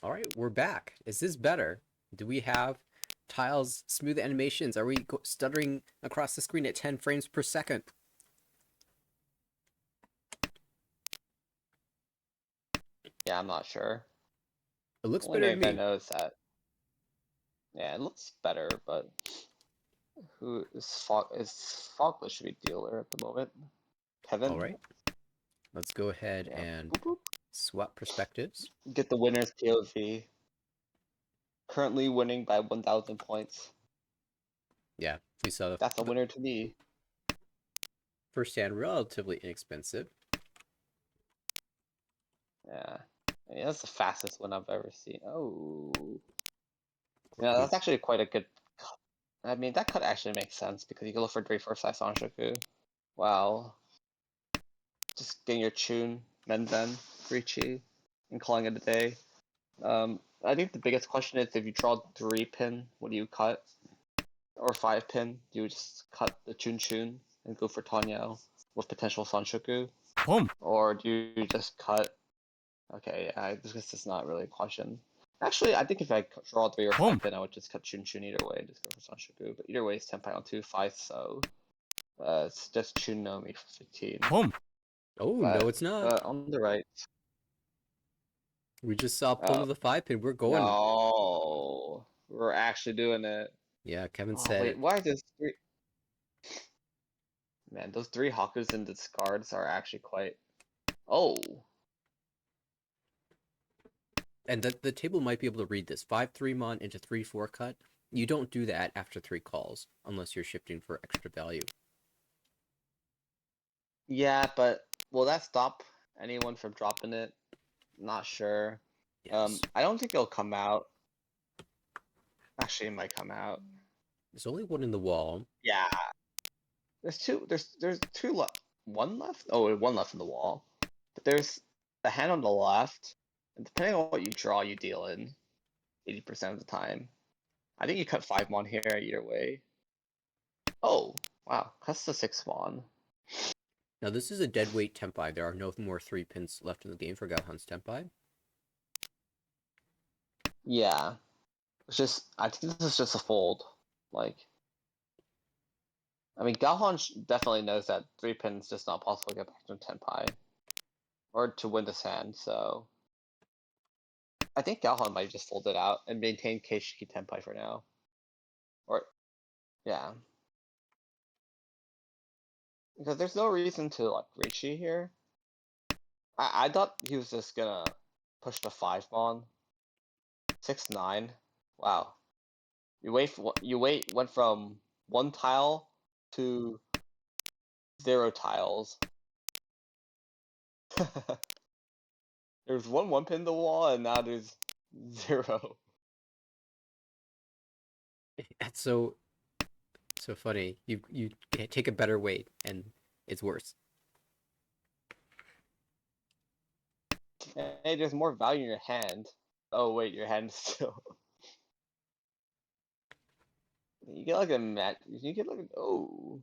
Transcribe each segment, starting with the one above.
All right, we're back. Is this better? Do we have tiles, smooth animations? Are we stuttering across the screen at 10 frames per second? Yeah, I'm not sure. It looks Only better to thing I me. know is that yeah, it looks better, but who is Fogless should be dealer at the moment. All Kevin? right, let's go ahead Yeah. and Boop, boop. swap perspectives. Get the winner's POV. Currently winning by 1,000 points. Yeah, we saw That's a the winner to me. first hand relatively inexpensive. Yeah. Yeah, that's the fastest one I've ever seen. Oh. Or Yeah, could we? that's actually quite a good cut. I mean, that cut actually makes sense because you can look for 3/4 size Sanshoku. Wow. Just getting your Chun, Menzen, Richi, and calling it a day. I think the biggest question is if you draw 3-pin, what do you cut? Or 5-pin, do you just cut the Chun Chun and go for Tanyao with potential Sanshoku? Boom. Or do you just cut? Okay, yeah, this is not really a question. Actually, I think if I draw 3 or 5-pin, I would just cut Chun Chun either way and just go for Sanshoku. But either way, it's 10 on 2, 5, so it's just Chun no me for 15. Boom. Oh, no, But it's not. on the right, We just saw Pwn of the 5-pin. We're going. no, we're actually doing it. Yeah, Kevin Oh said wait, why does 3? Man, those 3 Hakus and discards are actually quite. Oh, and the table might be able to read this 5-3 mon into 3-4 cut. You don't do that after 3 calls unless you're shifting for extra value. yeah, but will that stop anyone from dropping it? Not sure. Yes. I don't think it'll come out. Actually, it might come out. There's only one in the wall. Yeah, there's two. There's two left. One left. Oh, one left in the wall. But there's a hand on the left, and depending on what you draw, you deal in 80% of the time. I think you cut 5 mon here either way. Oh, wow, cuts the 6 mon. Now, this is a dead weight Tempai. There are no more 3 pins left in the game for Gauhan's Tempai. Yeah, it's just I think this is just a fold. Like, I mean, Galhan definitely knows that 3 pins just not possible to get back to 10 pi or to win this hand. So I think Galhan might just fold it out and maintain Keishiki 10 pi for now. Or yeah, because there's no reason to like Richie here. I thought he was just gonna push the 5 mon. 6-9. Wow. Went from 1 tile to 0 tiles. There's one pin in the wall, and now there's 0. That's so funny. You take a better weight and it's worse. Hey, there's more value in your hand. Oh wait, your hand is still. You get like a mat. You get like oh.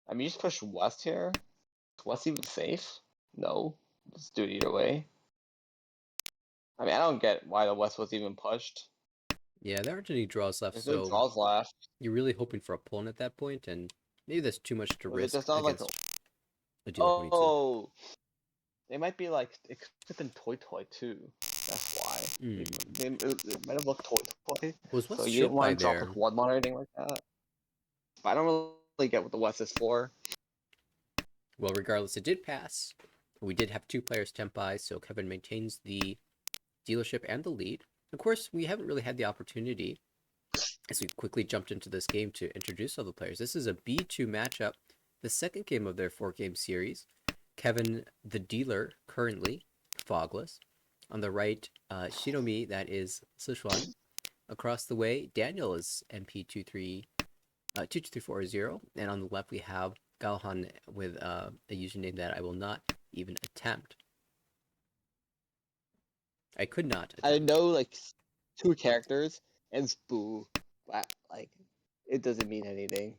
I mean, you just push west here. Is west even safe? No. Just do it either way. I mean, I don't get why the west was even pushed. Yeah, there aren't any draws left, There's no so draws left. you're really hoping for a pull at that point, and maybe that's too much to Was it risk just not like against a dealer who needs to. oh? They might be like it could have been toy toy too. That's why. It might have looked toy toy. Was So what's you didn't Shopai want to drop there? like one mon or anything like that. But I don't really get what the west is for. Well, regardless, it did pass. We did have 2 players Tempai, so Kevin maintains the dealership and the lead. Of course, we haven't really had the opportunity, as we quickly jumped into this game, to introduce all the players. This is a B2 matchup, the second game of their 4-game series. Kevin, the dealer, currently fogless. On the right, Shinomi, that is Sichuan. Across the way, Daniel is MP22340. And on the left, we have Galhan with a username that I will not even attempt. I could not I attempt. know like 2 characters and it's boo. But like it doesn't mean anything.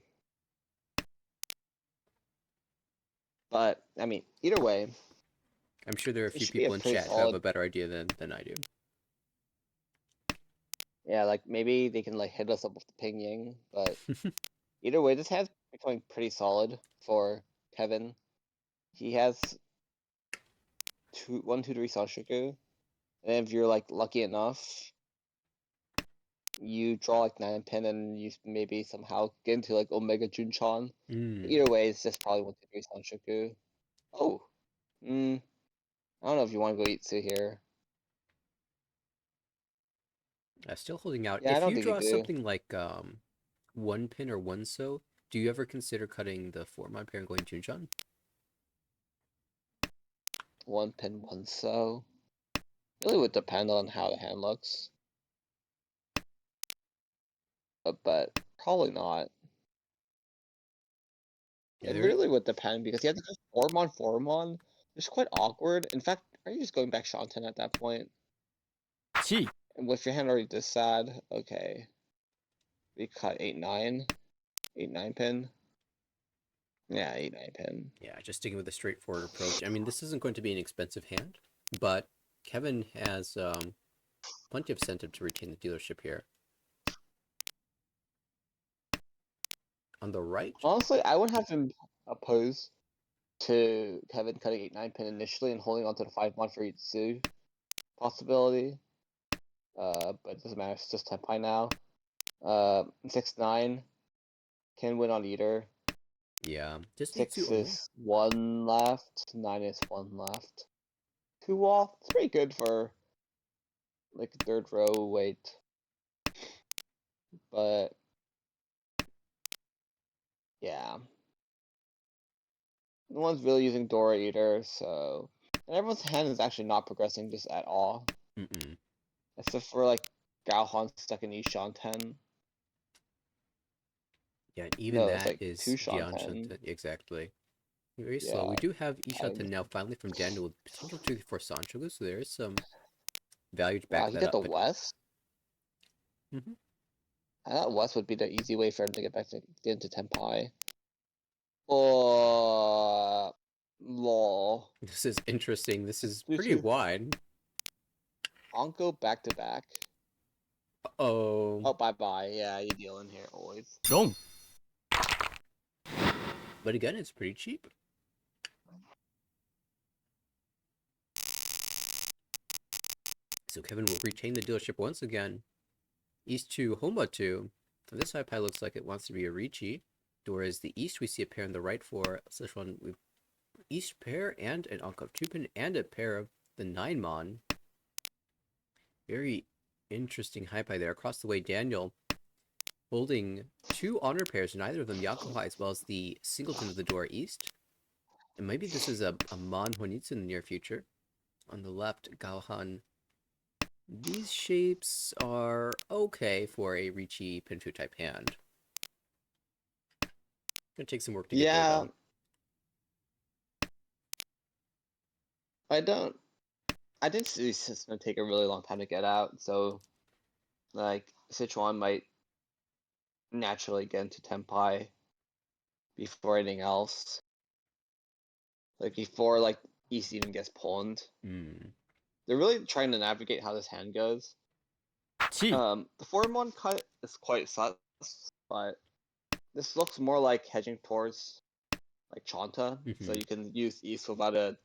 But I mean, either way, I'm sure there are a It few should be a people in pretty chat who have solid. a better idea than I do. Yeah, like maybe they can like hit us up with the ping yang, but either way, this hand's becoming pretty solid for Kevin. He has 1, 2, 3 Sashuku, and if you're like lucky enough, you draw like 9 pin and you maybe somehow get into like Omega Junchan. Either way, it's just probably 1, 2, 3 Sashuku. Oh, I don't know if you want to go Itsu here. Still holding out. Yeah, I If don't you think you draw do. something like one pin or one so, do you ever consider cutting the 4-mon pair and going Junjun? 1 pin, 1 so. Really would depend on how the hand looks. But probably not. Yeah, It there. really would depend because you have to go Formon, Formon. It's quite awkward. In fact, are you just going back Shanten at that point? Chi. And with your hand already this sad, okay. We cut 8-9. 8-9 pin. Yeah, 8-9 pin. Yeah, just sticking with a straightforward approach. I mean, this isn't going to be an expensive hand, but Kevin has plenty of incentive to retain the dealership here. On the right, Honestly, I would have him opposed to Kevin cutting 8-9 pin initially and holding on to the 5-mon for Itsu possibility. But it doesn't matter, it's just Tenpai now. 6-9 can win on either. yeah, just needs 6 to. Oh, is 1 left, 9 is 1 left. 2 wall, it's pretty good for like third row weight. But yeah. No one's really using Dora either, so and everyone's hand is actually not progressing just at all. mm-mm. Except for like Gaohan stuck in Ishan 10. Yeah, even No, it's that like is 2 Shan Jian 10. Shanten. Exactly. Very slow. Yeah. We do have I Ishanten now finally from Daniel with potential 2 for Sanchogu, so there is some value to Wow, back he that got the up. But West? mhm. I thought West would be the easy way for him to get back to get into Tenpai. Oh, lol. This is interesting. This is Do pretty two wide. Anko back to back. Oh, Oh, bye bye. Yeah, you deal in here always. Dong. but again, it's pretty cheap. So Kevin will retain the dealership once again. East to Homa 2. And this high pie looks like it wants to be a Ricci. Whereas the east, we see a pair on the right for this one. We've east pair and an Ankh of 2-pin and a pair of the 9-mon. Very interesting high pie there. Across the way, Daniel holding 2 honor pairs, neither of them Yakuhai, as well as the singleton of the door east. And maybe this is a Mon Honitsu in the near future. On the left, Gaohan. These shapes are okay for a Ricci Pinfu type hand. Gonna take some work to get there, Yeah, though. I don't. I think it's just gonna take a really long time to get out, so like Sichuan might naturally get into Tenpai before anything else. Like before like East even gets pawned. Mm. They're really trying to navigate how this hand goes. Chi. The 4-mon cut is quite sus, but this looks more like hedging towards like Chanta, so Mm-hmm. you can use East without a.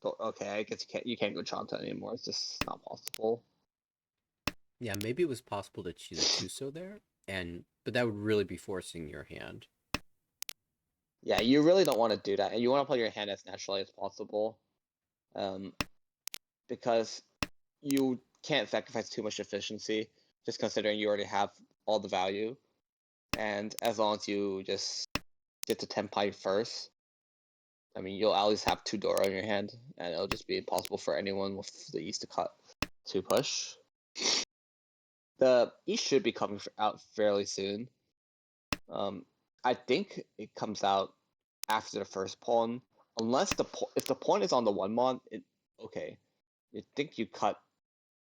Okay, I guess you can't go Chanta anymore. It's just not possible. Yeah, maybe it was possible to choose a Tuso there, but that would really be forcing your hand. Yeah, you really don't want to do that, and you want to play your hand as naturally as possible, because you can't sacrifice too much efficiency, just considering you already have all the value, and as long as you just get to Tenpai first, I mean, you'll at least have 2 Dora in your hand, and it'll just be impossible for anyone with the East to cut to push. The East should be coming out fairly soon. I think it comes out after the first pawn, unless if the pawn is on the 1-mon, okay. You think you cut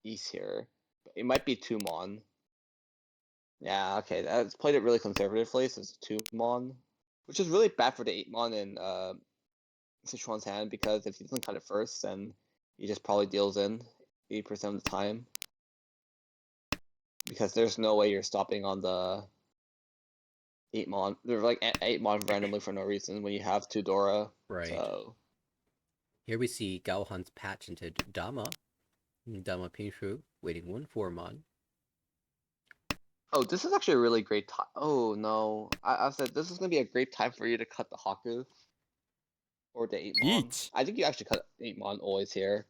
East here, but it might be 2-mon. Yeah, okay, that's played it really conservatively, so it's 2-mon, which is really bad for the 8-mon in Sichuan's hand, because if he doesn't cut it first, then he just probably deals in 80% of the time. Because there's no way you're stopping on the 8 mon. They're like 8 mon randomly for no reason when you have 2 Dora. Right. So Here we see Gao Han's patented Dama. Dama Pinshu, waiting 1 4-mon. oh, this is actually a really great time. Oh no, I said this is gonna be a great time for you to cut the Haku or the 8mon. Eat. I think you actually cut 8mon always here.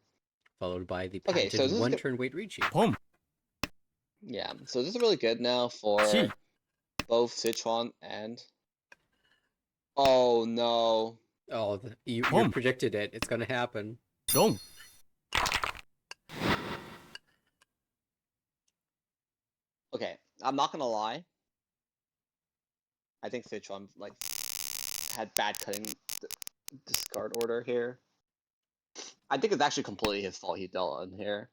Followed by the Okay, so patented this is 1-turn wait Ricci. Pom. Yeah, so this is really good now for Chi. both Sichuan and. Oh no. Oh, you Pom. predicted it. It's gonna happen. Dong. Okay, I'm not gonna lie. I think Sichuan like had bad cutting discard order here. I think it's actually completely his fault he dealt in here.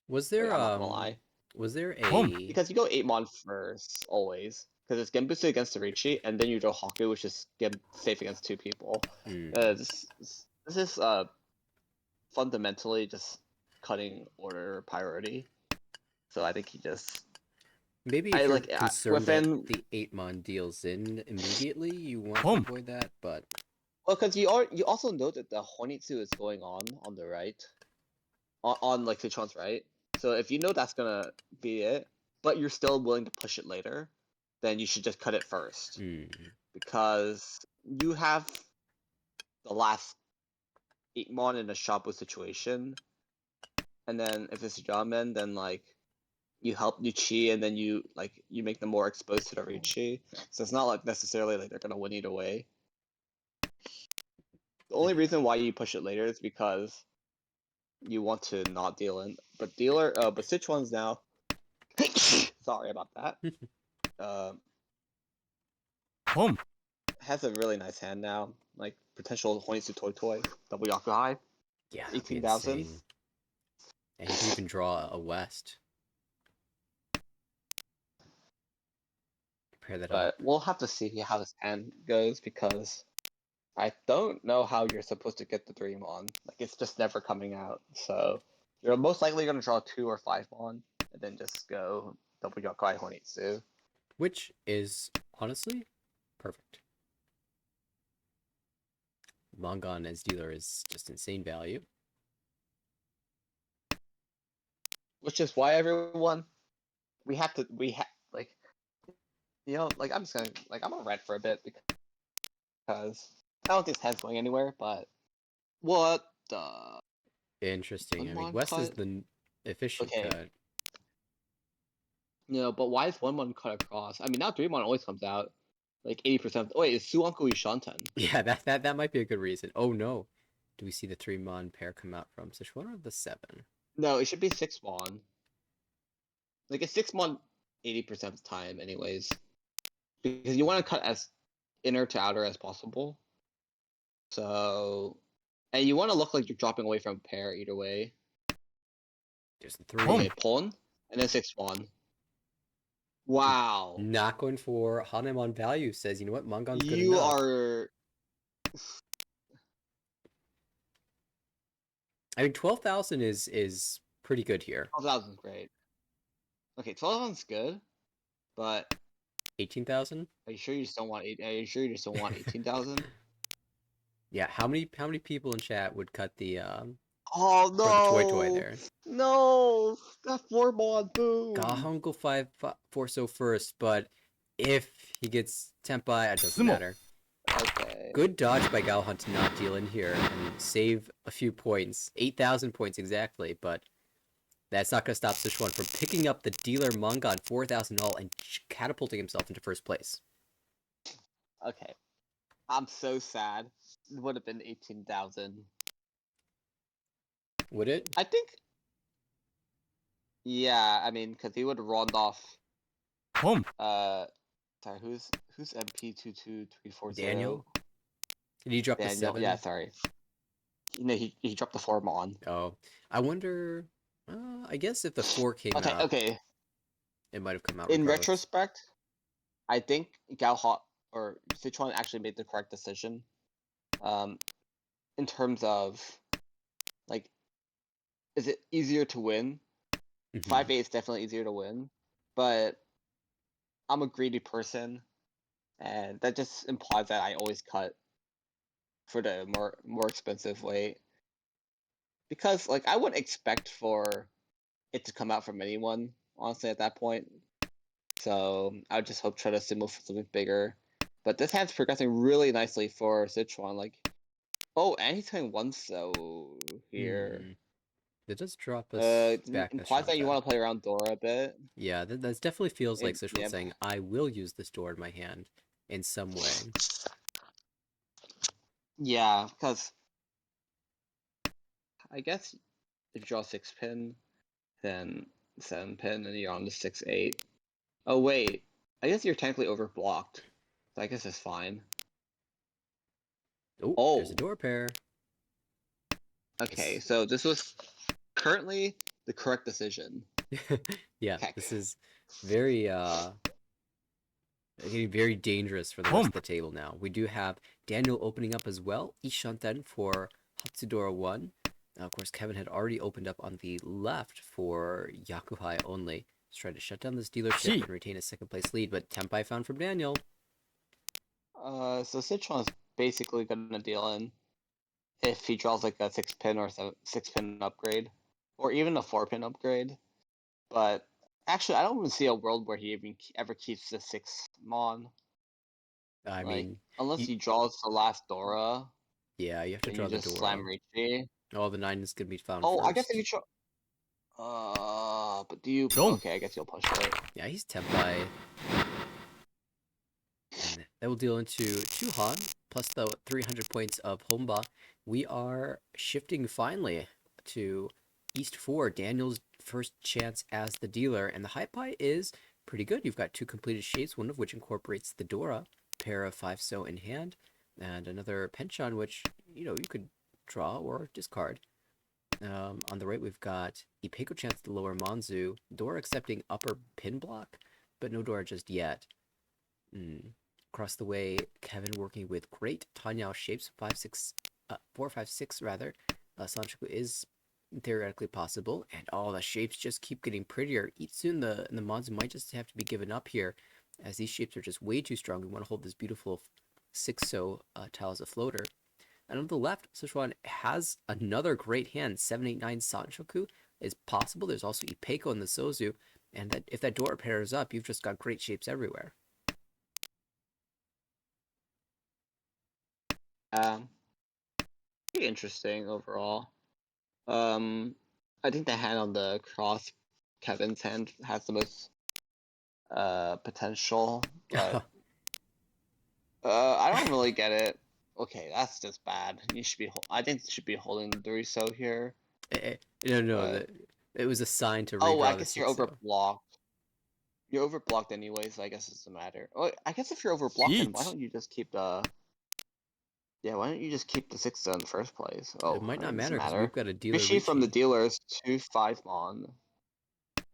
Was there I'm not gonna lie. was there Pom. a Because you go 8mon first, always. Because it's Gen boosted against the Richi, and then you draw Haku, which is Gen safe against 2 people. This is fundamentally just cutting order priority. So I think he just. maybe if I you're like concerned within. that the 8-mon deals in immediately, you want Pom. to avoid that, but Well, because you also know that the Honitsu is going on the right, on like Sichuan's right. So if you know that's gonna be it, but you're still willing to push it later, then you should just cut it first. Because you have the last 8mon in a Shabu situation, and then if it's Ramen, then like you help Yuchi, and then you make them more exposed to the Richi. So it's not like necessarily like they're gonna win either way. The only reason why you push it later is because you want to not deal in. But Sichuan's now. Sorry about that. Pom. Has a really nice hand now. Like potential Honitsu Toy double Yaku High. yeah, that'd be 18,000. insane. And he can even draw a West. Pair that But up. we'll have to see how this hand goes because I don't know how you're supposed to get the Dream on. Like it's just never coming out. So you're most likely gonna draw 2 or 5 and then just go double Yakai Honitsu. Which is honestly perfect. Mongon as dealer is just insane value. Which is why everyone like like I'm just gonna I'm gonna rent for a bit because I don't think this hand's going anywhere, but what the Interesting. I mean, One West is cut? the efficient Okay. cut. but why is 1 cut across? I mean now 3 always comes out like 80%. Oh wait, it's Suanku Ishanten. Yeah, that might be a good reason. Oh no. Do we see the 3-mon pair come out from Sichuan or the 7? No, it should be 6 Like it's 6 80% of the time anyways. Because you want to cut as inner to outer as possible. So and you want to look like you're dropping away from a pair either way. There's the 3. Okay, pawn, and then 6 Wow. Not going for Hanemon value. Says, you know what, Mongon's good You enough. are. I mean, 12,000 is pretty good here. 12,000 is great. Okay, 12,000's good, but 18,000? are you sure you just don't want 8? Are you sure you just don't want 18,000? Yeah, how many people in chat would cut the Oh for the toy there? No, that 4 boom. Gahong go 4 so first, but if he gets Tempai, it doesn't Sumo. matter. Okay. Good dodge by Galhunt to not deal in here and save a few points. 8,000 points exactly, but that's not going to stop Sichuan from picking up the dealer Mongon 4,000 all and catapulting himself into first place. Okay. I'm so sad. It would have been 18,000. Would it? I think. Yeah, I mean, because he would have rolled off. Pom. Sorry, who's MP22340? Daniel? Did he drop the Daniel. 7? Yeah, sorry. He dropped the 4 Oh, I wonder. I guess if the 4 came out, Okay. it might have come out. In regardless. retrospect, I think Galhot or Sichuan actually made the correct decision. in terms of like, is it easier to win? Mhm. 5-8 is definitely easier to win, but I'm a greedy person, and that just implies that I always cut for the more expensive weight. Because like I wouldn't expect for it to come out from anyone, honestly, at that point. So I would just hope try to simulate for something bigger. But this hand's progressing really nicely for Sichuan. Like, oh, and he's going one so here. That does drop us It back a implies that you Shanta. want to play around Dora a bit. Yeah, that definitely feels like Sichuan Yeah, saying, I will use this door in my hand in some way. yeah, because I guess if you draw 6-pin, then 7-pin, and you're on the 6-8. Oh wait, I guess you're technically overblocked. So I guess it's fine. Oh, there's a Oh, door pair. okay, so this was currently the correct decision. Yeah, Heck. this is very getting very dangerous for the rest Home. of the table now. We do have Daniel opening up as well. Ishanten for Hatsudora 1. Now, of course, Kevin had already opened up on the left for Yakuhai only. He's trying to shut down this dealership Gee. and retain a second place lead, but Tempai found from Daniel. So Sichuan's basically gonna deal in if he draws like a 6-pin or 6-pin upgrade, or even a 4-pin upgrade. But actually, I don't even see a world where he even ever keeps the 6 Mon. I Like, mean, unless you, he draws the last Dora, yeah, you have to then draw you the just slam Dora. Richi. Oh, the 9 is going to be found Oh, I guess if first. you draw. But do you? Don't. Okay, I guess you'll push it. Yeah, he's Tempai. And that will deal into 2 Han, plus the 300 points of Homba. We are shifting finally to East 4, Daniel's first chance as the dealer. And the high pie is pretty good. You've got 2 completed shapes, one of which incorporates the Dora, pair of 5 so in hand, and another Penchon, which, you could draw or discard. On the right, we've got Ipeco chance to lower Monzu, Dora accepting upper pin block, but no Dora just yet. Across the way, Kevin working with great Tanyao shapes, 4, 5, 6 rather. Sanchoku is theoretically possible, and all the shapes just keep getting prettier. Soon the Monzu might just have to be given up here, as these shapes are just way too strong. We want to hold this beautiful 6 so tile as a floater. And on the left, Sichuan has another great hand. 789 Sanchoku is possible. There's also Ipeco in the Sozu, and that if that door pairs up, you've just got great shapes everywhere. Pretty interesting overall. I think the hand on the cross, Kevin's hand, has the most potential, but I don't really get it. Okay, that's just bad. You should be. I think you should be holding the 3-so here. No, But it was a sign to oh, I redraw the guess you're 6-0. overblocked. You're overblocked anyway, so I guess it doesn't matter. Oh, I guess if you're overblocked, then why Jeez. don't you just keep the? Yeah, why don't you just keep the 6-0 in the first place? It Oh, might I not mean, it matter doesn't because matter. we've got a dealer Rishi from the Ricci. dealer is 2-5 mon.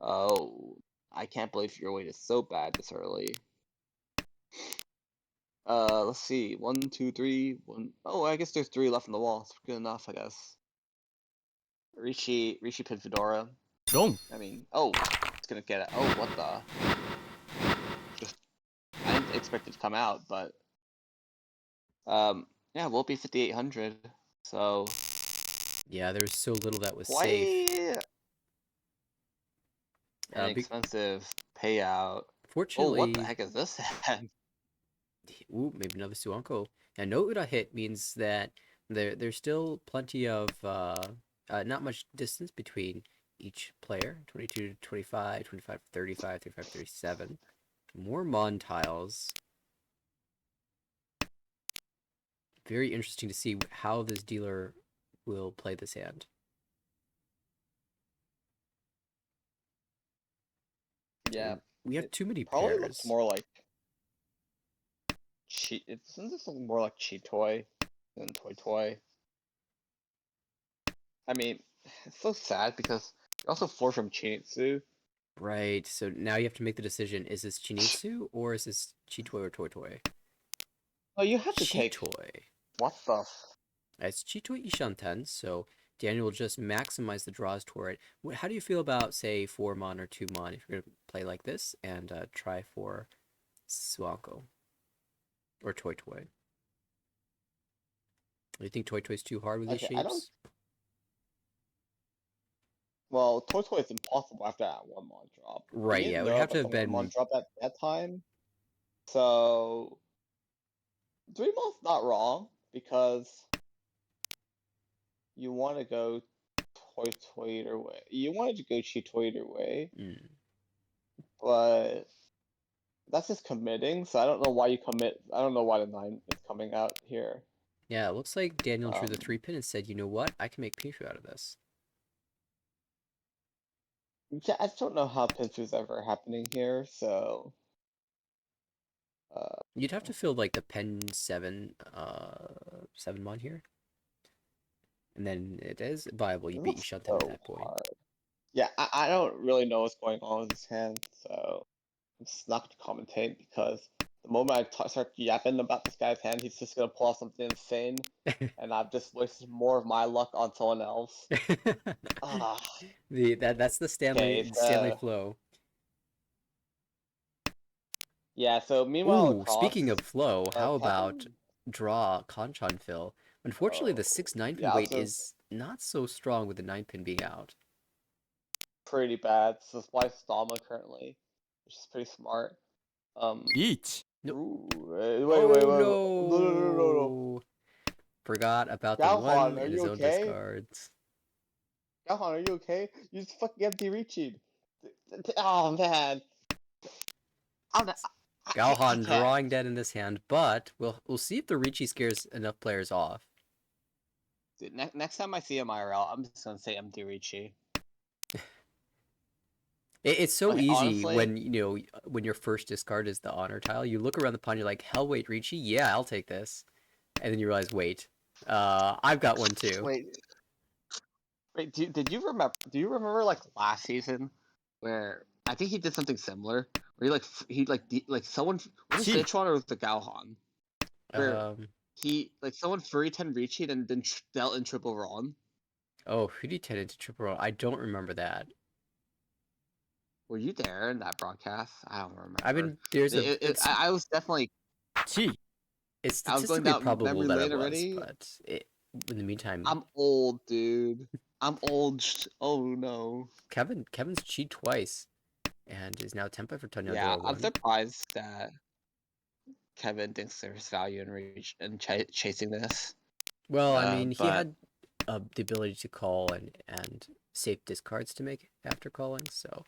Oh, I can't believe your weight is so bad this early. Let's see. 1, 2, 3. 1. Oh, I guess there's 3 left on the wall. It's good enough, I guess. Rishi Pin Fedora. Don't. I mean, oh, it's gonna get it. Oh, what the? Just, I didn't expect it to come out, but yeah, we'll be 5,800. So Yeah, there was so little that was safe. quite an expensive payout. Oh, what the Fortunately, heck is this hand? ooh, maybe another Suanko. Now, no Ura hit means that there's still plenty of not much distance between each player. 22 to 25, 25 to 35, 35 to 37. More Mon tiles. Very interesting to see how this dealer will play this hand. Yeah, We have it too many probably looks pairs. more like cheat. Doesn't this look more like cheat toy than toy toy? I mean, it's so sad because you're also 4 from Chinitsu. Right, so now you have to make the decision, is this Chinitsu or is this Chitoy or Toy Toy? Oh, you have to take Chitoy. what the? It's Chito Ishanten, so Daniel will just maximize the draws toward it. How do you feel about, say, 4 mon or 2 mon if you're going to play like this and try for Swanko or Toy Toy? Do you think Toy Toy's too hard with these Okay, I don't. shapes? Well, Toy Toy is impossible after that 1-mon drop. We Right, yeah, didn't it would know have to about the have 1-mon been. drop at that time, so 3-mon's not wrong because you want to go Toy Toy either way. You wanted to go Chi Toy either way, Mm. but that's just committing. So I don't know why you commit. I don't know why the 9 is coming out here. Yeah, it looks like Daniel drew the Um, 3 pin and said, you know what? I can make Pinshu out of this. yeah, I just don't know how Pinchu's ever happening here. So uh, You'd have to fill like the pen 7, 7 mon here. And then it is viable. You it beat looks Ishanten at so that point. hard. Yeah, I don't really know what's going on with his hand, so I'm just not going to commentate because the moment start yapping about this guy's hand, he's just going to pull off something insane, and I've just wasted more of my luck on someone else. Ah, That's the okay, Stanley so flow. yeah, so meanwhile Ooh, speaking across, of flow, how about Kevin, draw Kanchan fill? Unfortunately, the oh, 6-9 pin yeah, I was weight gonna is not so strong with the 9 pin being out. pretty bad. So that's why Stama currently, which is pretty smart. Each. Nope. Ooh, Oh no. no! Forgot about the Galhan, 1 are in you his own okay? discards. Galhan, are you okay? You just fucking empty reaching. Oh man, I'm not, I Galhan can't. drawing dead in this hand, but we'll see if the Ricci scares enough players off. Dude, next time I see him IRL, I'm just gonna say empty Ricci. It's so Okay, easy honestly, when when your first discard is the honor tile. You look around the pond, you're like, hell, wait, Ricci, yeah, I'll take this, and then you realize, wait, I've got one too. wait, wait. Did you remember? Do you remember like last season where I think he did something similar? Where like someone was it Chi. Citron or was it Galhan? Where Um, he like someone free 10 Ricci and then dealt in triple wrong. oh, who did he turn into triple roll? I don't remember that. Were you there in that broadcast? I don't I remember. mean, I was definitely. Chi. it's I was going statistically down probable memory that it lane was, already. but in the meantime, I'm old, dude. I'm old. Oh no. Kevin's cheat twice and is now tempo for Tonyo Yeah, Dora I'm 1. surprised that Kevin thinks there's value in reach and chasing this. Well, I mean, he But had the ability to call and safe discards to make after calling, so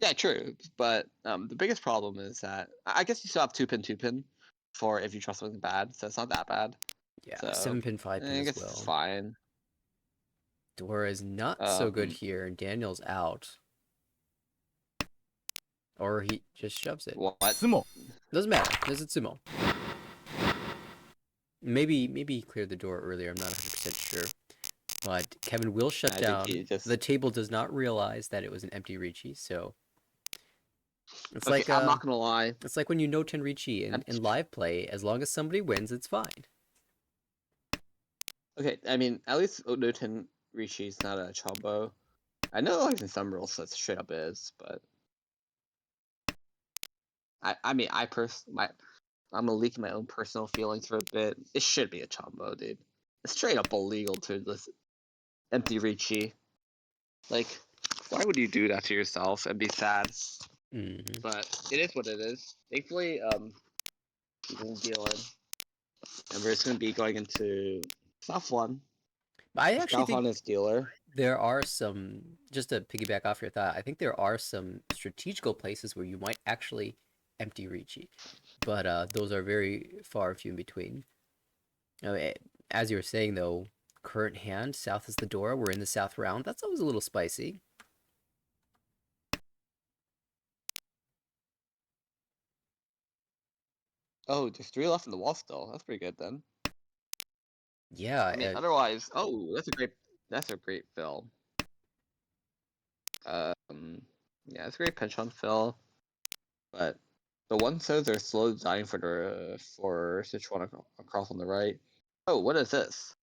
yeah, true. But the biggest problem is that I guess you still have two pin for if you trust something bad, so it's not that bad. yeah, So 7 pin, 5 pin I as guess it's well. fine. Dora is not so good Um, here, and Daniel's out. Or he just shoves it. what? Sumo. Doesn't matter. There's a sumo. Maybe he cleared the door earlier. I'm not 100% sure. But Kevin will shut I think down. he just. The table does not realize that it was an empty Ricci, so it's Okay, like I'm not gonna lie. it's like when you know Tenrichi in live play. As long as somebody wins, it's fine. Okay, I mean, at least Odoten Rishi's not a Chombo. I know, like, in some rules that straight up is, but I mean, I'm gonna leak my own personal feelings for a bit. It should be a Chombo, dude. It's straight up illegal to this empty Richi. Like, why would you do that to yourself and be sad? Mm-hmm. But it is what it is. Thankfully, he's in dealing, and we're just gonna be going into soft one. But I actually think Galhan is dealer. there are some, just to piggyback off your thought, I think there are some strategical places where you might actually empty Ricci, but those are very far few in between. As you were saying though, current hand, south is the door, we're in the south round, that's always a little spicy. Oh, there's 3 left in the wall still. That's pretty good then. Yeah, I mean, otherwise, oh, that's a great fill. Yeah, it's a great pinch on fill, but the one says they're slowly dying for Sichuan across on the right. Oh, what is this?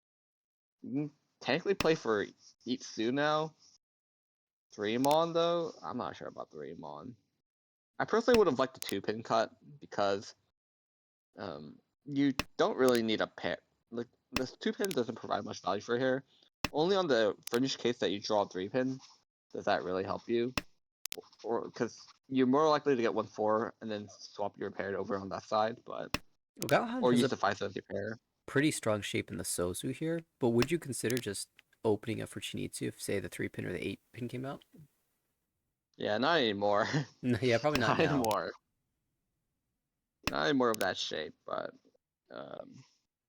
You can technically play for Itsu now. 3-mon though? I'm not sure about 3-mon. I personally would have liked a 2-pin cut because you don't really need a pair. Like this 2-pin doesn't provide much value for here. Only on the fringe case that you draw 3-pin does that really help you, or because you're more likely to get 1-4 and then swap your paired over on that side, but Galhan or has use a the 5 as your pair. pretty strong shape in the Sozu here, but would you consider just opening up for Chinitsu if, say, the 3-pin or the 8-pin came out? Yeah, not anymore. No, yeah, probably not Not now. anymore. Not anymore of that shape, but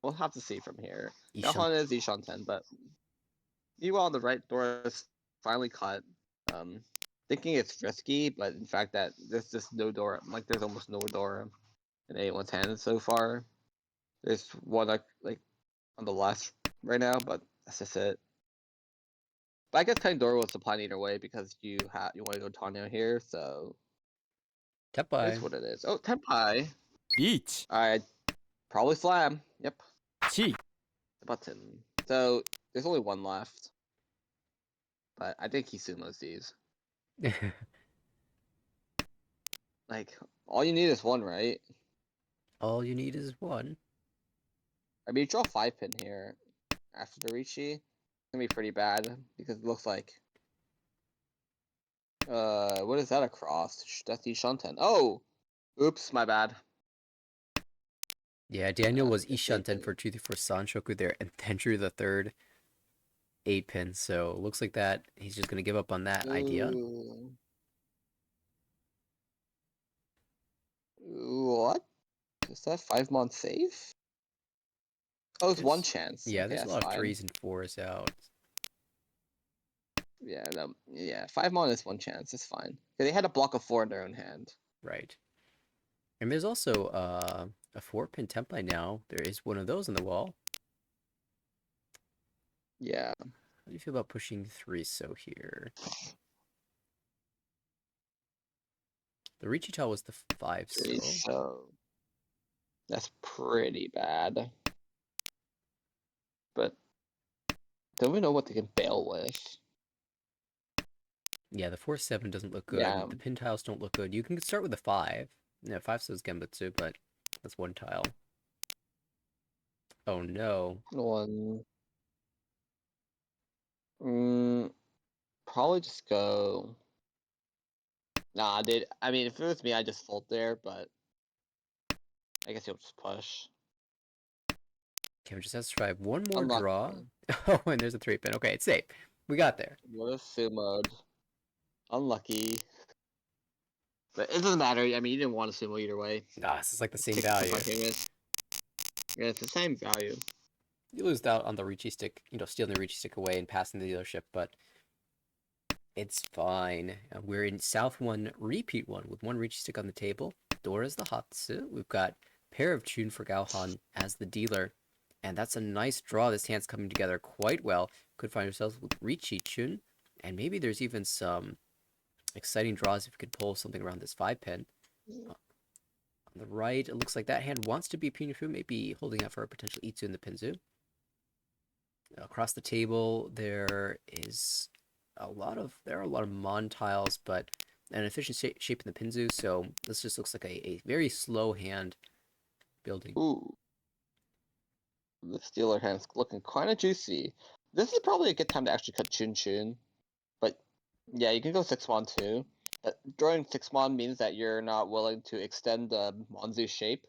we'll have to see from here. Ishan. Galhan is Ishan 10, but meanwhile on the right, Dora's finally cut. Thinking it's risky, but in fact that there's just no Dora. Like there's almost no Dora in anyone's hand so far. There's one like on the left right now, but that's just it. But I guess cutting Dora was the plan either way because you want to go Tanya here, so Tepai. it's what it is. Oh, Tenpai. 1 I probably slam. Yep, 1 the button. So there's only one left, but I think he sumos these. Like all you need is one, right? All you need is one. I mean, you draw 5-pin here after the Richi. It's gonna be pretty bad because it looks like what is that across? That's the Shunten. Oh, oops, my bad. Yeah, Daniel was It's Ishan 10 8-pin. for 2 for Sanshoku there, and then drew the third 8-pin. So looks like that he's just gonna give up on that idea. Ooh. What? Is that 5-mon safe? Oh, it's one chance. Yeah, Okay, there's a that's lot of fine. 3s and 4s out. Yeah, no, yeah, 5-mon is one chance. It's fine. They had a block of 4 in their own hand. Right. And there's also a 4-pin template now. There is one of those on the wall. Yeah. How do you feel about pushing 3-so here? The Richital was the 5-so. So that's pretty bad. But don't we know what they can bail with? Yeah, the 4-7 doesn't look good. Yeah. The pin tiles don't look good. You can start with a 5. Yeah, 5-so is Genbutsu, but that's one tile. Oh no. One. Probably just go. Nah, dude. I mean, if it was me, I'd just fold there, but I guess you'll just push. Okay, we just have to try one more Unlucky. draw. Oh, and there's a 3-pin. Okay, it's safe. We got there. What a sumoed. Unlucky. But it doesn't matter. I mean, you didn't want to sumo either way. Ah, this is like the same Take value. Yeah, it's the same value. You lose out on the Richi stick, stealing the Richi stick away and passing the dealership, but it's fine. We're in South 1, Repeat 1, with one Richi stick on the table. Dora's the Hatsu. We've got pair of Chun for Gaohan as the dealer. And that's a nice draw. This hand's coming together quite well. Could find ourselves with Richi Chun. And maybe there's even some exciting draws if we could pull something around this 5-pin. On the right, it looks like that hand wants to be Punifu, maybe holding out for a potential Itsu in the Pinzu. Across the table, there are a lot of Mon tiles, but an efficient shape in the Pinzu, so this just looks like a very slow hand building. Ooh. The Steeler hand's looking kind of juicy. This is probably a good time to actually cut Chun Chun. But yeah, you can go 6-mon too. But drawing 6-mon means that you're not willing to extend the Monzu shape,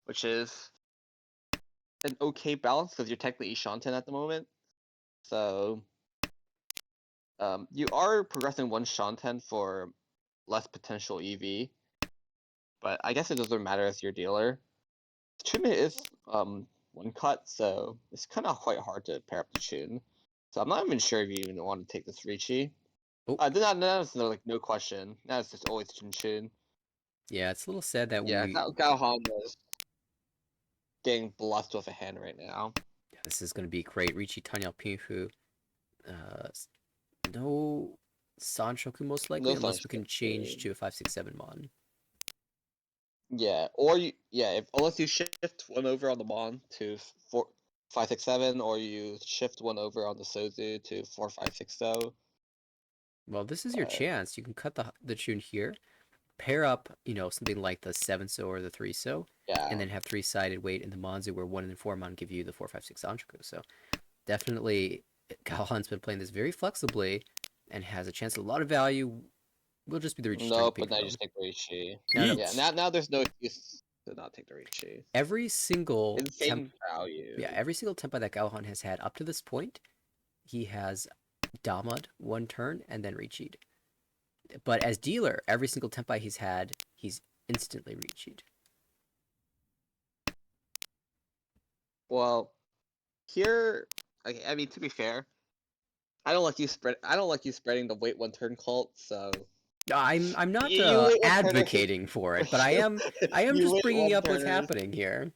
which is an okay balance because you're technically Ishanten at the moment. So you are progressing one Shanten for less potential EV, but I guess it doesn't matter as your dealer. Chun is one cut, so it's kind of quite hard to pair up the Chun. So I'm not even sure if you even want to take this Richi. Oh. That's no question. That's just always Chun Chun. Yeah, it's a little sad that Yeah, Gaohan is getting blessed with a hand right now. this is going to be great. Richi Tanya Pinfu. No Sanshoku most likely, No unless we can Sanshoku. change to a 5-6-7 Mon. Yeah, unless you shift one over on the Mon to 5-6-7, or you shift one over on the Sozu to 4-5-6-0. Well, this is your But chance. You can cut the tune here, pair up, something like the 7-so or the 3-so, yeah, and then have three-sided weight in the Manzu where 1 and 4 mon give you the 4-5-6 Anchoku. So definitely, Galhan's been playing this very flexibly and has a chance at a lot of value. Will just be the reach straight nope. pick But now you from. just take the Rishi. No, no. Yeah, 1 now there's no excuse to not take the Rishi. Every single Insane value. yeah, every single tempo that Galhan has had up to this point, he has Damad one turn and then Reachied. But as dealer, every single tempai he's had, he's instantly Reachied. Well, here, I mean, to be fair, I don't like you spreading the wait one turn cult. So I'm not you wait one turn. advocating for it, but I am You just wait bringing one up what's turners. happening here.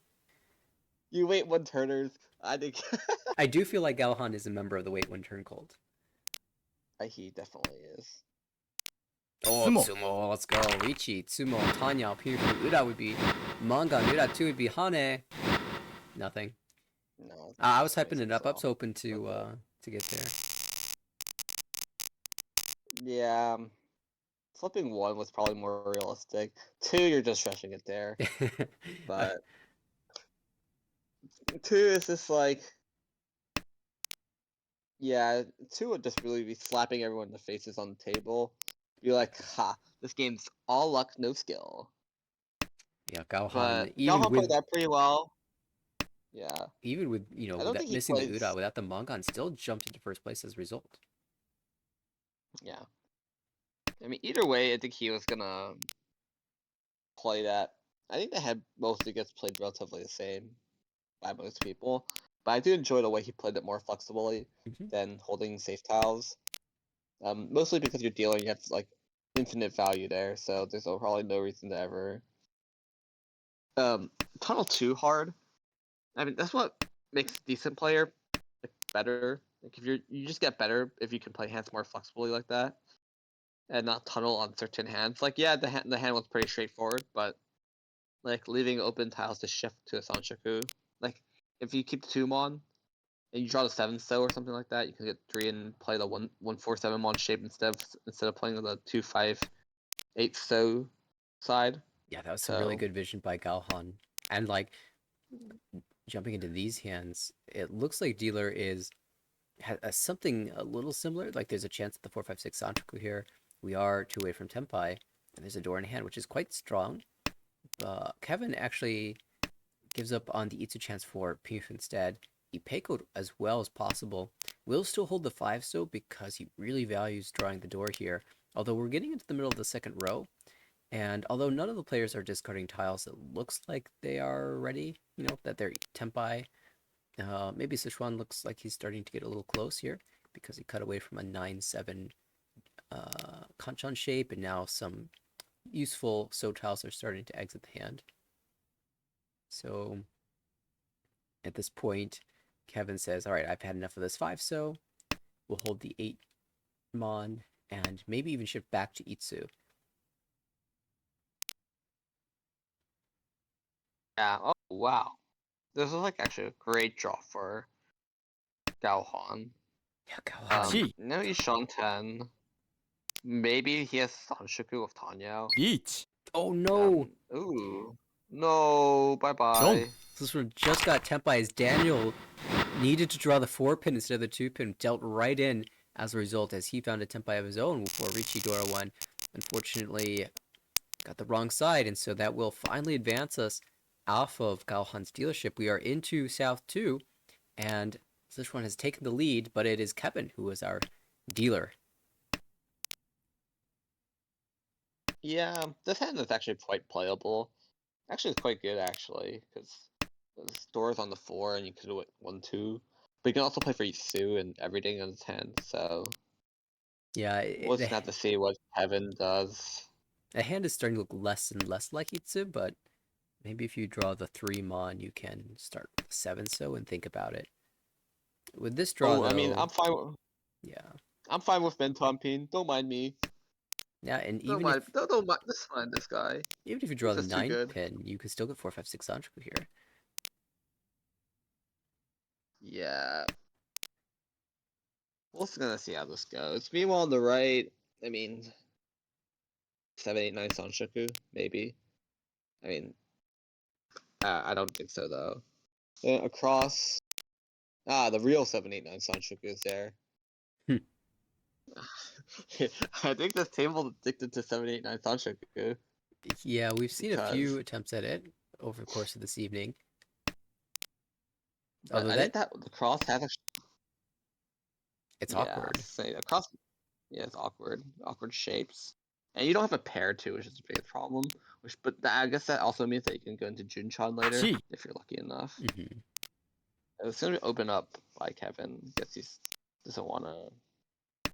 You wait one turners. I think I do feel like Galhan is a member of the wait one turn cult. he definitely is. Oh, Sumo. Sumo, let's go. Richi, Sumo, Tanya, Piru, Uda would be Manga, Uda 2 would be Hane. Nothing. No, I was that hyping makes it up. sense I at was all. hoping to get there. Yeah, flipping one was probably more realistic. Two, you're just rushing it there. But two is just like, yeah, two would just really be slapping everyone in the faces on the table. Be like, ha, this game's all luck, no skill. Yeah, Galhan, But even Galhan played with that pretty well. Yeah, I don't with that think he missing the plays. Uda, without the Mongon, still jumped into first place as a result. Yeah, I mean, either way, I think he was gonna play that. I think the head mostly gets played relatively the same by most people, but I do enjoy the way he played it more flexibly Mhm. than holding safe tiles. Mostly because you're dealing, you have like infinite value there, so there's probably no reason to ever tunnel too hard. I mean, that's what makes a decent player like, better. Like if you just get better if you can play hands more flexibly like that, and not tunnel on certain hands. Like yeah, the hand was pretty straightforward, but like leaving open tiles to shift to a Sanshoku. Like if you keep the 2 mon and you draw the 7-so or something like that, you can get 3 and play the 1-4-7 mon shape instead of playing the 2-5-8-so side. Yeah, that was some really So good vision by Galhan. And like jumping into these hands, it looks like dealer has something a little similar. Like there's a chance at the 4-5-6 Sanchoku here. We are 2 away from Tempai, and there's a door in hand, which is quite strong. Kevin actually gives up on the Itsu chance for Pif instead. He Peikoed as well as possible. Will still hold the 5-so because he really values drawing the door here. Although we're getting into the middle of the second row, and although none of the players are discarding tiles, it looks like they are ready, that they're Tempai. Maybe Sichuan looks like he's starting to get a little close here because he cut away from a 9-7 Kanchan shape, and now some useful So tiles are starting to exit the hand. So at this point, Kevin says, all right, I've had enough of this 5-so. We'll hold the 8 Mon and maybe even shift back to Itsu. yeah. Oh wow, this is like actually a great draw for Gaohan. Yeah, Galhan. Gee. Now he's Shanten. Maybe he has Sanshoku with Tanya. 1 Oh no! Ooh. No, bye bye. This one just got Tempai as Daniel needed to draw the 4-pin instead of the 2-pin, dealt right in as a result as he found a Tempai of his own before Richie Dora won. Unfortunately, got the wrong side, and so that will finally advance us off of Galhan's dealership. We are into South 2, and this one has taken the lead, but it is Kevin who is our dealer. Yeah, this hand is actually quite playable. Actually, it's quite good actually, because there's doors on the 4 and you can do it 1-2. But you can also play for Isu and everything on his hand, so Yeah, we'll just have to see what Kevin does. the hand is starting to look less and less like Itsu, but maybe if you draw the 3 Mon, you can start with 7-so and think about it. With this draw, Oh, though, I mean, I'm fine. yeah. I'm fine with Mentomping. Don't mind me. Yeah, and Don't mind. Don't mind. Just mind this guy. even if you draw He's the just too 9 good. pin, you can still get 4-5-6 Sanchoku here. Yeah. We're just gonna see how this goes. Meanwhile, on the right, I mean, 789 Sanshoku, maybe. I mean, I don't think so though. Across, the real 789 Sanshoku is there. Hmm. I think this table is addicted to 789 Sanshoku. Yeah, we've seen a Because, few attempts at it over the course of this evening. but Although I think that the cross has a it's yeah, awkward. say across. Yeah, it's awkward shapes, and you don't have a pair too, which is the biggest problem. But I guess that also means that you can go into Junchan later Gee. if you're lucky enough. Hmm. It's gonna be open up by Kevin. Guess he doesn't want to.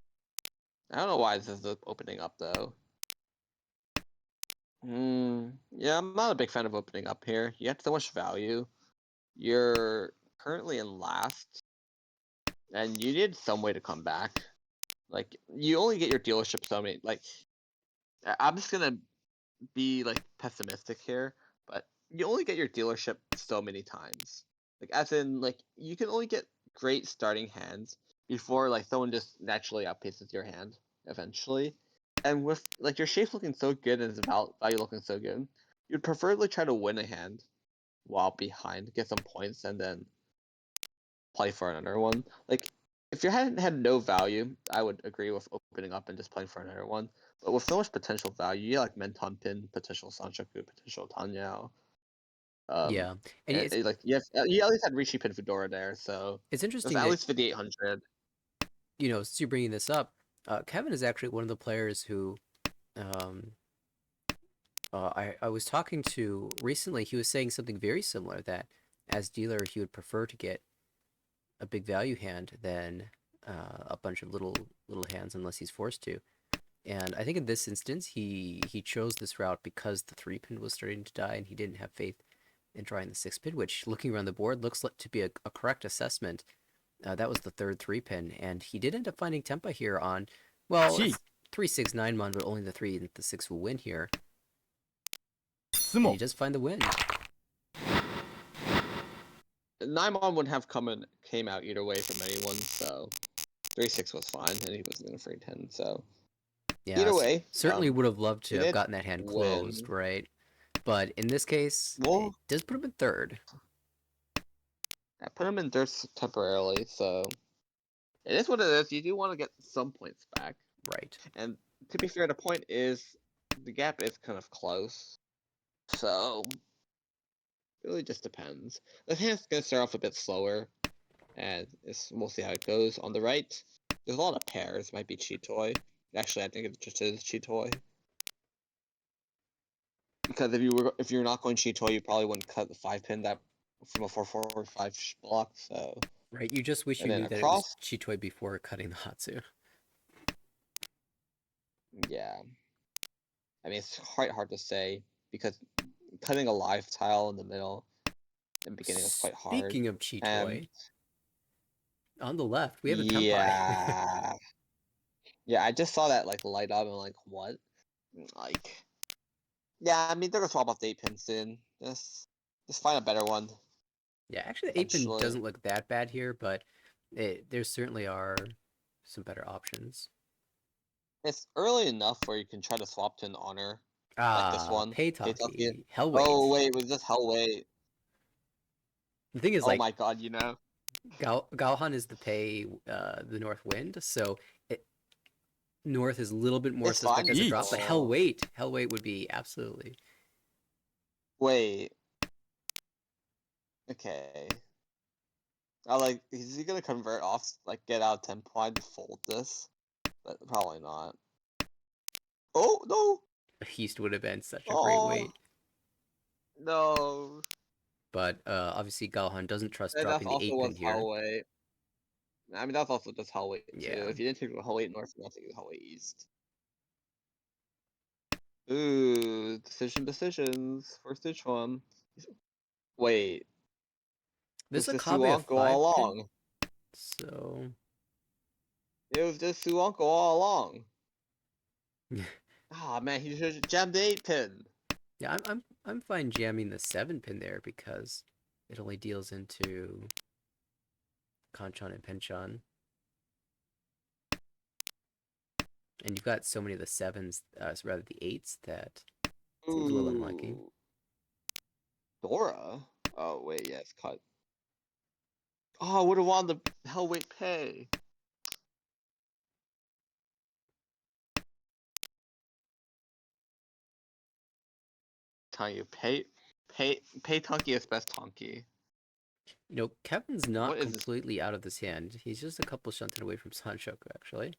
I don't know why this is opening up though. Yeah, I'm not a big fan of opening up here. You have so much value. You're currently in last, and you need some way to come back. Like you only get your dealership so many. Like I'm just gonna be like pessimistic here, but you only get your dealership so many times. Like as in like you can only get great starting hands before like someone just naturally outpaces your hand eventually. And with like your shape's looking so good and its value looking so good, you'd preferably try to win a hand while behind, get some points, and then play for another one. Like if your hand had no value, I would agree with opening up and just playing for another one. But with so much potential value, you like Menton Pin, potential Sanchoku, potential Tanyao. Yeah, and Like you at least had Rishi Pin Fedora there, so it's that's interesting at that, least 5,800. since you're bringing this up, Kevin is actually one of the players who um, I was talking to recently. He was saying something very similar, that as dealer he would prefer to get a big value hand than a bunch of little hands unless he's forced to. And I think in this instance he chose this route because the 3-pin was starting to die and he didn't have faith in drawing the 6-pin, which looking around the board looks like to be a correct assessment. That was the third 3-pin, and he did end up finding Tempa here on, well, Gee. 3-6-9 mon, but only the 3 and the 6 will win here. And he 相撲 does find the win. Naimon would have came out either way from anyone, so 3-6 was fine, and he wasn't gonna free 10. So Yeah, either way, certainly would have loved to he have did gotten that hand win. closed, right? But in this case, it Well, does put him in third. I put him in third temporarily, so it is what it is. You do want to get some points back. Right. And to be fair, the point is the gap is kind of close. So it really just depends. The hand's gonna start off a bit slower, and we'll see how it goes. On the right, there's a lot of pairs. Might be Cheetoy. Actually, I think it just is Cheetoy. Because if you're not going Cheetoy, you probably wouldn't cut the 5-pin that from a 4-4-5 block. So Right, you just wish and you then knew that it was across, Chitoy before cutting the Hatsu. yeah. I mean, it's quite hard to say because cutting a live tile in the middle in the beginning is quite hard. Speaking of Chitoy, on the left, we have a Tempai. Yeah, yeah. I just saw that like light up and I'm like, what? Like, yeah. I mean, they're gonna swap off the 8-pin soon. Just find a better one Yeah, actually the 8-pin eventually. doesn't look that bad here, but there certainly are some better options. It's early enough where you can try to swap to an honor like this Ah, one. Keitake. Peitaki, Oh Hellweight. wait, was this Hellweight? The thing is, Oh like, my god, you know. Galhan is the pay, the North Wind, so North is a little bit more It's fine. suspect as a drop, but Oh, Hellweight would be absolutely. wait. Okay. I like. Is he gonna convert off? Like, get out 10 point to fold this? But probably not. Oh no! East would have been such a great Oh weight. no! But obviously Galhan doesn't trust And that dropping the also 8-pin was here. Hellweight. I mean, that's also just Hellweight too. Yeah. If you didn't take the Hellweight North, you're not taking the Hellweight East. Ooh, decisions. First ditch one. Wait, it This was is a just Kabe of Suanko all 5-pin, along. so It was just Suanko all along. Ah man, he should have jammed the 8-pin. yeah, I'm fine jamming the 7-pin there because it only deals into Kanchan and Penchan. And you've got so many of the 7s, rather the 8s, that seems a little unlucky. Ooh. Dora? Oh, wait, yes, cut. Oh, I would have wanted the Hellweight pay. Tell you, pay Tonki as best Tonki. You know, Kevin's not What is this? completely out of this hand. He's just a couple shunted away from Sanshoku, actually.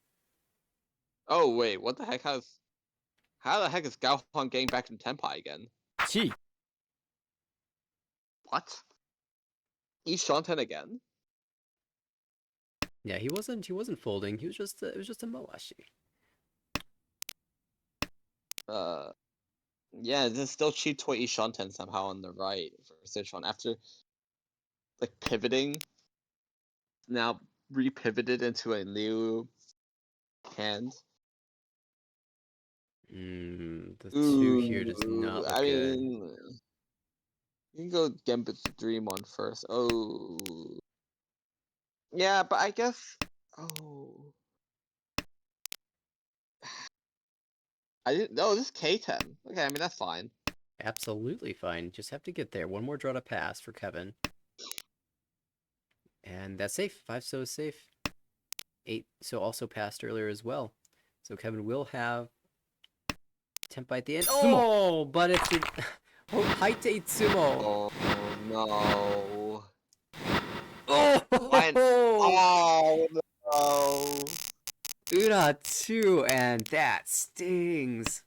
Oh, wait, what the heck how the heck is Gaohong getting back in Tenpai again? Chi. What? He's Shanten again? Yeah, he wasn't folding. He was just it was just a Moashi. Yeah, there's still Chi Toy Shanten somehow on the right for Sichuan after like pivoting. Now repivoted into a new hand. The 2 here does Ooh, not look I good. mean, you can go Gambit's Dream on first. Oh, yeah, but I guess. Oh, I didn't. No, this is K10. Okay, I mean that's fine. Absolutely fine. Just have to get there. One more draw to pass for Kevin. And that's safe. 5 so is safe. 8 so also passed earlier as well. So Kevin will have Tempai at the end. Sumo. Oh, but it's an oh, Haite Sumo. Oh no! Oh, Why? Oh no! Ura 2, and that stings.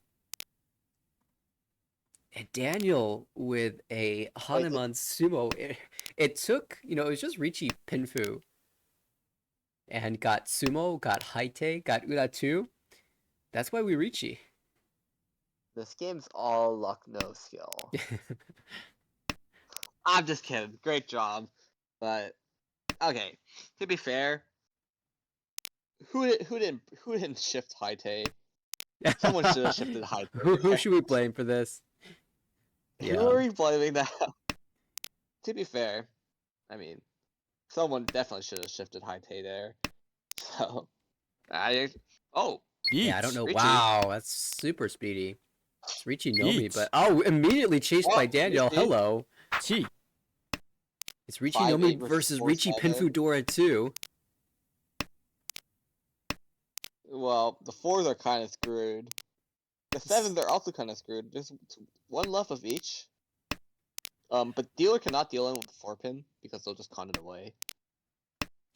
And Daniel with a Hanuman Sumo. It took, it was just Richie Pinfu. And got Sumo, got Haite, got Ura 2. That's why we Richie. This game's all luck, no skill. I'm just kidding. Great job, but okay. To be fair, who didn't shift Haite? Someone should have shifted Haite. Who should we blame for this? Who are we blaming now? To be fair, I mean, someone definitely should have shifted Haite there. So, oh, Yeah, I don't Ich. know. Richie. Wow, that's super speedy. It's Richie Nomi, Eat. but immediately chased by Daniel. Richie. Hello. Chi. It's Richie 5-8 Nomi versus versus Richie 4-7. Pinfu Dora 2. Well, the 4s are kind of screwed. The 7s are also kind of screwed. There's one left of each. But dealer cannot deal in with the 4-pin because they'll just con it away.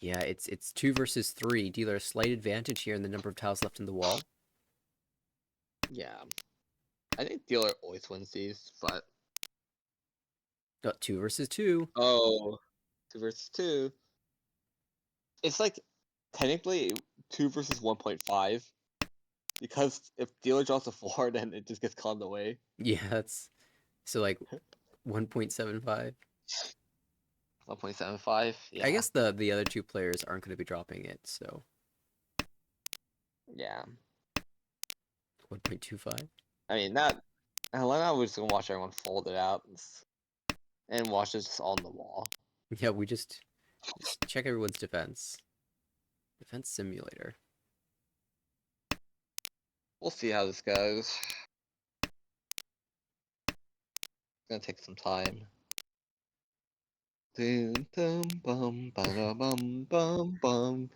Yeah, it's 2 versus 3. Dealer a slight advantage here in the number of tiles left in the wall. Yeah. I think dealer always wins these, but... 2 versus 2. Oh, 2 versus 2. It's like, technically, 2 versus 1.5. Because if dealer draws a 4, then it just gets conned away. Yeah, that's so like 1.75. 1.75, yeah. I guess the other 2 players aren't going to be dropping it, so Yeah. 1.25. I mean, that... I was just gonna watch everyone fold it out and watch it just on the wall. Yeah, we just check everyone's defense. Defense simulator. We'll see how this goes. It's gonna take some time. Dum dum bum ba da bum bum bum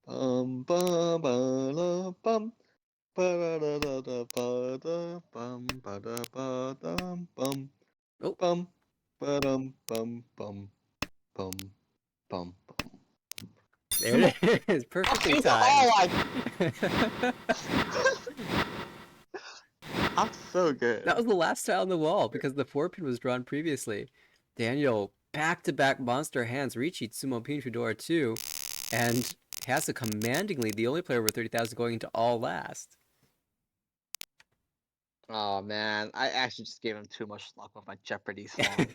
bum bum ba da bum ba da da da ba da bum ba da ba dum bum Oh. bum ba dum bum bum bum bum bum. There it is, perfectly Oh timed. I'm so good. That was the last tile on the wall because the 4-pin was drawn previously. Daniel, back-to-back monster hands, Richie Tsumo Pin Fedora 2, and has a commandingly the only player over 30,000 going into all last. Oh man, I actually just gave him too much luck with my Jeopardy song.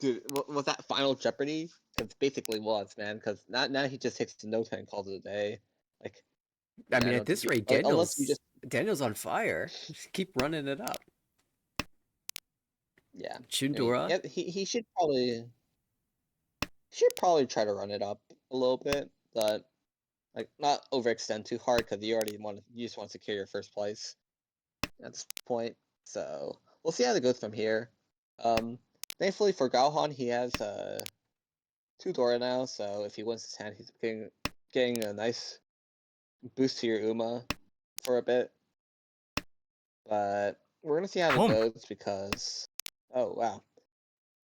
Dude, was that final Jeopardy? Because basically was, man. Because now he just takes the note and calls it a day. Like, I yeah, mean, at don't this think rate, unless you just Daniel's on fire. Just keep running it up. yeah. I mean, Chundora. yeah, he should probably should probably try to run it up a little bit, but like not overextend too hard because you just want to secure your first place at this point. So we'll see how it goes from here. Thankfully for Gaohan, he has 2 Dora now, so if he wins his hand, he's getting a nice boost to your Uma for a bit. But we're gonna see how it Home. goes because oh wow.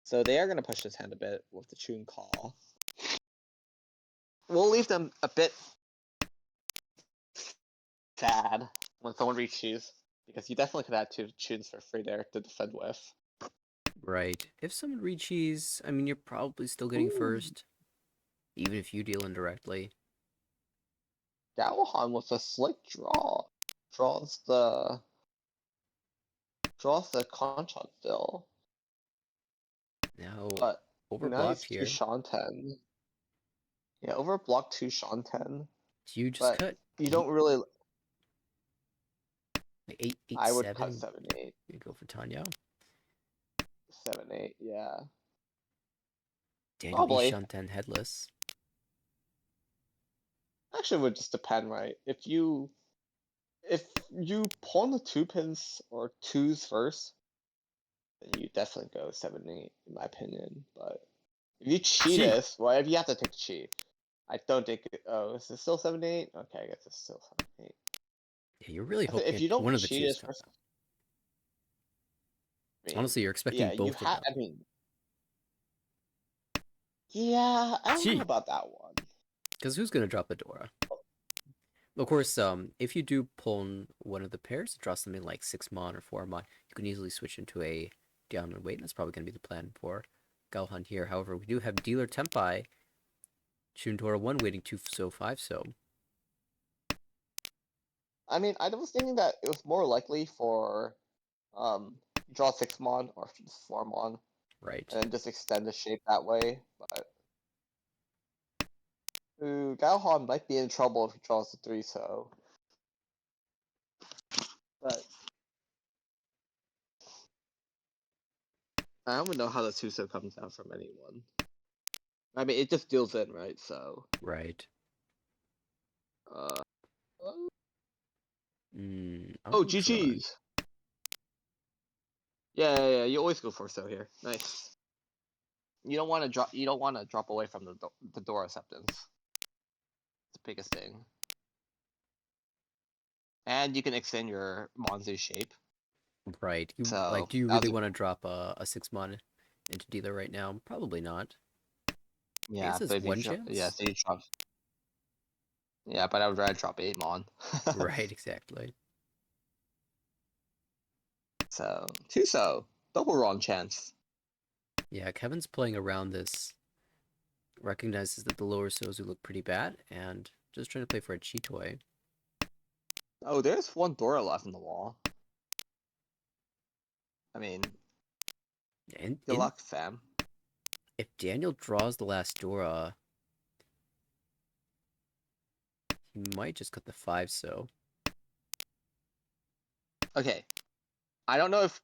So they are gonna push this hand a bit with the Chun call. We'll leave them a bit sad when someone re-choose, because you definitely could add 2 Chuns for free there to defend with. Right. If someone re-cheese, I mean, you're probably still getting Ooh. first, even if you deal indirectly. Gaohan with a slick draw. Draws the Conchon still. Now, But now he's overblocked 2 here. Shanten. Yeah, overblock 2 Shanten. Do you just But cut you don't really. like 8, 8, I would 7? cut 7-8. You go for Tanya. 7-8, yeah. Daniel B. Probably. Shanten headless. Actually, it would just depend, right? If you pawn the 2 pins or 2s first, then you definitely go 7-8, in my opinion. But if you cheat Cheat. this, well, if you have to take the cheat. I don't think. Oh, is it still 7-8? Okay, I guess it's still 7-8. Yeah, you're really I think hoping if you don't one of the cheat twos this come first, out. I mean, Honestly, you're expecting yeah, you both of have. them. I mean, yeah, I don't know Cheat. about that one. Because who's gonna drop a Dora? Of course, if you do pull one of the pairs, draw something like 6 mon or 4 mon, you can easily switch into a downward weight, and that's probably going to be the plan for Galhan here. However, we do have Dealer Tempai, Shun Dora 1 waiting 2 so 5 so. I mean, I was thinking that it was more likely for draw 6 mon or 4 mon, Right. and then just extend the shape that way. But Gaohan might be in trouble if he draws the 3 so. But I don't know how the 2 so comes out from anyone. I mean, it just deals in, right? So. Right. Uh. I'll Oh, go try. GG's. Yeah. You always go for so here. Nice. You don't want to drop. You don't want to drop away from the door acceptance. It's the biggest thing. And you can extend your Monzu shape. Right. You So do you really want to drop a 6 mon into Dealer right now? Probably not. yeah, Ace is but if you one chance? yeah, so you drop. Yeah, but I would rather drop 8 mon. Right, exactly. So 2 so double wrong chance. Yeah, Kevin's playing around this, recognizes that the lower Sozu look pretty bad, and just trying to play for a Chitoy. Oh, there's 1 Dora left in the wall. I mean, good luck, fam. If Daniel draws the last Dora, he might just cut the 5 so. Okay, I don't know if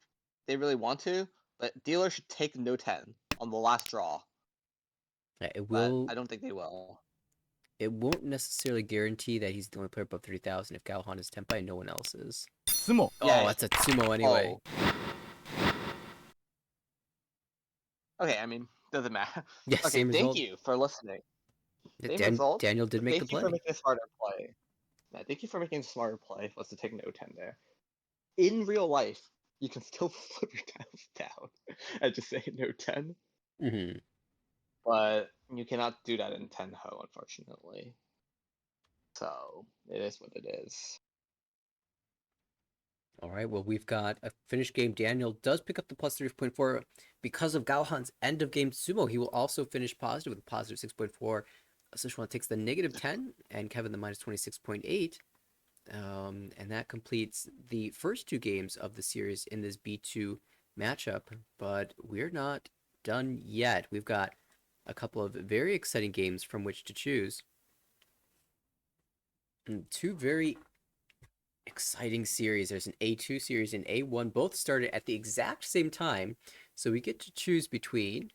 they really want to, but dealer should take no 10 on the last draw. Yeah, it But will. I don't think they will. It won't necessarily guarantee that he's the only player above 3,000 if Galhan is Tempai and no one else is. Sumo. Yeah, Oh, that's a Sumo anyway. Oh. Okay, I mean, doesn't matter. Yeah, Okay, same thank result. you for listening. Same result. Daniel did make the Thank you play. for making a smarter play. Yeah, thank you for making a smarter play. Was to take no 10 there. In real life, you can still flip your tiles down and just say no 10. Mm-hmm. But you cannot do that in 10 ho, unfortunately. So it is what it is. All right, well, we've got a finished game. Daniel does pick up the plus 3.4 because of Galhan's end of game Sumo. He will also finish positive with a positive 6.4. Sichuan takes the negative 10 and Kevin the minus 26.8. And that completes the first 2 games of the series in this B2 matchup. But we're not done yet. We've got a couple of very exciting games from which to choose. And 2 very exciting series. There's an A2 series and A1. Both started at the exact same time. So we get to choose between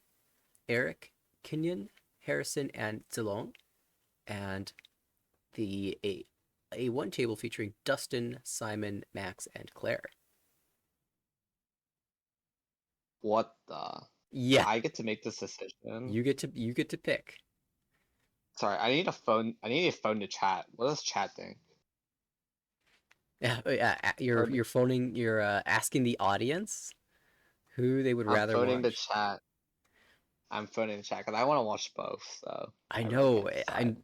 Eric Kenyon Harrison, and Zilong, and the A1 table featuring Dustin, Simon, Max, and Claire. What the? Yeah, I get to make this decision. you get to pick. Sorry, I need a phone. I need a phone to chat. What does chat think? Yeah, you're phoning. You're asking the audience who they would I'm rather phoning the watch. chat. I'm phoning the chat because I want to watch both. So I really know. can't decide. I'm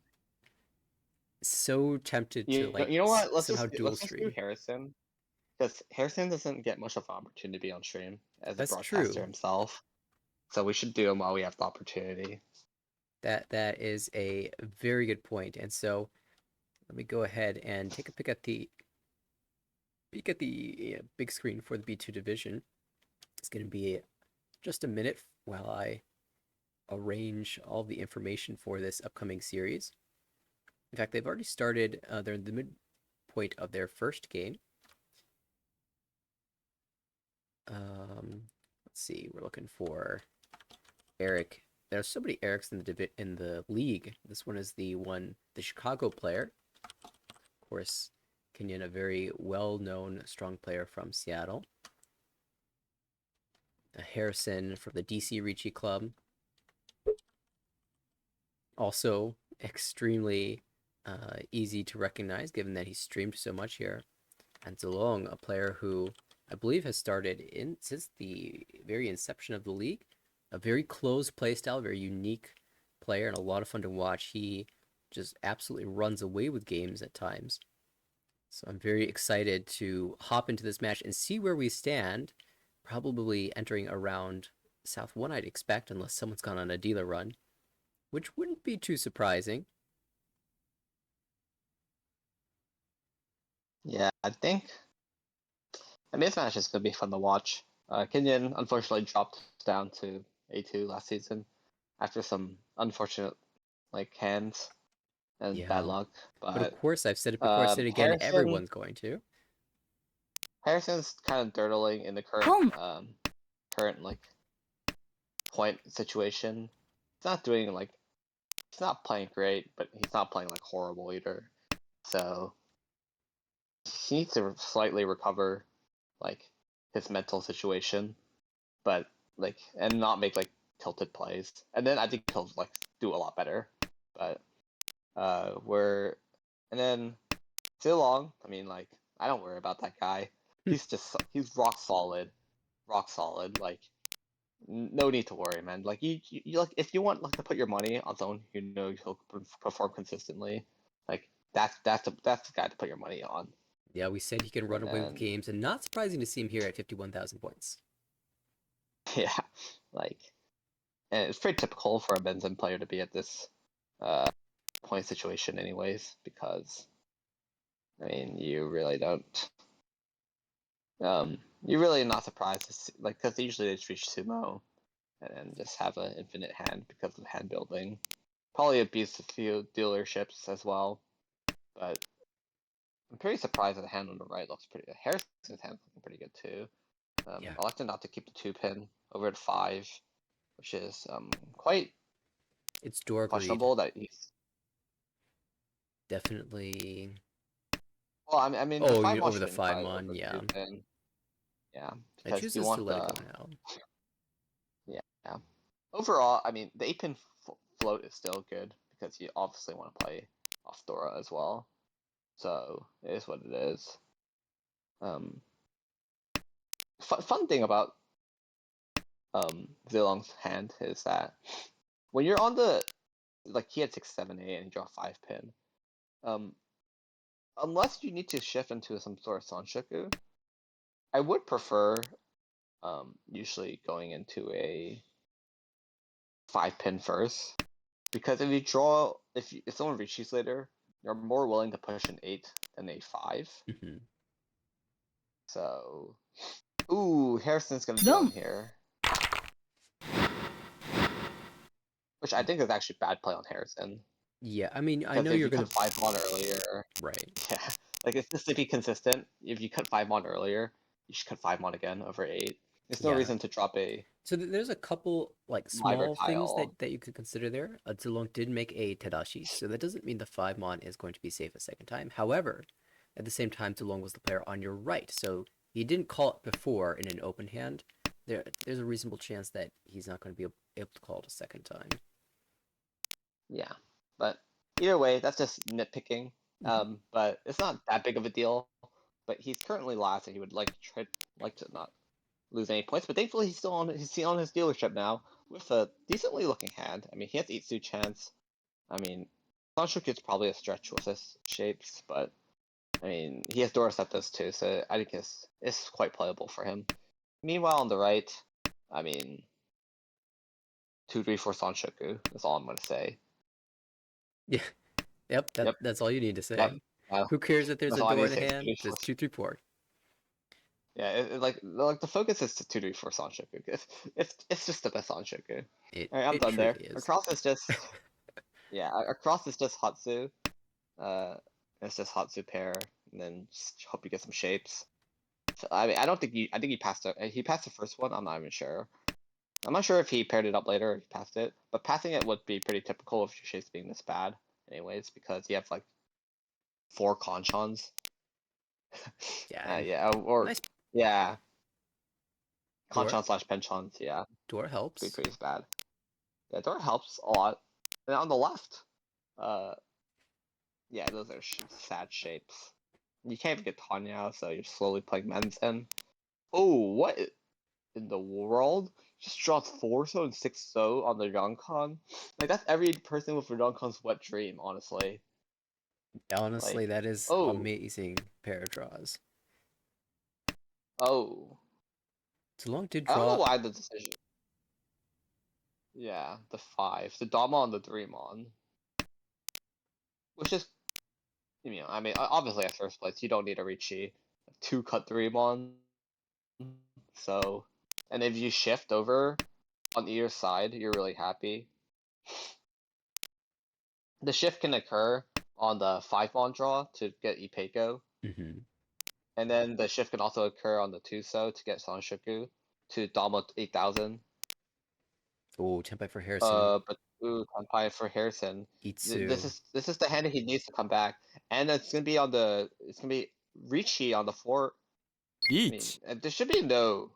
so tempted to like You know what? somehow dual Let's just do stream. Harrison because Harrison doesn't get much of an opportunity to be on stream as a That's broadcaster true. himself. So we should do him while we have the opportunity. That is a very good point. And so let me go ahead and take a peek at the big screen for the B2 division. It's going to be just a minute while I arrange all the information for this upcoming series. In fact, they've already started. They're in the midpoint of their first game. Let's see. We're looking for Eric. There's so many Erics in the league. This one is the Chicago player. Of course, Kenyon, a very well-known, strong player from Seattle. Harrison from the DC Ricci Club. Also extremely easy to recognize, given that he streamed so much here. And Zilong, a player who I believe has started since the very inception of the league. A very closed play style, very unique player, and a lot of fun to watch. He just absolutely runs away with games at times. So I'm very excited to hop into this match and see where we stand. Probably entering around South 1, I'd expect, unless someone's gone on a dealer run, which wouldn't be too surprising. Yeah, I think. I mean, this match is gonna be fun to watch. Kenyon unfortunately dropped down to A2 last season after some unfortunate hands and bad Yeah. luck. But of But course, I've said it before, I said it again, everyone's going to. Harrison's kind of dirtling in the current point situation. He's not doing he's not playing great, but he's not playing horrible either. So he needs to slightly recover his mental situation, but and not make tilted plays. And then I think he'll do a lot better. But and then Long. I mean, I don't worry about that guy. He's rock solid, rock solid. No need to worry, man. You if you want to put your money on someone you know he'll perform consistently, that's the guy to put your money on. Yeah, we said he can run And away with then games, and not surprising to see him here at 51,000 points. yeah, and it's pretty typical for a Benzin player to be at this point situation, anyways, because I mean you really don't. You're really not surprised to see, because usually they just reach sumo and then just have an infinite hand because of hand building. Probably abuse a few dealerships as well, but I'm pretty surprised that the hand on the right looks pretty good. Harrison's hand looking pretty good too. Yeah. I elected not to keep the 2-pin over at 5, which is quite It's door greed. questionable that he's. Definitely. Well, I mean, Oh, the you 5 mean mon over the shouldn't 5 cut mon, over yeah. 2-pin. Yeah, I because you chooses want to let the. it go now. Yeah. Overall, I mean, the 8-pin float is still good because you obviously want to play off Dora as well. So it is what it is. Fun thing about Zilong's hand is that when you're on the he had 6-7-8 and he draw 5-pin. Unless you need to shift into some sort of Sanshoku, I would prefer usually going into a 5-pin first. Because if someone reaches later, you're more willing to push an 8 than a 5. Mm-hmm. So, ooh, Harrison's gonna deal in here, which I think is actually bad play on Harrison. Yeah, I mean, I Because know if you're you gonna cut 5 mon earlier, right. yeah, it's just to be consistent. If you cut 5 mon earlier, you should cut 5 mon again over 8. There's no Yeah. reason to drop a So there's a couple like lighter small things tile. that you could consider there. Zilong did make a Tadashi, so that doesn't mean the 5 mon is going to be safe a second time. However, at the same time, Zilong was the player on your right, so he didn't call it before in an open hand. There's a reasonable chance that he's not going to be able to call it a second time. Yeah, but either way, that's just nitpicking. Mhm. But it's not that big of a deal. But he's currently last, and he would like to not lose any points. But thankfully, he's still on his dealership now with a decently looking hand. I mean, he has Itsu chance. I mean, Sanshuk is probably a stretch with his shapes, but I mean, he has Doraceptus too, so I think it's quite playable for him. Meanwhile, on the right, I mean, 2-3-4 Sanshoku. That's all I'm gonna say. Yeah. Yep. Yep. That's all you need to say. Yep. Who cares if there's That's a all I door need in to the say. hand? Just 2-3-4. Yeah, like the focus is to 2-3-4 Sanshoku. It's just the best Sanshoku. Alright, I'm It done there. truly is. Across is just yeah, across is just Hatsu. It's just Hatsu pair, and then just hope you get some shapes. So, I mean, I think he passed it. He passed the first one. I'm not even sure. I'm not sure if he paired it up later or if he passed it, but passing it would be pretty typical of your shapes being this bad, anyways, because you have like 4 Conchons. Yeah, and Yeah, or nice yeah, door. Conchon slash Penchons. Yeah, Door helps. pretty bad. Yeah, Door helps a lot. And on the left, uh, yeah, those are sad shapes. You can't even get Tanya, so you're slowly playing men's in. Oh, what in the world? Just draws 4 so and 6 so on the Yonkon. Like that's every person with Yonkon's wet dream, honestly. Honestly, Like, that is oh, amazing pair draws. oh. Zilong did I don't know draw. why the decision. Yeah, the 5, the Dama on the Dreamon, which is, I mean, obviously at first place you don't need a Richi, 2-cut Dreamon. So, and if you shift over on either side, you're really happy. The shift can occur on the 5-mon draw to get Ipeiko, Mhm. and then the shift can also occur on the 2-so to get Sanshoku to Dama 8000. Oh, Tempai for Harrison. But ooh, Kanpai for Harrison. This Itsu. is the hand that he needs to come back, and it's gonna be Ricci on the 4. I mean, 1 there should be no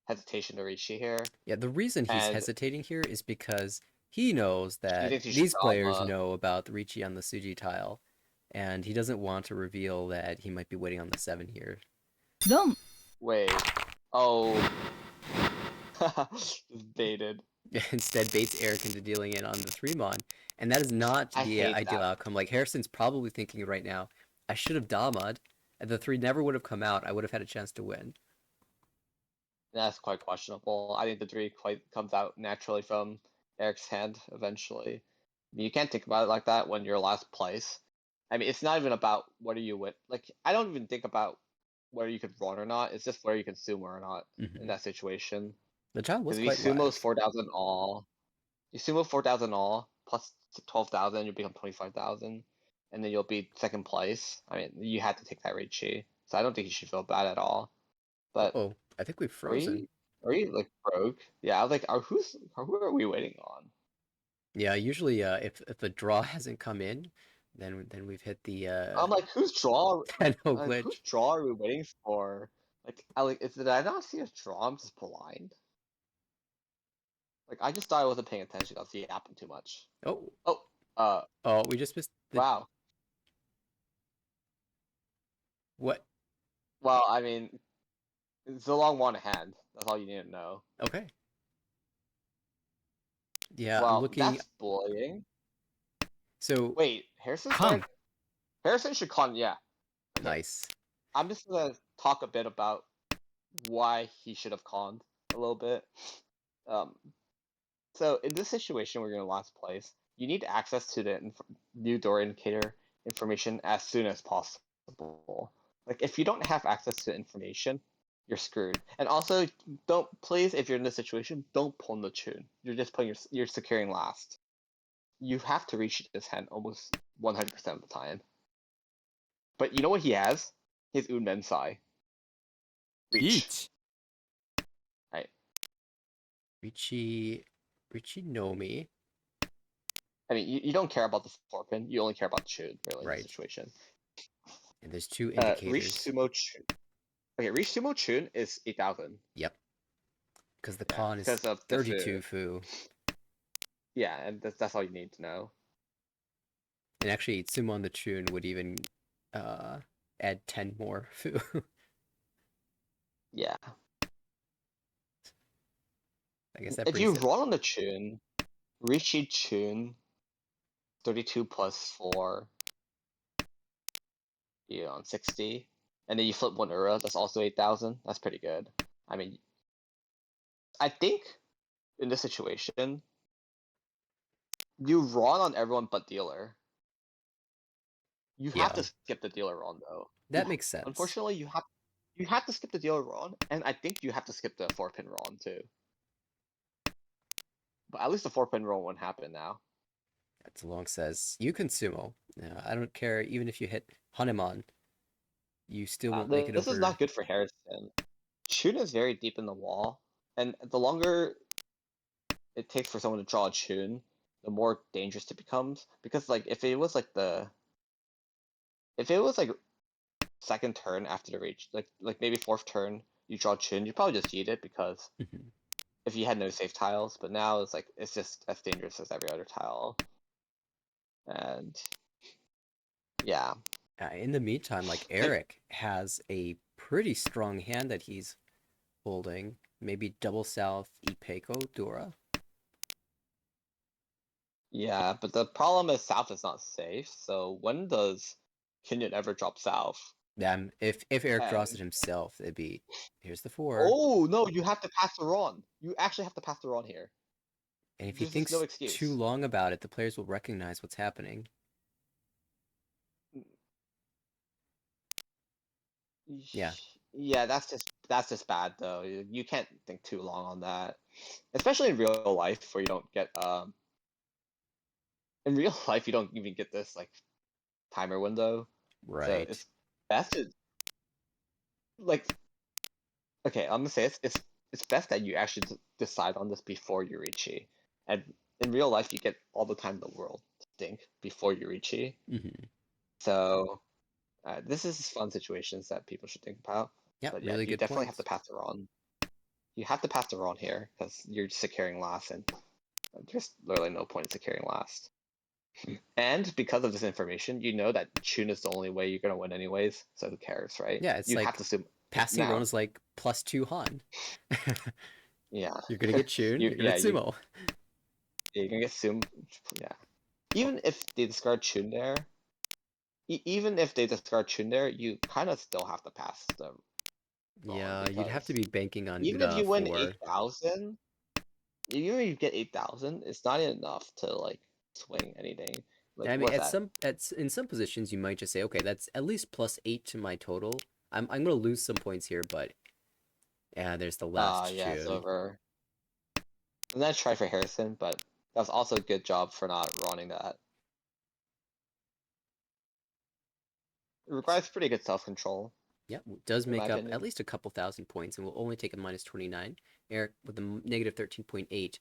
hesitation to Ricci here, Yeah, the reason he's and hesitating here is because he knows he that thinks he should these players Dama. know about the Ricci on the Suji tile, and he doesn't want to reveal that he might be waiting on the 7 here. ドン Wait. Oh. Just baited. Instead, baits Eric into dealing in on the 3 mon, and that is not I the hate ideal that. outcome. Like, Harrison's probably thinking right now, I should have Damad, and the 3 never would have come out. I would have had a chance to win. That's quite questionable. I think the 3 quite comes out naturally from Eric's hand eventually. You can't think about it like that when you're last place. I mean, it's not even about whether you win. Like, I don't even think about whether you could run or not. It's just whether you can sumo or not in that situation. The tile was Because if you quite sumo's live. 4,000 all, you sumo 4,000 all plus 12,000, you become 25,000, and then you'll be second place. I mean, you had to take that Richi, so I don't think you should feel bad at all. But Uh-oh, I think we've are frozen. we like broke? Yeah, I was like, who are we waiting on? Yeah, usually if a draw hasn't come in, then we've hit the I'm like, whose draw? 10-0 Like, whose glitch. draw are we waiting for? Like, did I not see a draw? I'm just blind. Like, I just thought I wasn't paying attention. I was yapping too much. Oh, Oh, uh, oh, we just missed the wow. what? Well, I mean, Zilong won a hand. That's all you need to know. Okay. Yeah, I'm Well, looking. that's bullying. So Wait, Harrison's カ right? ン Harrison should con. Yeah. Okay. nice. I'm just gonna talk a bit about why he should have conned a little bit. Um, so in this situation where you're in last place, you need access to the new door indicator information as soon as possible. Like if you don't have access to information, you're screwed. And also, don't please, if you're in this situation, don't pull the tune. You're just putting you're securing last. You have to reach this hand almost 100% of the time. But you know what he has? He has Unmensai. Reach. 1 Richie Nomi. I mean, you don't care about the 4-pin. You only care about the Chun, really, in Right. this situation. And there's two Reach indicators. Sumo Chun. Okay, Reach Sumo Chun is 8,000. Yep. Because the Yeah, con is because of the 32 fu. Yeah, and that's all you need to know. And actually, Sumo on the Chun would even add 10 more fu. Yeah. I guess that If you brings it. run on the Chun, Rishi Chun, 32 plus 4, on 60, and then you flip 1 Ura, that's also 8,000. That's pretty good. I mean, I think in this situation, you run on everyone but dealer. You have Yeah, to skip the dealer run though. that makes sense. Unfortunately, you have to skip the dealer run, and I think you have to skip the 4-pin run too. But at least the 4-pin run won't happen now. Long says, you can sumo. I don't care, even if you hit Hanuman, you still won't make it This is over. not good for Harrison. Chun is very deep in the wall, and the longer it takes for someone to draw a Chun, the more dangerous it becomes. Because like if it was like second turn after the reach, like maybe fourth turn, you draw Chun, you probably just eat it because Mhm. if you had no safe tiles, but now it's just as dangerous as every other tile. And yeah. In the meantime, like Eric has a pretty strong hand that he's holding. Maybe double south Ipeko Dora. Yeah, but the problem is south is not safe, so when does Kenyon ever drop south? If Eric draws it And himself, it'd be here's the 4. oh no, you have to pass the run. You actually have to pass the run here. And if he There's just no thinks too excuse. long about it, the players will recognize what's happening. Yeah, Yeah, that's just bad though. You can't think too long on that, especially in real life where you don't get in real life you don't even get this like timer window. So right. it's best to like okay. I'm gonna say it's best that you actually decide on this before you reach E. And in real life, you get all the time in the world to think before you reach E. Hmm. So this is fun situations that people should think about. Yeah, But yeah, really you good definitely have to points. pass the run. You have to pass the run here because you're securing last, and there's literally no point in securing last. And because of this information, you know that Chun is the only way you're gonna win anyways. So who cares, right? Yeah, it's You have like to assume passing Ron now. is like +2 Han. Yeah. You're gonna get Chun, you you're gonna yeah you sumo. you're gonna get assume. Yeah. Even if they discard Chun there, even if they discard Chun there, you kind of still have to pass the run Yeah, you'd have to because be banking on even if Uda you win for 8,000, even if you get 8,000, it's not enough to like swing anything. Like I mean, what's that? in some positions, you might just say, okay, that's at least +8 to my total. I'm gonna lose some points here, but yeah, there's the last Yeah, it's June. over. And that's try for Harrison, but that was also a good job for not running that. It requires pretty good self-control, Yeah, does in my make up at opinion. least a couple thousand points, and will only take a -29. Eric with a negative 13.8,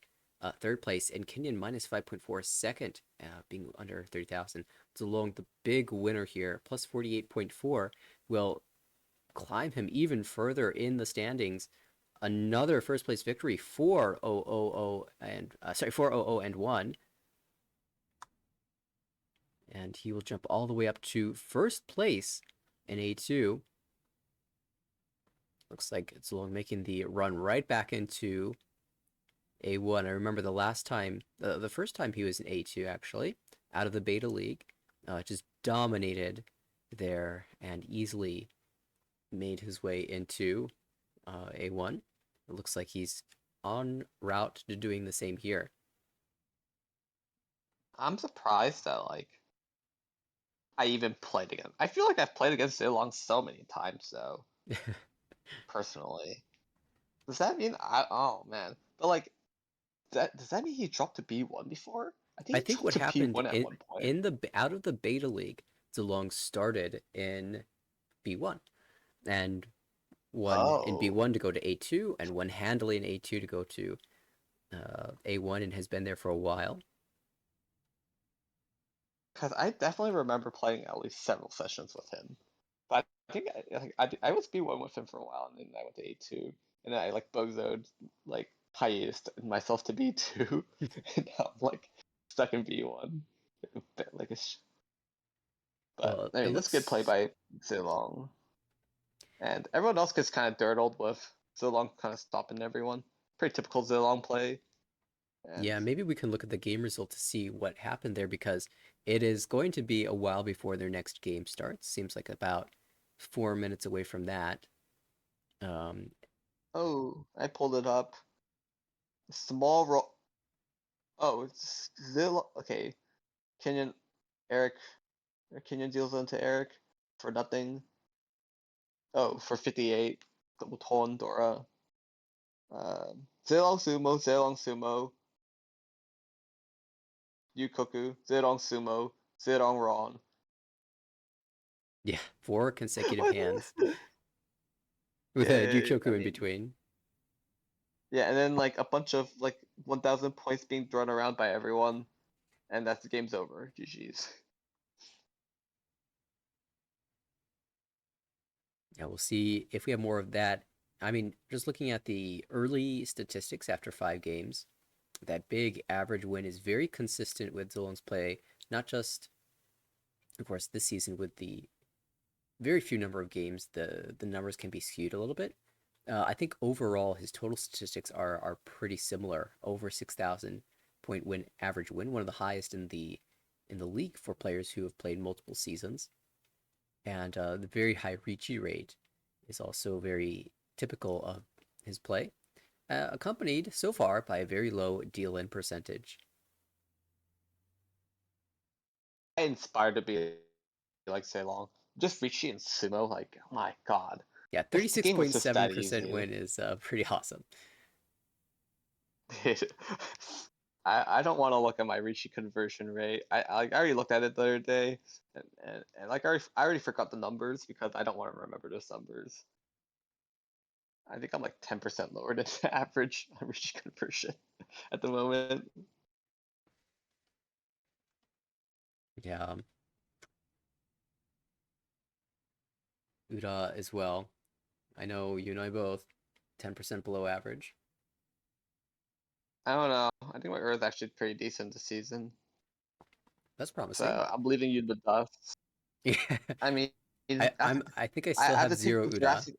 third place, and Kenyon -5.4 second, being under 30,000. So along the big winner here, plus 48.4, will climb him even further in the standings. Another first place victory, 4-0-0 and 4-0-0 and 1, and he will jump all the way up to first place in A2. Looks like it's long making the run right back into A1. I remember the last time, the first time he was in A2 actually, out of the beta league, just dominated there and easily made his way into A1. It looks like he's en route to doing the same here. I'm surprised that like I even played against. I feel like I've played against Zilong so many times though, personally. Does that mean oh man. But like does that mean he dropped to B1 before? I think I he think dropped what to happened B1 at one point. in the out of the beta league, Zilong started in B1 and won in Oh. B1 to go to A2 and won handily in A2 to go to A1 and has been there for a while. Because I definitely remember playing at least several sessions with him. But I think I was B1 with him for a while, and then I went to A2, and then I like bozoed like hiatus myself to B2, and now I'm like stuck in B1. Like a But Well, I it mean, that's good play looks. by Zilong, and everyone else gets kind of dirtled with Zilong kind of stopping everyone. Pretty typical Zilong play. And Yeah, maybe we can look at the game result to see what happened there because it is going to be a while before their next game starts. Seems like about 4 minutes away from that. Um, oh, I pulled it up. Small roll. Oh, it's Zilong. Okay, Kenyon, Eric, Kenyon deals into Eric for nothing. Oh, for 58. Double Ton Dora. Zilong Sumo, Yukoku, Zilong Sumo, Zilong Ron. yeah, 4 consecutive What? hands with a Yeah, I Yuchoku in mean, between. yeah, and then like a bunch of like 1,000 points being thrown around by everyone, and that's the game's over. GG's. Yeah, we'll see if we have more of that. I mean, just looking at the early statistics after 5 games, that big average win is very consistent with Zolong's play, not just, of course, this season with the very few number of games, the numbers can be skewed a little bit. I think overall his total statistics are pretty similar. Over 6,000 point win average win, one of the highest in the league for players who have played multiple seasons, and the very high Ricci rate is also very typical of his play, accompanied so far by a very low deal in percentage. I inspired to be like Ceylon. Just Richie and Sumo, like, oh my god. Yeah, If the game was just that 36.7% easy. win is pretty awesome. Dude, I don't want to look at my Richie conversion rate. I already looked at it the other day, and like I already forgot the numbers because I don't want to remember those numbers. I think I'm like 10% lower than the average Richie conversion at the moment. Yeah, Uda as well. I know you and I both 10% below average. I don't know. I think my Earth actually pretty decent this season. That's So promising. I'm leaving you the dust. Yeah, I mean, I think I I still have have to take zero some Uda. drastic.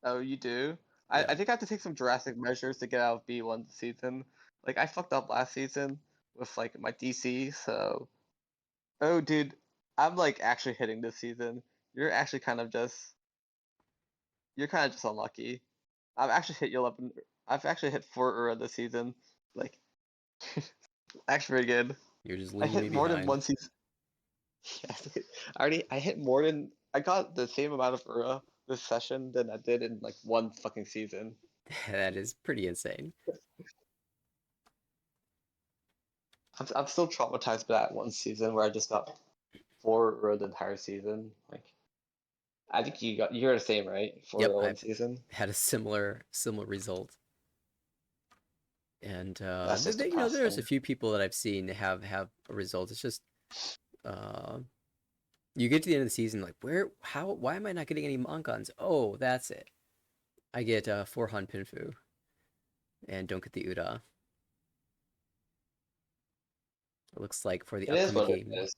Oh, you do? I Yeah. think I have to take some drastic measures to get out of B1 this season. Like I fucked up last season with like my DC. So, oh, dude, I'm like actually hitting this season. You're actually kind of just. You're kind of just unlucky. I've actually hit your 11. I've actually hit 4 this season. Like, actually pretty good. You're just I leaving me hit more than behind. one season. Yeah, I hit more than I got the same amount of Ura this session than I did in like one fucking season. That is pretty insane. I'm still traumatized by that one season where I just got 4 Ura the entire season. Like I think you're the same, right? 4 Yep, Ura one I've season. had a similar result. And That's just there's a depressing. few people that I've seen have a result. It's just uh, you get to the end of the season, like why am I not getting any Monkons? Oh, that's it. I get 4 Han Pinfu and don't get the Uda. It looks like for the It is upcoming what it game, is.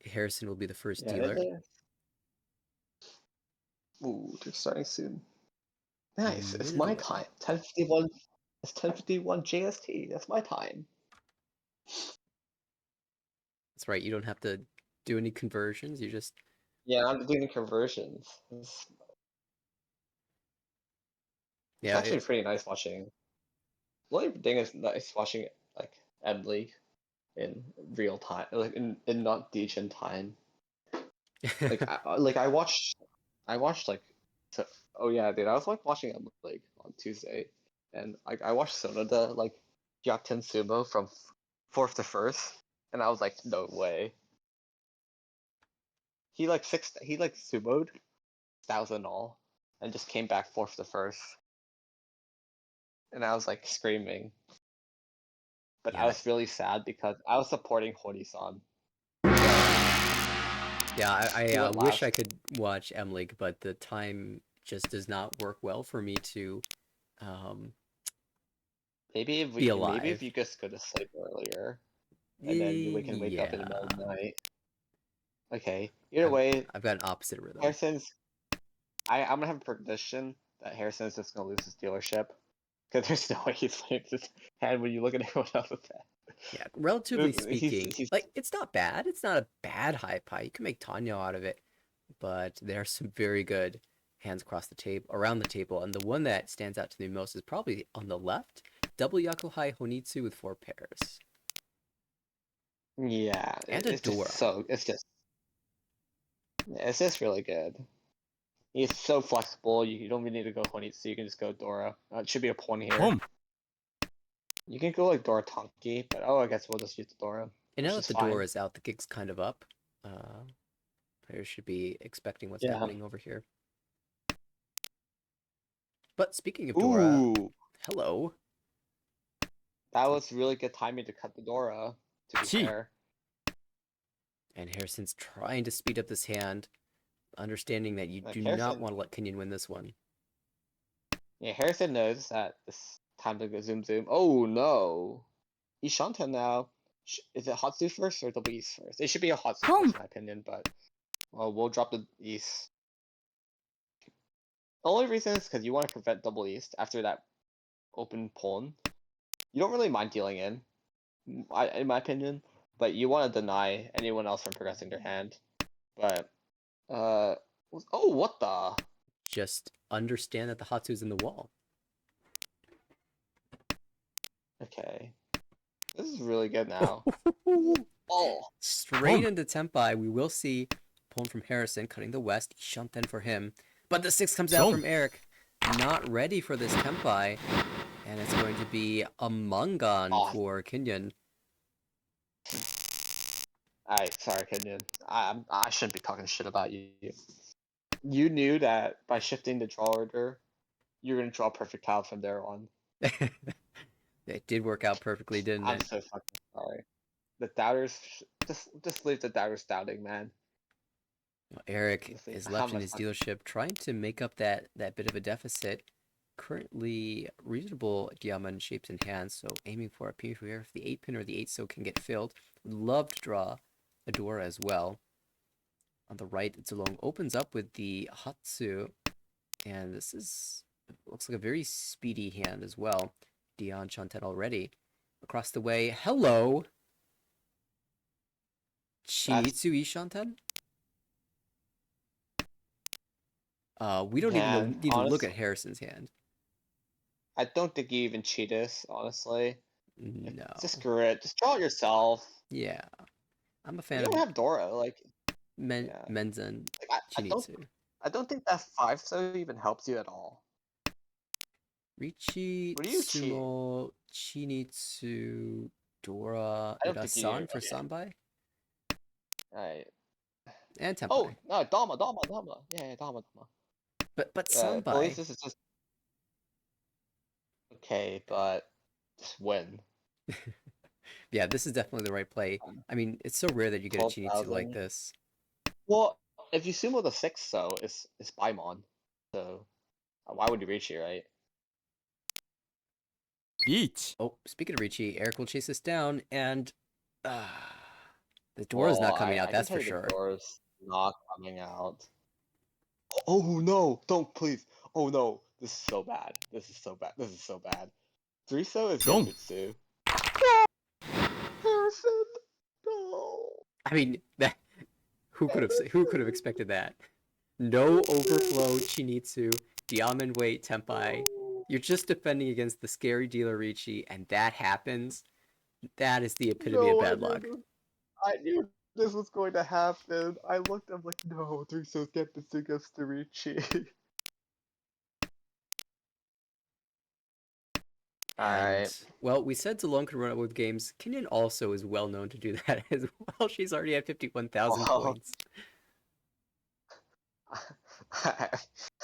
Harrison will be the first Yeah, it dealer. is. Ooh, they're starting soon. Nice. It's Minute my away. time. 10:51. It's 10:51 JST. That's my time. That's right. You don't have to do any conversions. You just Yeah, I'm doing the conversions. It's yeah. actually pretty nice watching. The only thing is nice watching like Emily in real time, like in not Dejan time. Like I watched like so, oh yeah, dude, I was like watching Emily like on Tuesday, and like I watched Sonoda like Gyakuten Sumo from fourth to first, and I was like, no way. He like sumoed 1,000 all, and just came back fourth to first. and I was like screaming. But I Yeah. was really sad because I was supporting Hori-san. Yeah, He I went wish I last. could watch M League, but the time just does not work well for me to um, be Maybe if alive. you just go to sleep earlier, and then we can wake up in the Yeah, middle of the night. Okay. Either I've way, I've got an opposite rhythm. Harrison's. I'm gonna have a prediction that Harrison's just gonna lose his dealership because there's no way he's playing this hand when you look at everyone else's Yeah, relatively hand. speaking, He's like it's not bad. It's not a bad high pie. You can make Tanyo out of it, but there are some very good hands across the table, around the table, and the one that stands out to me most is probably on the left, double Yakuhai Honitsu with 4 pairs yeah. and a Dora. It's just really good. He's so flexible. You don't even need to go Honitsu. You can just go Dora. It should be a pawn here. 톰, You can go like Dora Tonki, but I guess we'll just use the Dora, And which now that is the fine. Dora is out, the gig's kind of up. Players should be expecting what's Yeah. happening over here. But speaking of Dora, Ooh, hello. that was really good timing to cut the Dora. To be 치, fair. And Harrison's trying to speed up this hand, understanding that you Like do not Harrison, want to let Kenyon win this one. yeah, Harrison knows that this time to go zoom zoom. Oh no, Ishanta now. Is it Hatsu first or double East first? It should be a Hatsu 톰, first, in my opinion, but well, we'll drop the East. The only reason is because you want to prevent double East after that open pawn. You don't really mind dealing in my opinion, but you want to deny anyone else from progressing their hand. But oh, what the? Just understand that the Hatsu's in the wall. Okay, this is really good now. Oh, Straight 톰, into Tempai, we will see pawn from Harrison cutting the west, Shanten for him. But the 6 comes out 좀, from Eric. Not ready for this Tempai. And it's going to be a Mangan oh, for Kenyon. alright, sorry, Kenyon. I shouldn't be talking shit about you. You knew that by shifting the draw order, you're gonna draw perfect tile from there on. It did work out perfectly, didn't I'm it? so fucking sorry. The doubters, just leave the doubters doubting, man. Well, Eric Just leave, is left in his fucking. dealership trying to make up that bit of a deficit. Currently reasonable diamond shapes in hand, so aiming for a pin here. If the 8 pin or the 8 so can get filled. Would love to draw a Dora as well. On the right, Zolong opens up with the Hatsu, and this is looks like a very speedy hand as well. Dion Chantet already. Across the way, hello! That's Chinitsu Ishanten? We don't even man. need to look Honestly, at Harrison's hand. I don't think you even cheat this. Honestly, No. just screw it. Just draw it yourself. Yeah. I'm a You fan of don't have Dora. Like, Men yeah. Menzen Like, Chinitsu. I don't think that 5 so even helps you at all. Richi What are you cheating? Tsumo Chinitsu Dora I don't think you do. Irasan for Okay. Sanbai Alright. and Oh Tempai. no, Dama. Yeah, Dama. But At least Sanbai. this is just okay, but just win. Yeah, this is definitely the right play. I mean, it's so rare that you get a Chinitsu like 12,000. this. Well, if you sumo the 6 though, it's Baimon. So why would you reach here, right? 1, Oh, speaking of Richi, Eric will chase this down, and uh, the Dora's Well, not coming out, I can that's tell for you the sure. door's not coming out. Oh no! Don't please! Oh no! This is so bad. This is so bad. This is so bad. Driso is 좀, Genjutsu. Harrison! No! I mean, that who could have expected that? No overflow Chinitsu, Diamond Weight Tempai. You're just defending against the scary dealer Ricci, and that happens. That is the epitome of No, bad luck. I knew this was going to happen. I looked, I'm like, no, Driso's Genjutsu against Tarichi. And Alright. well, we said Zalone could run out with games. Kenyon also is well known to do that as well. She's already at 51,000 Oh, points. I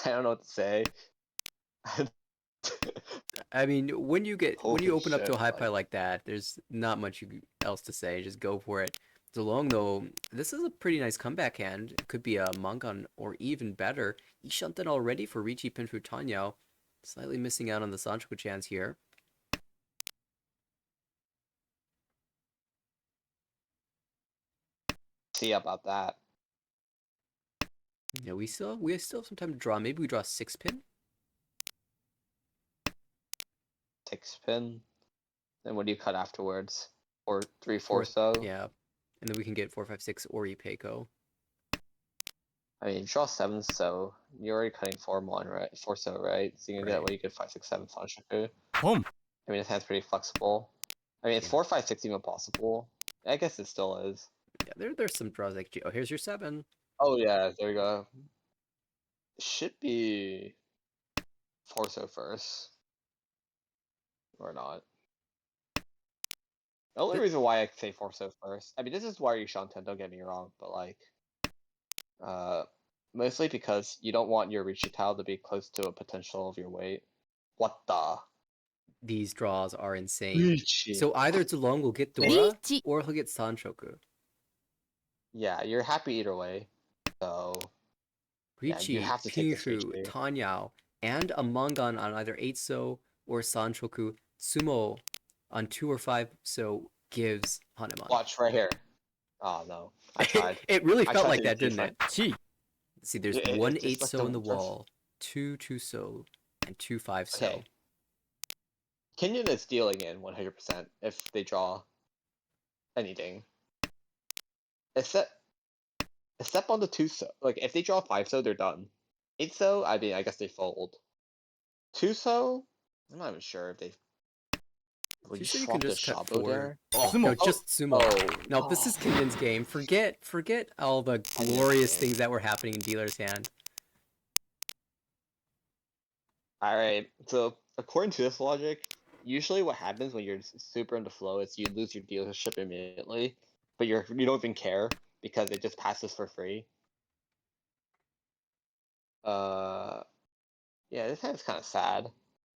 don't know what to say. I mean, when you Holy open up to a shit, high like- pie like that, there's not much else to say. Just go for it. Zolong, though, this is a pretty nice comeback hand. It could be a Mangan or even better. Ishanten already for Ricci Pinfu Tanyao. Slightly missing out on the Sanchoku chance here. See about that. Yeah, we still have some time to draw. Maybe we draw 6-pin. 6-pin. Then what do you cut afterwards? Or 3-4 Fourth, so? yeah. And then we can get 4-5-6 or Ipeiko. I mean, you draw 7 so. You're already cutting 4-1, right? 4 so, right? So you can get Right. what you get 5-6-7 Sanshoku. 홈, I mean, his hand's pretty flexible. I mean, it's Yeah. 4-5-6 even possible. I guess it still is. Yeah, there's some draws like, oh, here's your 7. Oh yeah, there you go. Should be 4 so first. Or not. The only Th- reason why I say 4 so first, I mean, this is why you Shanten, don't get me wrong, but like, uh, mostly because you don't want your Richitao to be close to a potential of your weight. What the? These draws are insane. Richi. So either Zolong will get Dora Richi. or he'll get Sanchoku. Yeah, you're happy either way. So yeah, you Ricci, have to take this Pinshu, Richi. Tanyao, and a Mangan on either 8 so or Sanchoku. Sumo on 2 or 5 so gives Hanuman. Watch right here. Oh no, I tried. It really I felt tried like to that, do didn't it? 치, See, there's Yeah, one it's 8 like so in the the- wall, 2 2 so, and 2 5 so. Okay. Kenyon is dealing in 100% if they draw anything. Except on the 2 so. Like if they draw 5 so, they're done. 8 so, I mean, I guess they fold. 2 so, I'm not even sure if they. Will you So you can swap the just cut Shabo 4. there? Oh, Sumo. no, just Sumo. Oh. No, this is Kenyon's game. Forget all the glorious things that were happening in Dealer's hand. Alright, so according to this logic, usually what happens when you're super into flow is you lose your dealership immediately, but you don't even care because it just passes for free. Yeah, this hand's kind of sad.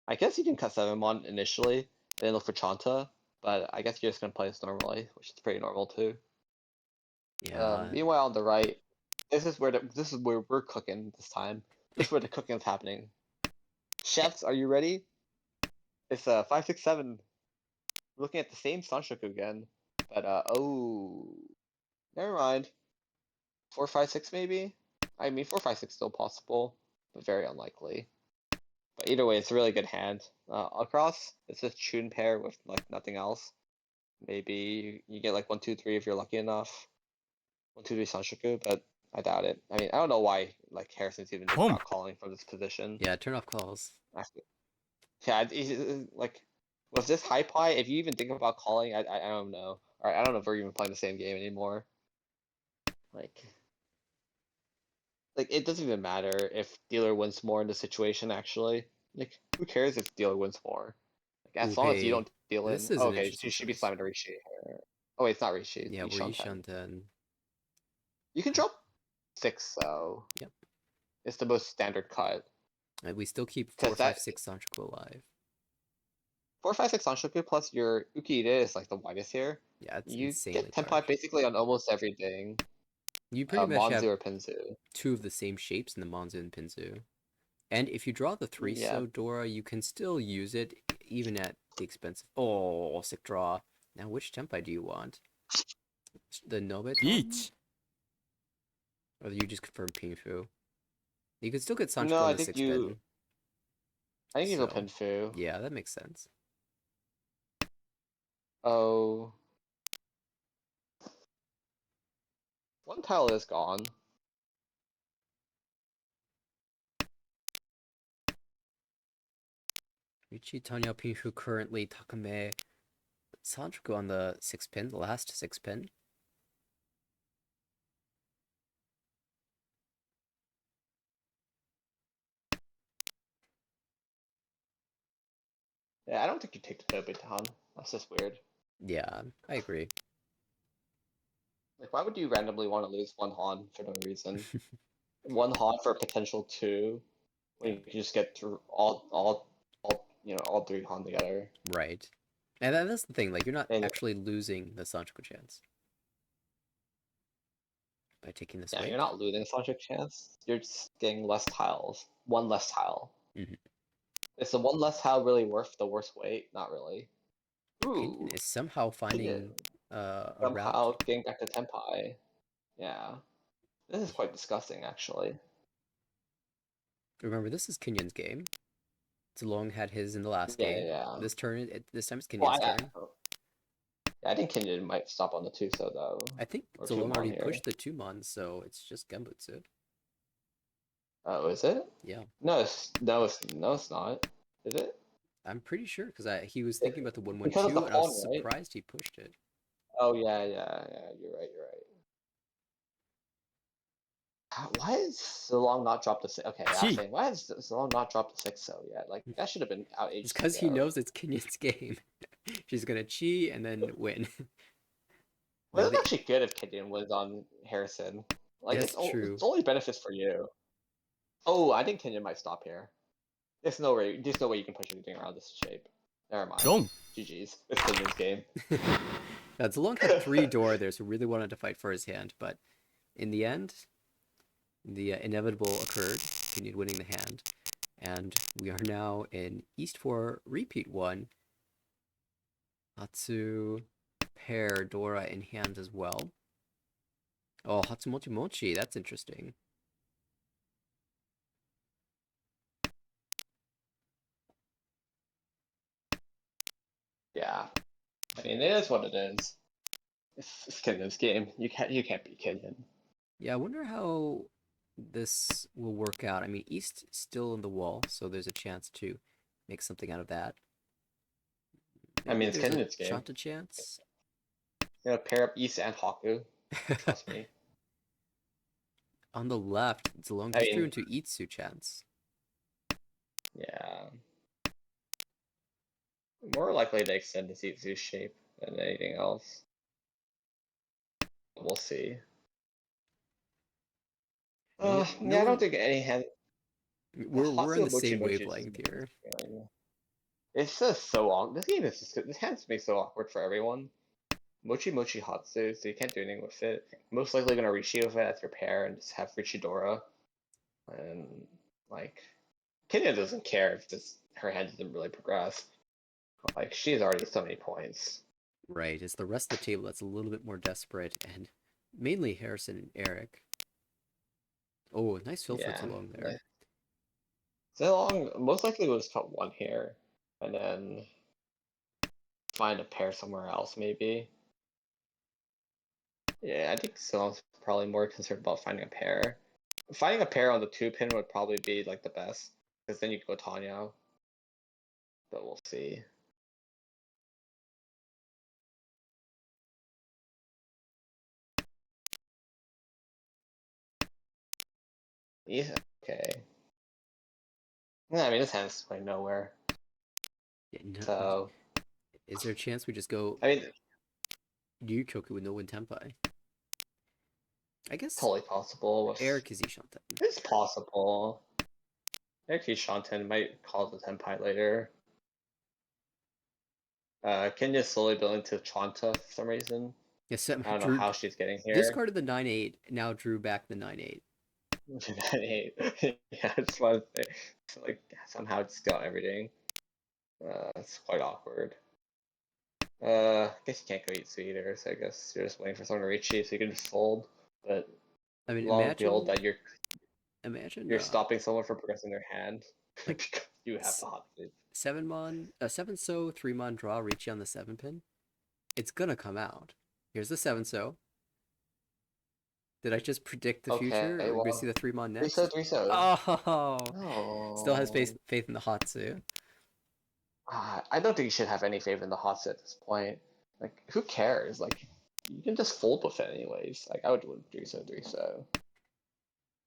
I guess you can cut 7-mon initially, then look for Chanta, but I guess you're just gonna play this normally, which is pretty normal too. Yeah. Meanwhile, on the right, this is where we're cooking this time. This is where the cooking is happening. Chefs, are you ready? It's 5-6-7. Looking at the same Sanshoku again, but oh, never mind. 4-5-6 maybe. I mean 4-5-6 still possible, but very unlikely. But either way, it's a really good hand. Across, it's just Chun pair with like nothing else. Maybe you get like 1-2-3 if you're lucky enough. 1-2-3 Sanshoku, but I doubt it. I mean, I don't know why like Harrison's even thinking about calling from this position. Yeah, turn off calls. Actually, yeah, like with this high pie, if you even think about calling, I don't know. Or I don't know if we're even playing the same game anymore. Like it doesn't even matter if dealer wins more in the situation. Actually, like who cares if dealer wins more? Like as long as you Okay, don't deal in. this is Oh, an okay, interesting you should be choice. slamming to Rishi here. Oh wait, it's not Rishi. Yeah, It's we're Ishanten. Ishanten. You can drop 6 though. Yep. It's the most standard cut. And we still keep 4 Because 5 that 6 Sanchoku alive. 4-5-6 Sanshoku plus your Ukiide is like the widest here. Yeah, it's You insanely get Tenpai large. basically on almost everything. You pretty much have Monzu or Pinzu. 2 of the same shapes in the Monzu and Pinzu. And if you draw the 3 Yeah. so Dora, you can still use it even at the expense of... Oh, sick draw. Now, which Tenpai do you want? The Nobeton? 비치, Or do you just confirm Pinfu? You can still get Sanchoku No, on I the think 6 you. pin. I think you go So, Pinfu. Yeah, that makes sense. Oh. One tile is gone. Ichi, Tanya, Pinfu, currently Takame, Sanchoku on the 6 pin, the last 6 pin. Yeah, I don't think you take the Tobiton. That's just weird. Yeah, I agree. Like, why would you randomly want to lose one Han for no reason? One Han for a potential 2, when you can just get through all all three Han together. Right. And that's the thing, like, you're not And actually losing the Sanchoku chance by taking this yeah, weight. you're not losing Sancho chance. You're just getting less tiles. One less tile. Mhm. Is the one less tile really worth the worst weight? Not really. Kenyon Ooh, is somehow finding a route. somehow getting back to Tenpai. Yeah. This is quite disgusting, actually. Remember, this is Kenyon's game. Zalong had his in the last Yeah, game. yeah. This turn, this time it's Well, Kenyon's turn. I think Kenyon might stop on the 2-so, though. I think Or Zalong 2-mon already here. pushed the 2-mon, so it's just Gembutsu. Oh, is it? Yeah. No, it's not. Is it? I'm pretty sure, because he was thinking about the Because of the 1-1-2, and I was pawn, right? surprised he pushed it. Oh, yeah. You're right. Why is Zilong not dropped the 6? Okay, I was Chi. saying, why has Zilong not dropped the 6-so yet? Like, that should have been out It's ages because he ago. knows it's Kenyon's game. She's gonna chi and then win. Well, Now it's the actually good if Kenyon was on Harrison. Like, That's true. it's only benefits for you. Oh, I think Kenyon might stop here. There's no way you can push anything around this shape. Never mind. Dong. GG's. It's Kenyon's game. Now, Zalong had 3 door there, so really wanted to fight for his hand, but in the end, the inevitable occurred. Kenyon winning the hand, and we are now in East 4 repeat 1. Hatsu pair Dora in hand as well. Oh, Hatsumochi Mochi, that's interesting. Yeah. I mean, it is what it is. It's Kenyon's game. You can't beat Kenyon. Yeah, I wonder how this will work out. I mean, East still in the wall, so there's a chance to make something out of that. I Maybe mean, it's there's a Kenyon's game. shot to chance. Pair up Issa and Haku. Trust me. On the left, Zalong I just drew mean, into Itsu chance. yeah. More likely to extend the Itsu's shape than anything else. We'll see. No, no Yeah, I don't one. think any hand. We're on Hatsu the Mochi same Mochi is wavelength here. it's just so awkward. This game is just this hand makes so awkward for everyone. Mochi Mochi Hatsu, so you can't do anything with it. Most likely gonna Rishi with it as your pair and just have Richidora. And like Kenya doesn't care if her hand doesn't really progress. Like she's already so many points. Right, it's the rest of the table that's a little bit more desperate, and mainly Harrison and Eric. Oh, nice fill for Yeah. Zalong there. Zilong most likely will just cut one here and then find a pair somewhere else maybe. Yeah, I think Zilong's probably more concerned about finding a pair. Finding a pair on the 2-pin would probably be like the best, because then you could go Tanya. But we'll see. Yeah, okay. Yeah, I mean this hand's going nowhere. Yeah, no, So is there a chance we just go I mean Ryukoku with no win Tenpai? I guess totally possible with Eric is Ishanten. it's possible. Actually Shanten might call the Tenpai later. Kenya slowly building to Chanta for some reason. Yes, I don't know Drew how she's getting here. discarded the 9-8, now drew back the 9-8. Yeah, it's one thing. So, like somehow it's got everything. It's quite awkward. I guess you can't go Itsu either, so I guess you're just waiting for someone to reach you so you can just fold. But I mean, long build that imagine you're stopping someone from progressing their hand like because you have the hot seat. 7-mon, 7-so, 3-mon draw, Ricci on the 7-pin. It's gonna come out. Here's the 7-so. Did I just predict the future? Okay, We're gonna well, see the 3-mon next. 3-so. Oh, still has Oh. faith in the Hatsu. I don't think you should have any faith in the hot set at this point. Like, who cares? Like, you can just fold with it anyways. Like, I would do 3-so.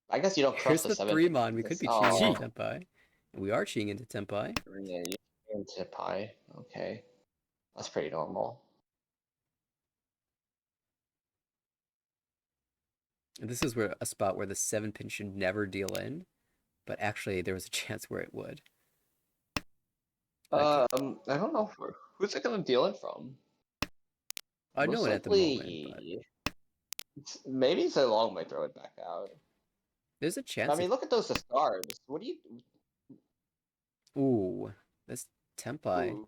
I guess you don't Here's trust the the 7 3-mon. We could be cheating Chi. into Tenpai. And we are cheating into Tenpai. Yeah, you into pi. Okay, that's pretty normal. And this is where a spot where the 7-pin should never deal in. But actually, there was a chance where it would. I don't know who's it gonna deal it from. No Most one at the moment, but likely, maybe Zilong might throw it back out. there's a I chance. mean, look at those discards. What do you? Ooh, that's Tempai. Ooh.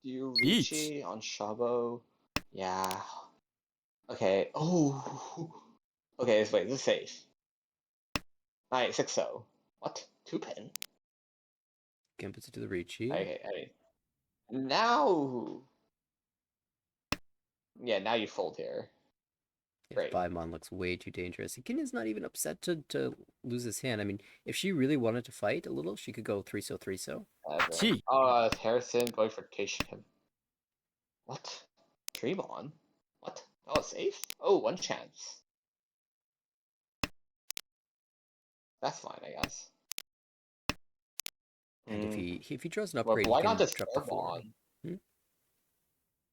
Do you Beach. Ricci on Shabo? Yeah. Okay. Oh. Okay. Wait. This is safe. Alright, 6-0. What? 2-pin? Gambits to the Ricci. Okay. Now. Yeah. Now you fold here. Yeah, Great. 5-mon looks way too dangerous. Kin is not even upset to lose his hand. I mean, if she really wanted to fight a little, she could go 3-so, 3-so. T. Oh, it's Harrison going for Keisha. What? Tremon? What? Oh, safe? Oh, one chance. That's fine, I guess. And if he draws an Well, upgrade, he why not can just drop the 4. Tremon? Hmm?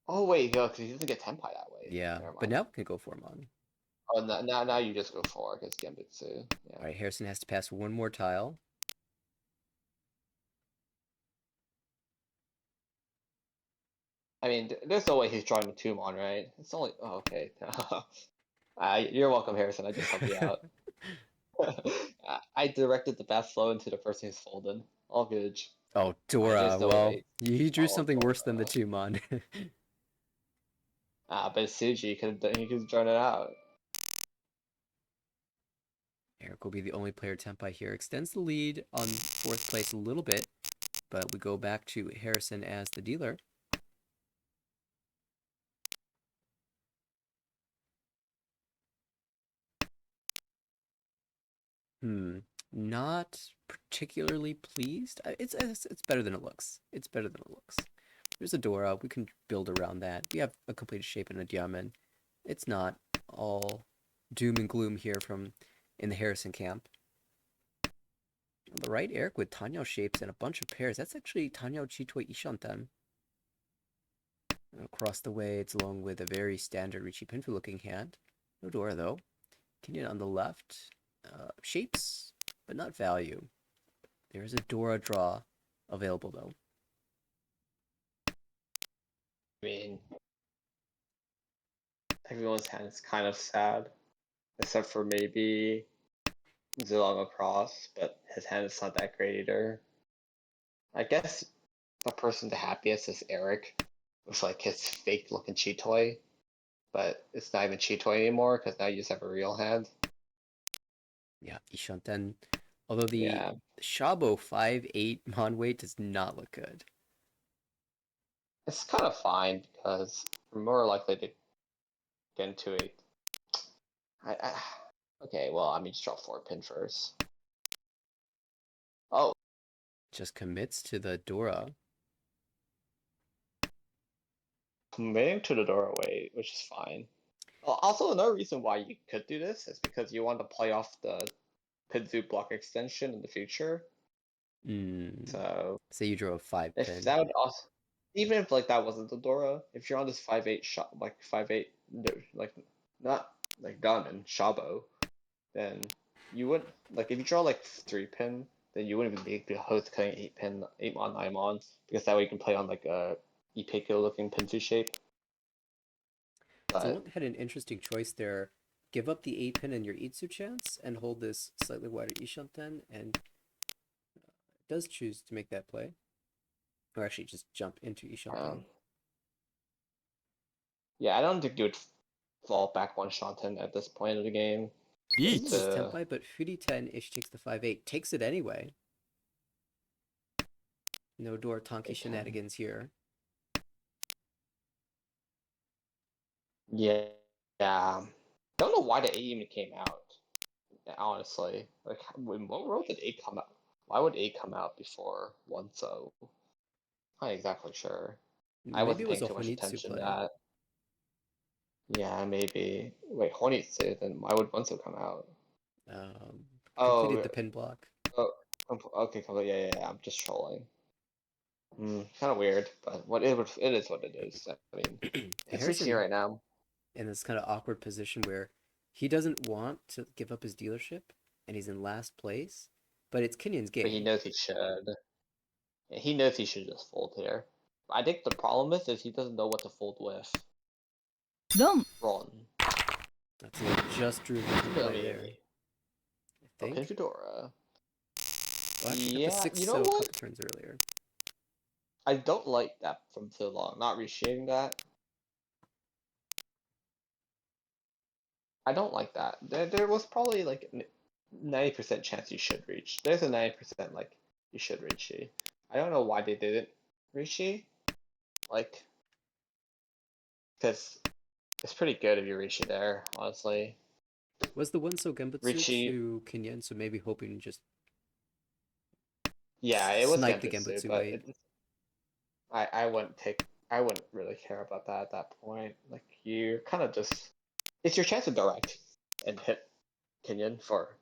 Oh, wait, no, because he doesn't get Tenpai that way. Yeah, Never but mind. now we can go 4-mon. Oh, now you just go 4 because Gambitsu. Yeah. All right, Harrison has to pass one more tile. I mean, there's no way he's drawing a Tumon, right? It's only. Oh, okay. You're welcome, Harrison. I just helped you out. I directed the best flow into the person who's folded. All good. Oh, There's Dora. no Well, way. he drew Oh, something worse than the Dora. 2-mon. But Suji could have drawn it out. Eric will be the only player Tempai here. Extends the lead on 4th place a little bit, but we go back to Harrison as the dealer. Not particularly pleased. It's better than it looks. It's better than it looks. There's a Dora. We can build around that. We have a completed shape and a diamond. It's not all doom and gloom here from in the Harrison camp. On the right, Eric with Tanyao shapes and a bunch of pairs. That's actually Tanyao Chitoi Ishanten. Across the way, it's along with a very standard Richie Pinfu looking hand. No Dora though. Kenyan on the left. Shapes, but not value. There is a Dora draw available though. I mean, everyone's hand is kind of sad, except for maybe Zilong across, but his hand is not that great either. I guess the person the happiest is Eric, with like his fake looking cheat toy, but it's not even cheat toy anymore because now you just have a real hand. Yeah, Ishanten. Although the Yeah, Shabo 5-8 mon weight does not look good. it's kind of fine because we're more likely to get into a. Okay, well, I mean, just draw 4-pin first. Oh, Just commits to the Dora. committing to the doorway, which is fine. Also, another reason why you could do this is because you want to play off the Pidzu block extension in the future. So Say you draw a 5 if pin. that would also, even if like that wasn't the Dora, if you're on this 5-8 shot, like 5-8, like not like Gun and Shabo, then you wouldn't like if you draw like 3-pin, then you wouldn't even be the host cutting 8-pin, 8-mon, 9-mon, because that way you can play on like a Ipeko looking Pinsu shape. So But had an interesting choice there. Give up the 8 pin and your Itsu chance and hold this slightly wider Ishanten, and does choose to make that play. Or actually just jump into Ishanten. yeah, I don't think you would fall back one Shanten at this point of the game. Beach. This is Tempai, but Furi-ten, if she takes the 5-8, takes it anyway. No Dora Tonki shenanigans here. Yeah, don't know why the 8 even came out. Honestly, like, what world did 8 come out? Why would 8 come out before 1? So, not exactly sure. I Maybe wasn't it was paying a too much Honitsu attention to play. that. Yeah, maybe. Wait, Honitsu, then why would Bunso come out? Completed Oh, the pin block. oh, okay, yeah, I'm just trolling. Kind of weird, but it is what it is. I mean, it's Richie Harrison right now. in this kind of awkward position where he doesn't want to give up his dealership and he's in last place, but it's Kenyon's But he game. knows he should. He knows he should just fold here. I think the problem is he doesn't know what to fold with. Done. Ron. That's what just drew the I play there. mean, I think. okay, Fedora. Well, actually, got the Yeah, 6 you know so a what? couple turns earlier. I don't like that from so long. Not reshading that. I don't like that. There was probably like 90% chance you should reach. There's a 90% like you should reach. I don't know why they didn't reach. Like, because it's pretty good if you reach there, honestly. Was the one so Gembutsu Richie, to Kenyan, so maybe hoping to just yeah, it was snipe the Gembutsu, Gembutsu but wade? I wouldn't really care about that at that point. Like you kind of just, it's your chance to direct and hit Kenyan for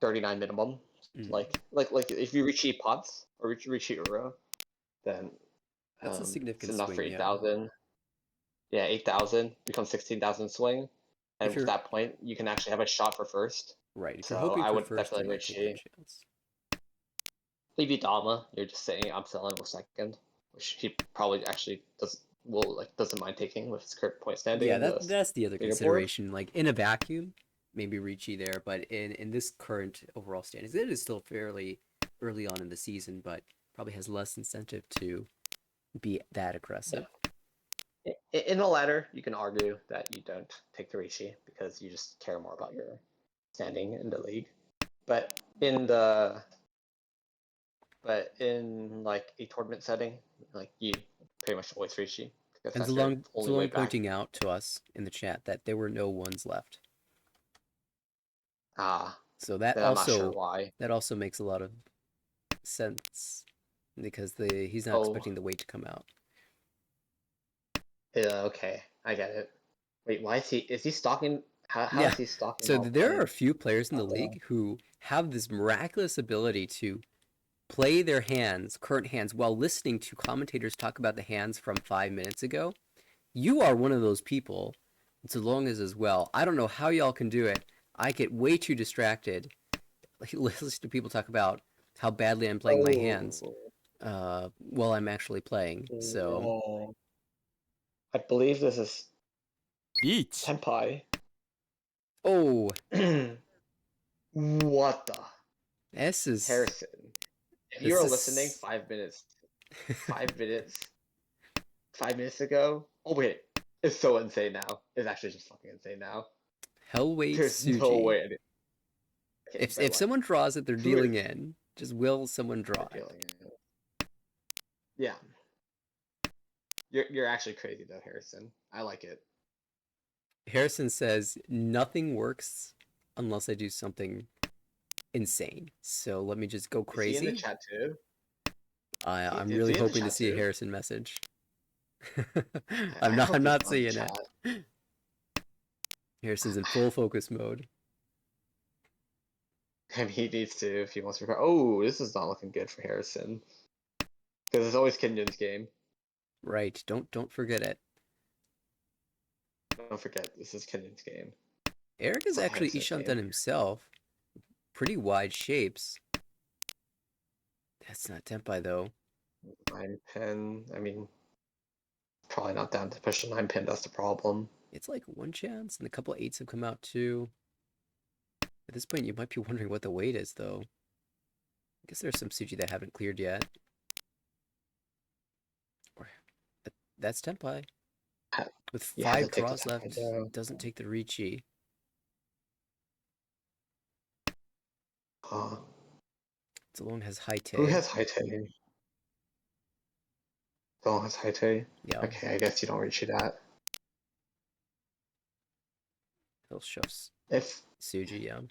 39 minimum. Mm. Like if you reach pots or reach Uro, then That's a it's significant enough for swing, yeah. 8,000. Yeah, 8,000 becomes 16,000 swing, and If at you're that point you can actually have a shot for first. right, if you're So hoping I for would first, you definitely might reach take that chance. If you Dama, you're just saying I'm selling with second, which he probably actually doesn't mind taking with his current point standing Yeah, in the that's the other leaderboard. consideration. Like in a vacuum, maybe Ricci there, but in this current overall standings, it is still fairly early on in the season, but probably has less incentive to be that aggressive. In the latter, you can argue that you don't take the Rishi because you just care more about your standing in the league. But in like a tournament setting, like you pretty much always Rishi because And that's your only way Zalong back. pointing out to us in the chat that there were no ones left. So that then I'm not sure also why. that also makes a lot of sense because he's not Oh. expecting the weight to come out. Yeah, okay, I get it. Wait, why is he stalking? How Yeah. is he stalking? So while there are playing? a few players in the Oh, wow. league who have this miraculous ability to play their hands, current hands, while listening to commentators talk about the hands from 5 minutes ago. You are one of those people. So long as well. I don't know how y'all can do it. I get way too distracted listening to people talk about how badly I'm playing my hands while I'm actually playing. So Oh. I believe this is 1. Tenpai. oh, What the? this is Harrison. If you this were is listening 5 minutes, 5 minutes ago. Oh wait, it's so insane now. It's actually just fucking insane now. Hellweight There's no Suji. way. Okay, If someone draws it, they're Who dealing is- in. Just will someone draw it? Yeah. You're actually crazy though, Harrison. I like it. Harrison says nothing works unless I do something insane. So let me just go Is he in the crazy. chat too? I'm Is really he in the hoping to chat see a too? Harrison message. I hope I'm he's not the seeing chat. it. Harrison's in full focus mode. And he needs to if he wants to record. Oh, this is not looking good for Harrison. Because it's always Kenyan's game. Right. Don't forget it. Don't forget, this is Kenyan's game. Eric is Not actually Harrison's Ishan game. done himself. Pretty wide shapes. That's not Tenpai though. 9 pin. I mean, probably not down to push the 9 pin. That's the problem. It's like one chance, and a couple eights have come out too. At this point, you might be wondering what the weight is, though. I guess there's some Suji that haven't cleared yet. That's Tenpai. With You have to 5 take the draws 10 left, though. doesn't take the Ricci. Zalong has high Who Tay. has high tay? Someone has high tay? Yeah, Okay, I guess you don't reach that. he'll shove If Suji, yeah.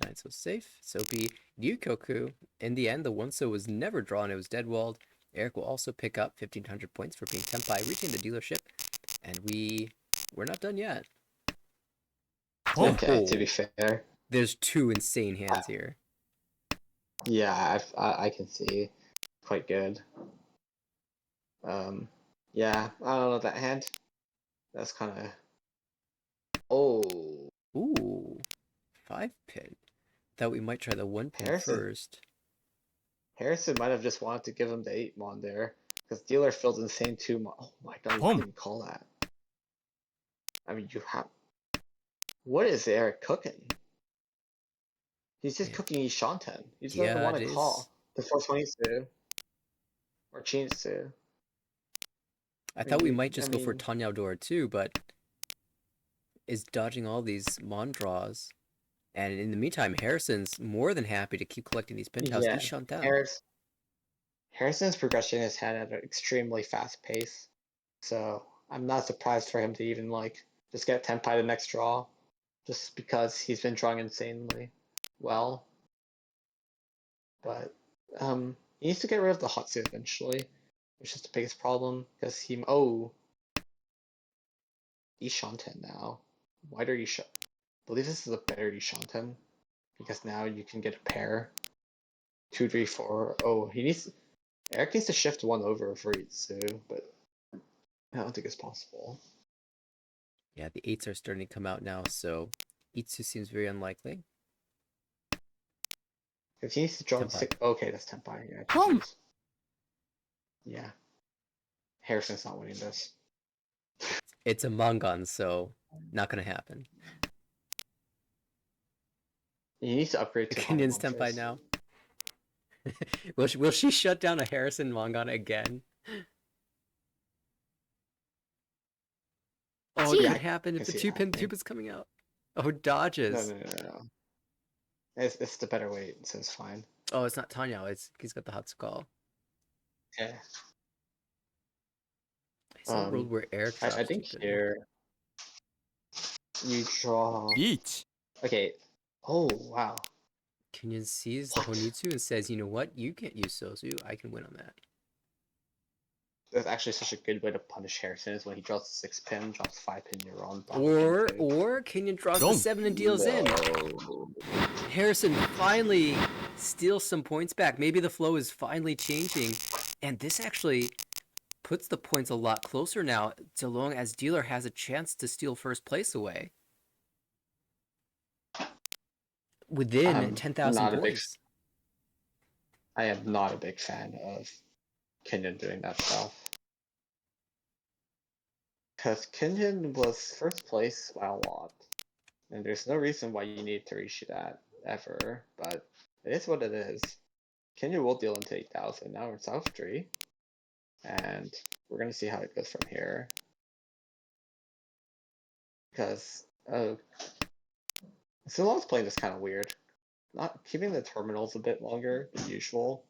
9 so safe. Soapy, Ryukoku. In the end, the 1-so was never drawn. It was dead walled. Eric will also pick up 1,500 points for being Tenpai, reaching the dealership. And we're not done yet. okay, to be fair. There's 2 insane hands here. Yeah, I can see. Quite good. Yeah, I don't know that hand. That's kind of. Oh. Ooh, 5 pin. Thought we might try the 1-pin Harrison. first. Harrison might have just wanted to give him the 8 mon there. Because dealer filled insane 2 mon. Oh my god, you Boom. can't even call that. I mean, you have. What is Eric cooking? He's just Yeah. cooking Shanten. He just Yeah, doesn't want it to is. call the 422 or Chinsu. I thought we you- might just I go for mean- Tanyaodora too, but is dodging all these Mon draws. And in the meantime, Harrison's more than happy to keep collecting these pin tiles. Yeah, Ishanten. Harrison's progression has had at an extremely fast pace, so I'm not surprised for him to even like just get Tenpai the next draw, just because he's been drawing insanely well. But he needs to get rid of the Hatsu eventually, which is the biggest problem because he Ishanten now. Wider Ishanten. I believe this is a better Ishanten because now you can get a pair. 2, 3, 4. Oh, Eric needs to shift 1 over for Itsu, but I don't think it's possible. Yeah, the 8s are starting to come out now, so Itsu seems very unlikely. If he needs to draw Tenpai. 6. Okay, that's Tenpai. Yeah, Boom. GG's. Yeah. Harrison's not winning this. It's a Mangon, so not gonna happen. He needs to upgrade to Kenyon's Hanamon Tenpai first. now. will she shut down a Harrison Mangon again? Oh, it Gee. could happen if the see it 2-pin happening. is coming out. Oh, dodges. No. It's the better weight, so it's fine. Oh, it's not Tanya. He's got the hot skull. Yeah. Is there a world where Eric drops I think 2-pin? here you draw. 1. Okay. Oh wow. Kenyon sees the Honitsu and says, "You know what? You can't use Sozu. I can win on that." That's actually such a good way to punish Harrison is when he draws 6 pin, drops 5 pin, you're on. Or Kenyon draws the Boom. 7 and deals in. Harrison finally steals some points back. Maybe the flow is finally changing, and this actually puts the points a lot closer now, so long as dealer has a chance to steal first place away. Within 10,000 points. I am not a big fan of Kenyon doing that stuff. Because Kenyon was first place by a lot. And there's no reason why you need to reach that ever, but it is what it is. Kenyon will deal into 8,000. Now it's South 3. And we're going to see how it goes from here. Because Silon's playing this kind of weird. Not keeping the terminals a bit longer than usual.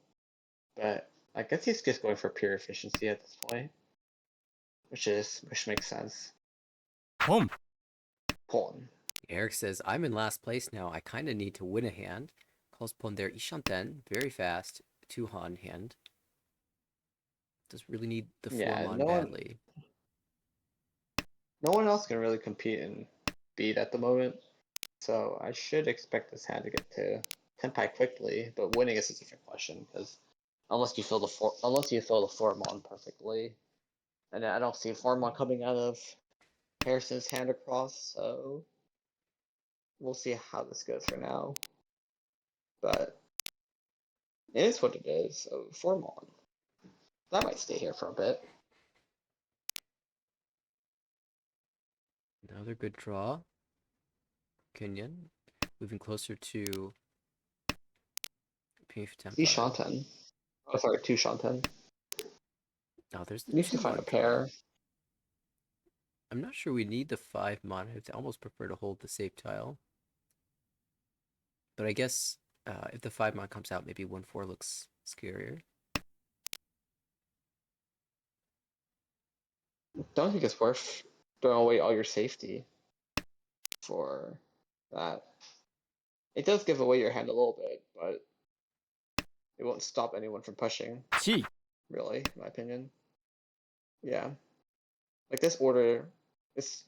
But I guess he's just going for pure efficiency at this point. Which makes sense. Boom. Pawn. Eric says, "I'm in last place now. I kind of need to win a hand." Calls upon their Ishanten, very fast, 2-Han hand. Does really need the 4-mon badly. No one else can really compete in beat at the moment. So I should expect this hand to get to Tenpai quickly, but winning is a different question because unless you fill the 4-mon perfectly, and I don't see 4-mon coming out of Harrison's hand across, so we'll see how this goes for now. But it is what it is. So 4-mon, that might stay here for a bit. Another good draw. Kenyon moving closer to Pink See Tenpai. Shanten. Oh, sorry, 2 Shanten. Oh, there's the Needs to 2 find a mon pair. coming. I'm not sure we need the 5-mon. I'd almost prefer to hold the safe tile. But I guess if the 5-mon comes out, maybe 1-4 looks scarier. Don't think it's worth throwing away all your safety for that. It does give away your hand a little bit, but it won't stop anyone from pushing, 1. really, in my opinion. Yeah. Like this order it's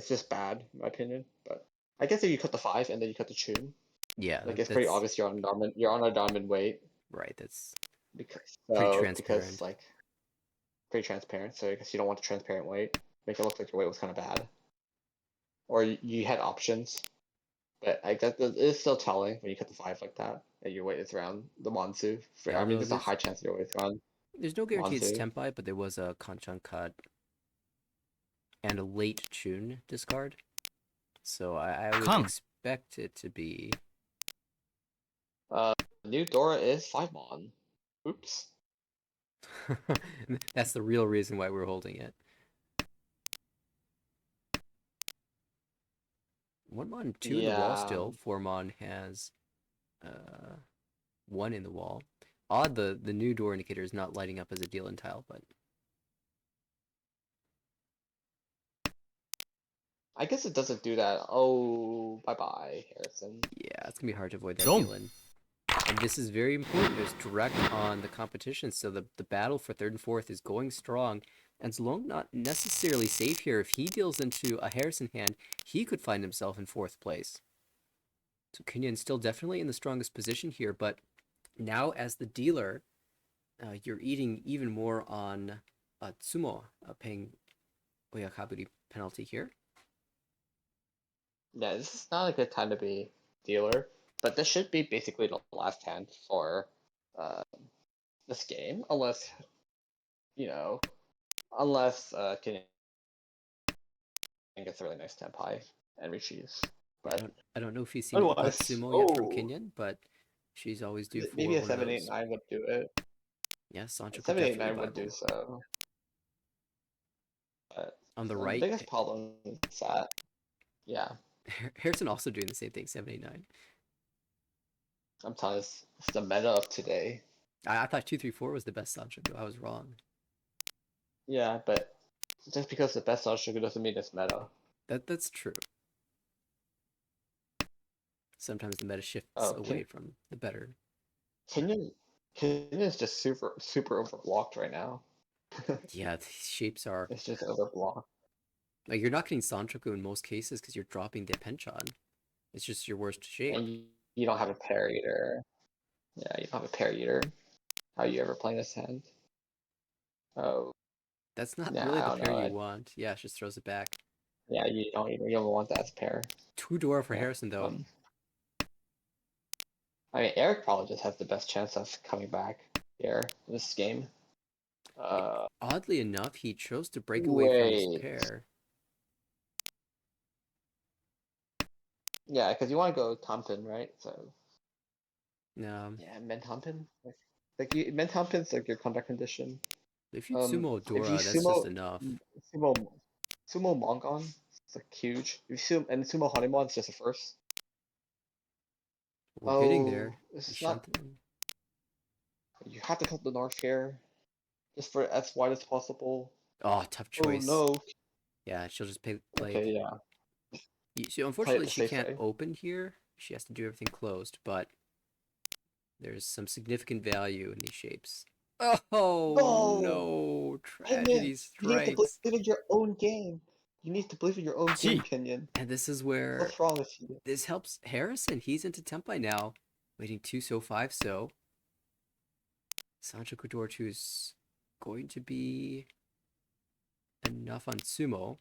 just bad, in my opinion. But I guess if you cut the 5 and then you cut the tune, Yeah, like it's pretty obvious you're on a diamond weight. Right, that's Because pretty transparent. like pretty transparent, so I guess you don't want the transparent weight. Make it look like your weight was kinda bad. Or you had options. But I guess it is still telling when you cut the 5 like that, that your weight is around the Mansu. Yeah, I mean, although there's a high chance your weight is around there's no guarantee it's Mansu. Tenpai, but there was a Kanchan cut and a late Chun discard. So I would Kang. expect it to be. New Dora is 5 Mon. Oops. That's the real reason why we're holding it. 1 Mon, 2 in the wall Yeah. still. 4 Mon has 1 in the wall. Odd the new door indicator is not lighting up as a deal in tile, but I guess it doesn't do that. Oh, bye-bye, Harrison. yeah, it's gonna be hard to avoid that Dome. deal in. And this is very important. There's direct on the competition, so the battle for 3rd and 4th is going strong. And Zlong not necessarily safe here. If he deals into a Harrison hand, he could find himself in 4th place. So Kenyan still definitely in the strongest position here, but now as the dealer, you're eating even more on Tsumo, paying Oyakaburi penalty here. Yeah, this is not a good time to be dealer, but this should be basically the last hand for this game, unless, you know, Kenyan gets a really nice Tenpai and reaches. But I don't know if he's seen otherwise, Ipatsumo yet from oh, Kenyan, but she's always due for maybe a one of those. 789 would do it. Yeah, Sancho could definitely 789 would viable. do so. But On the the right, biggest problem is that, yeah, Harrison also doing the same thing, 789. I'm telling you, it's the meta of today. I thought 234 was the best Sancho. I was wrong. Yeah, but just because the best Sasha doesn't mean it's meta. That's true. Sometimes the meta shifts Oh, away from the better. Kenyon is just super overblocked right now. Yeah, these shapes are It's just overblocked. like you're not getting Sanchoku in most cases because you're dropping the Penchon. It's just your worst shape. And you don't have a pair eater. Yeah, you don't have a pair eater. How you ever playing this hand? Oh, That's not yeah, really I the don't pair know. you want. Yeah, it just throws it back. Yeah, you don't want that as a pair. 2 door for Yeah, Harrison though. I mean, Eric probably just has the best chance of coming back here in this game. Oddly enough, he chose to break away from his Wait. pair. Yeah, because you want to go Tompin, right? So No, yeah, Men Tompin. Men Tompin's like your comeback condition. if you sumo If you Dora, that's just enough. sumo sumo Mongon, it's like huge. If you sumo Honeymon, it's just a first. We're getting Oh, there. it's not. Ishanten. You have to cut the North here, just for as wide as possible. Oh, tough Oh choice. no. Yeah, she'll just play Okay, yeah. So Play it unfortunately, the she safe can't way. open here. She has to do everything closed, but there's some significant value in these shapes. Oh No, no! Kenyon, Tragedy you need to believe strikes. in your own game. You need to believe in your own game, Gee. Kenyon. And this is where What's wrong with you? this helps Harrison. He's into Tempai now. Waiting 2 so 5 so. Sancho Couture 2's going to be enough on Sumo.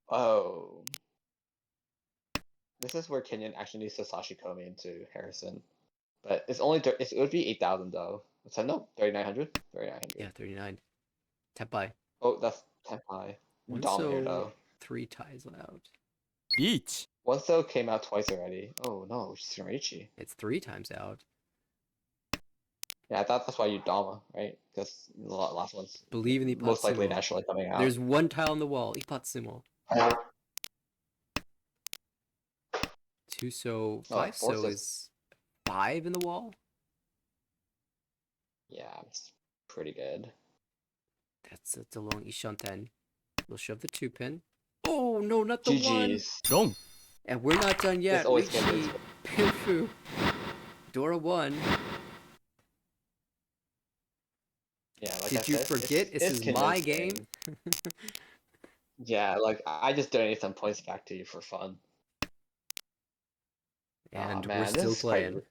Oh. This is where Kenyon actually needs to Sashikomi into Harrison. But it's only it would be 8,000 though. So no, 3,900? 3,900. Yeah, 39. Tempai. Oh, that's Tenpai. 1 Dominator so though. 3 ties out. 1 One so came out twice already. Oh no, Shinichi. It's 3 times out. Yeah, I thought that's why you Dama, right? Because the last one's Believe in the most likely Ipatsumo. naturally coming out. There's 1 tile on the wall. Ipatsumo. 2 so 5 four so so is 5 in the wall. yeah, it's pretty good. That's a long Ishanten. We'll shove the 2 pin. Oh no, not the 1. GG's. 4 And we're not done yet. It's always Richie, Kenyon's. Pinfu, Dora 1. Yeah, like I Did you said, forget this it's is my Kenyon's game? Yeah, like I just donated some points back to you for fun. Aw, And we're man, this still is quite playing.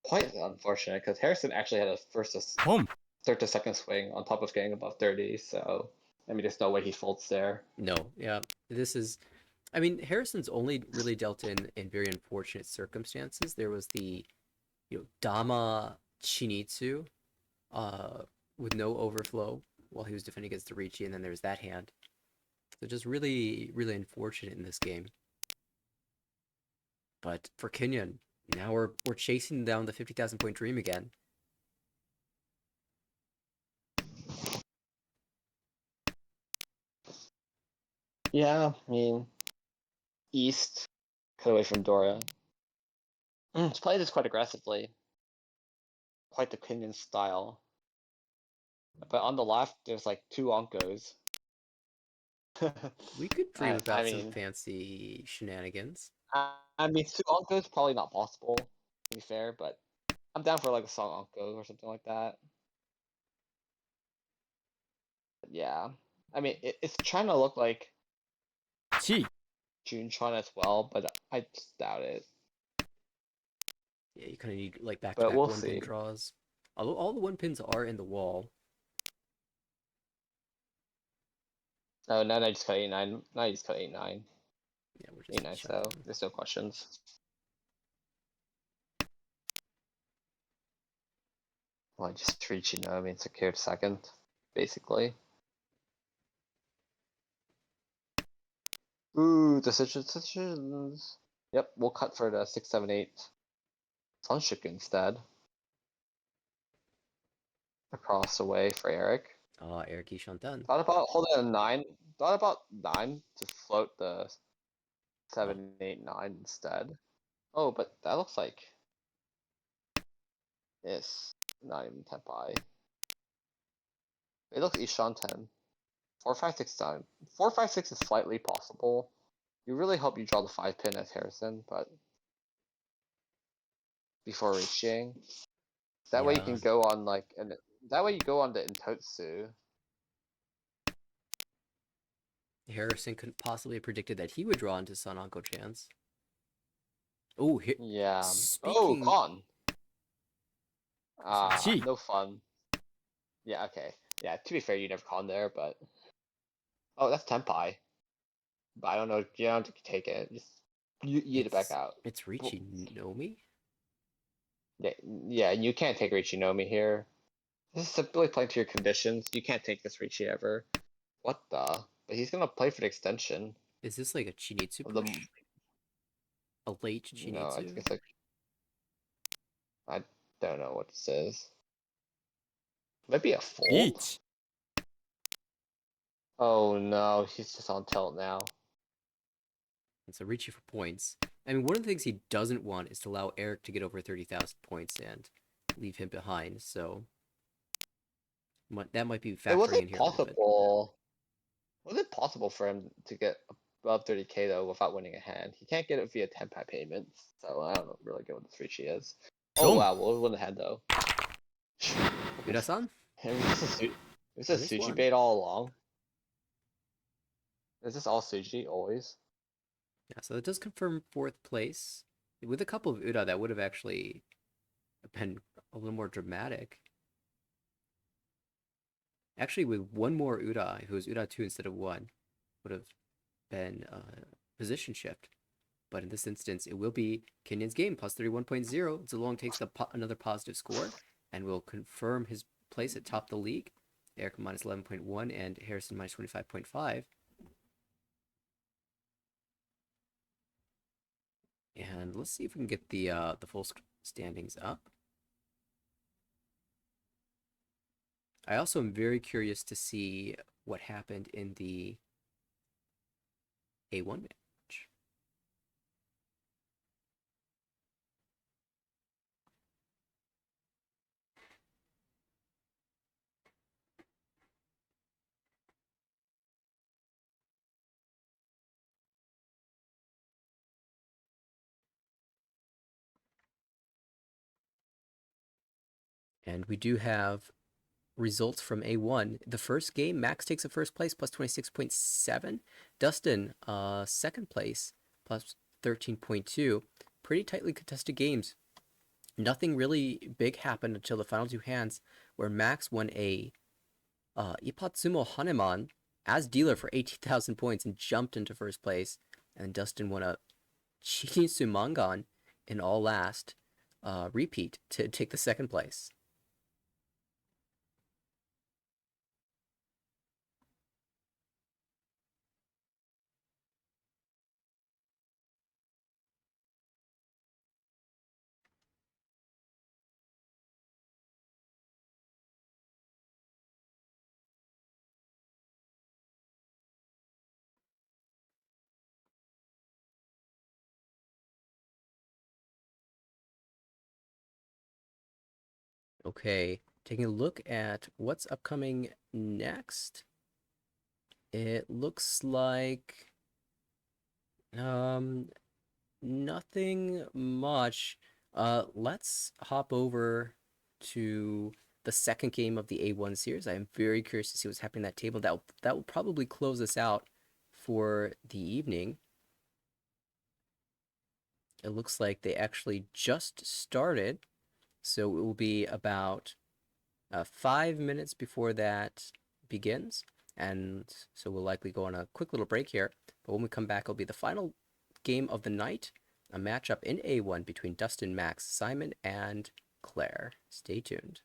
quite unfortunate because Harrison actually had a first 本 third to second swing on top of getting above 30. So I mean, there's no way he folds there. No, yeah. This is, I mean, Harrison's only really dealt in very unfortunate circumstances. There was the, Dama Chinitsu, uh, with no overflow while he was defending against the Ricci, and then there's that hand. So just really, really unfortunate in this game. But for Kenyon, now we're chasing down the 50,000 point dream again. Yeah, I mean, East, cut away from Dora. It's played this quite aggressively. Quite the Kenyan style. But on the left, there's like 2 Onkos. We could dream I about some mean, fancy shenanigans. I mean, 2 Onkos probably not possible, to be fair, but I'm down for like a song Onko or something like that. But yeah, I mean, it's trying to look like 1、Juntron as well, but I just doubt it. Yeah, you kind of need like But back-to-back we'll one pin see. draws. Although all the one pins are in the wall. Oh, now I just cut 8-9. Now I just cut 8-9. Yeah, we're just 8-9, shut so down. there's no questions. Well, I just reach, I mean, secured second, basically. Ooh, decisions. Yep, we'll cut for the 6, 7, 8. Sunshook instead. Across away for Eric. Eric Ishantan. Thought about holding a 9. Thought about 9 to float the 7, 8, 9 instead. Oh, but that looks like it's not even Tenpai. It looks Ishan 10. 4, 5, 6 time. 4, 5, 6 is slightly possible. You really hope you draw the 5 pin as Harrison, but before reaching. That way you Yeah. can go on like, and that way you go on the Intotsu. Harrison couldn't possibly have predicted that he would draw into Sun Onko Chance. Oh, Yeah. Oh, speaking. con. Ah, Gee. no fun. Yeah, okay. Yeah, to be fair, you never con there, but. Oh, that's Tenpai. But I don't know. You don't have to take it. Just you eat it back out. It's Ricci Nomi? Yeah, yeah. You can't take Richinomi here. This is simply playing to your conditions. You can't take this Richie ever. What the? But he's gonna play for the extension Is this like a Chinitsu of the. push? A late No, I think Chinitsu? it's like. I don't know what this is. Maybe a fold. 1、Oh no, he's just on tilt now. It's a Ricci for points. I mean, one of the things he doesn't want is to allow Eric to get over 30,000 points and leave him behind, so that might be It factoring wasn't in here a little bit. possible. Was it possible for him to get above 30k though without winning a hand? He can't get it via Tenpai payments, so I don't really get what this Richie is. Oh Dom. wow, we'll win a hand though. Urasan? Is this Nice Suji one. bait all along? Is this all Suji always? Yeah, so it does confirm 4th place. With a couple of Ura, that would have actually been a little more dramatic. Actually, with one more Ura, if it was Ura 2 instead of 1, would have been position shift. But in this instance, it will be Kenyon's game, plus 31.0. Zilong takes another positive score and will confirm his place at top of the league. Eric minus 11.1 and Harrison minus 25.5. And let's see if we can get the full standings up. I also am very curious to see what happened in the A1 match. And we do have results from A1. The first game, Max takes a first place, plus 26.7. Dustin, second place, plus 13.2. Pretty tightly contested games. nothing really big happened until the final two hands, where Max won a Ipatsumo Haneman as dealer for 18,000 points and jumped into first place, and Dustin won a Shinisu Mangan in all last repeat to take the second place. Okay, taking a look at what's upcoming next. It looks like nothing much. Let's hop over to the second game of the A1 series. I am very curious to see what's happening at that table. That will probably close us out for the evening. It looks like they actually just started, so it will be about 5 minutes before that begins, and so we'll likely go on a quick little break here. But when we come back, it'll be the final game of the night, a matchup in A1 between Dustin, Max, Simon, and Claire. Stay tuned.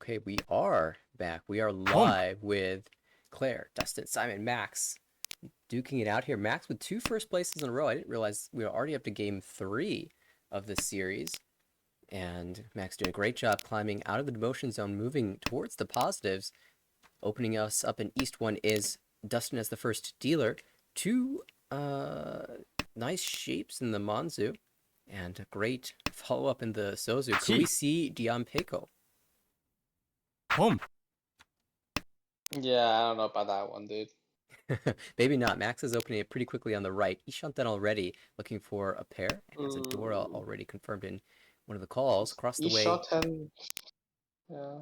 Okay, we are back. We are live with Claire, Dustin, Simon, Max, duking it out here. Max with 2 first places in a row. I didn't realize we were already up to game 3 of this series. And Max doing a great job climbing out of the demotion zone, moving towards the positives. Opening us up in East 1 is Dustin as the first dealer. 2 nice shapes in the Manzu. And a great follow-up in the Sozu. Could we see Dianpeiko? Home. Yeah, I don't know about that one, dude. Maybe not. Max is opening it pretty quickly on the right. Ishanten already looking for a pair. And has a Dora already confirmed in one of the calls. Across the way, Ishanten. Yeah.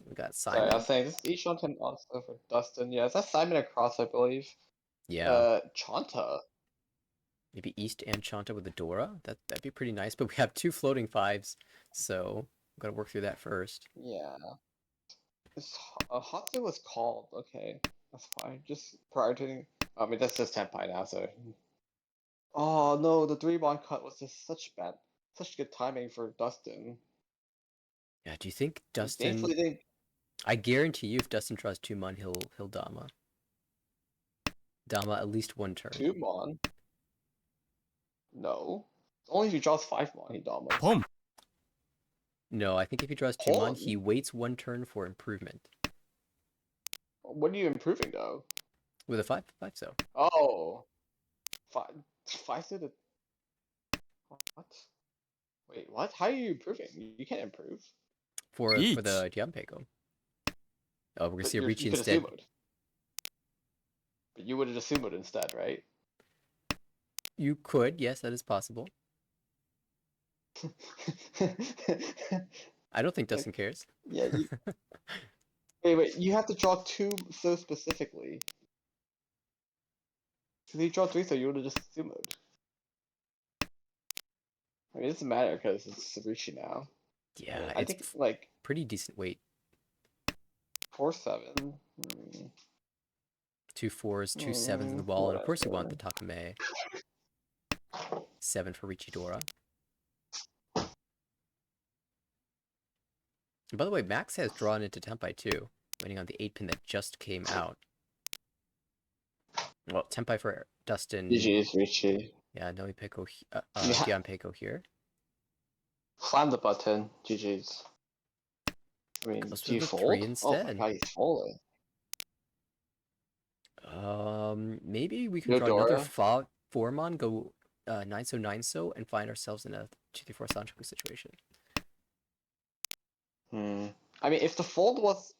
we got Sorry, I was Simon. saying this is Ishanten also for Dustin. Yeah, is that Simon across, I believe? Yeah. Chanta. Maybe East and Chanta with a Dora. That'd be pretty nice. But we have 2 floating 5s. So we've got to work through that first. Yeah. Hatsu was called. Okay, that's fine. Just prioritizing. I mean, that's just Tenpai now, so. Oh no, the 3-1 cut was just such good timing for Dustin. Yeah, do you think Dustin... Thankfully, they... I guarantee you if Dustin draws 2 Mon, he'll Dama. Dama at least 1 turn. 2 Mon? No. Only if he draws 5 Mon, he Damas. Home. No, I think if he draws 2 Mon, he waits 1 turn for improvement. What are you improving, though? With a 5 so. Oh. 5 to the... What? Wait, what? How are you improving? You can't improve. For the Dianpeiko. Oh, we're gonna see a Ricci instead. But you would have assumed it instead, right? You could, yes, that is possible. I don't think Dustin cares. Yeah. Wait. You have to draw 2 so specifically. Because you draw 3, so you would have just assumed. I mean, it doesn't matter because it's Sarushi now. Yeah, I it's think like pretty decent weight. 4-7. 2 4s, 2 7s in the wall, and of course you want the Whatever. Takame 7 for Richidora. And by the way, Max has drawn into Tenpai too, waiting on the 8-pin that just came out. Well, Tenpai for Dustin. GG's Richie. Yeah, Dianpeiko Dianpeiko here. Slam the button. GG's. I mean, Goes do you for the fold? 3 Oh my instead. god, he's folding. Maybe we can No draw Dora? another 4-mon, go 9-so, and find ourselves in a 2-3-4 Sanchoku situation. I mean, if the fold was...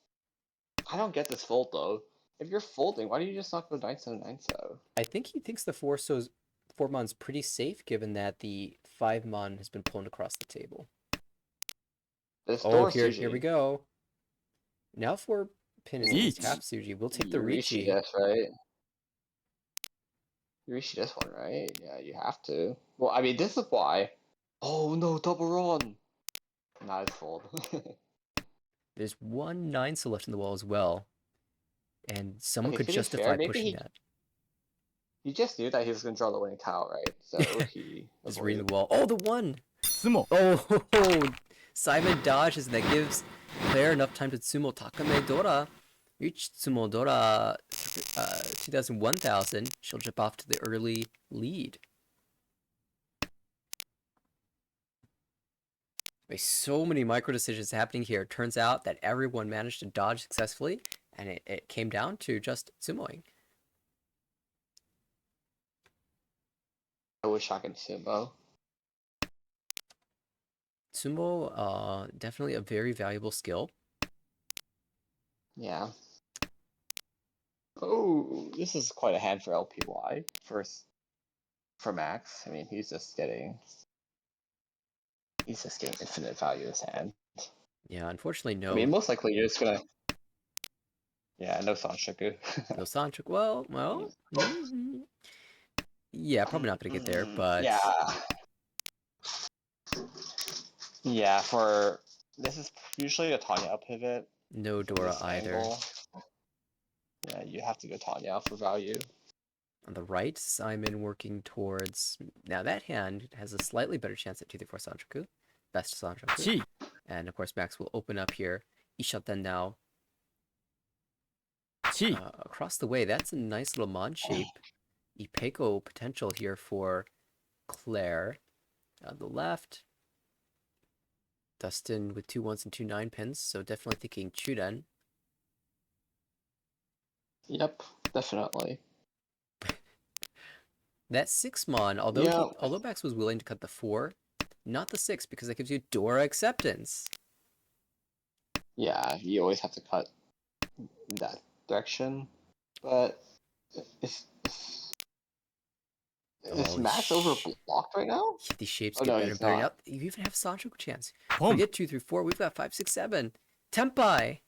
I don't get this fold, though. If you're folding, why do you just not go 9-so? I think he thinks the 4-mon's pretty safe, given that the 5-mon has been pulled across the table. Here we go. Now 4-pin is at least half Suji. We'll take the Ricci. That's right. You Ricci this one, right? Yeah, you have to. Well, I mean, this is why. Oh no, double run! Not his fold. There's 1 9-so left in the wall as well. And someone Okay, could to be justify fair, maybe pushing that. He just knew that he was going to draw the winning cow, right? So he Just reading avoided. the wall. Oh, the 1! Sumo. Oh, Simon dodges, and that gives Claire enough time to Tsumo Takame Dora. Reach Tsumo Dora 1000. She'll jump off to the early lead. There's so many micro decisions happening here. It turns out that everyone managed to dodge successfully, and it came down to just Tsumoing. I wish I could sumo. Sumo, definitely a very valuable skill. Yeah. Oh, this is quite a hand for LPY. For Max. I mean, he's just getting infinite value in his hand. Yeah, unfortunately, no. I mean, most likely you're just gonna. Yeah, no Sanshoku. No Sanchoku. Well. Yeah, probably not gonna get there, but Yeah. Yeah, this is usually a Tanya pivot. no from Dora this either. angle. Yeah, you have to go Tanya for value. On the right, Simon working towards... Now that hand has a slightly better chance at 2-3-4 Sanchoku. Best Sanchoku. And of course, Max will open up here Ishaten now. T. Across the way, that's a nice little mon shape. Ipeco potential here for Claire. On the left, Dustin with 2 1s and 2 9-pins, so definitely thinking Chuden. Yep, definitely. That 6 mon, although Yeah. although Max was willing to cut the 4, not the 6 because that gives you Dora acceptance. Yeah, you always have to cut in that direction. But is Oh, Max overblocked right now? these shapes Oh get no, better he's and better. not. Yep, you even have Sanchoku chance. Home. Forget 2 through 4. We've got 5, 6, 7. Tempai.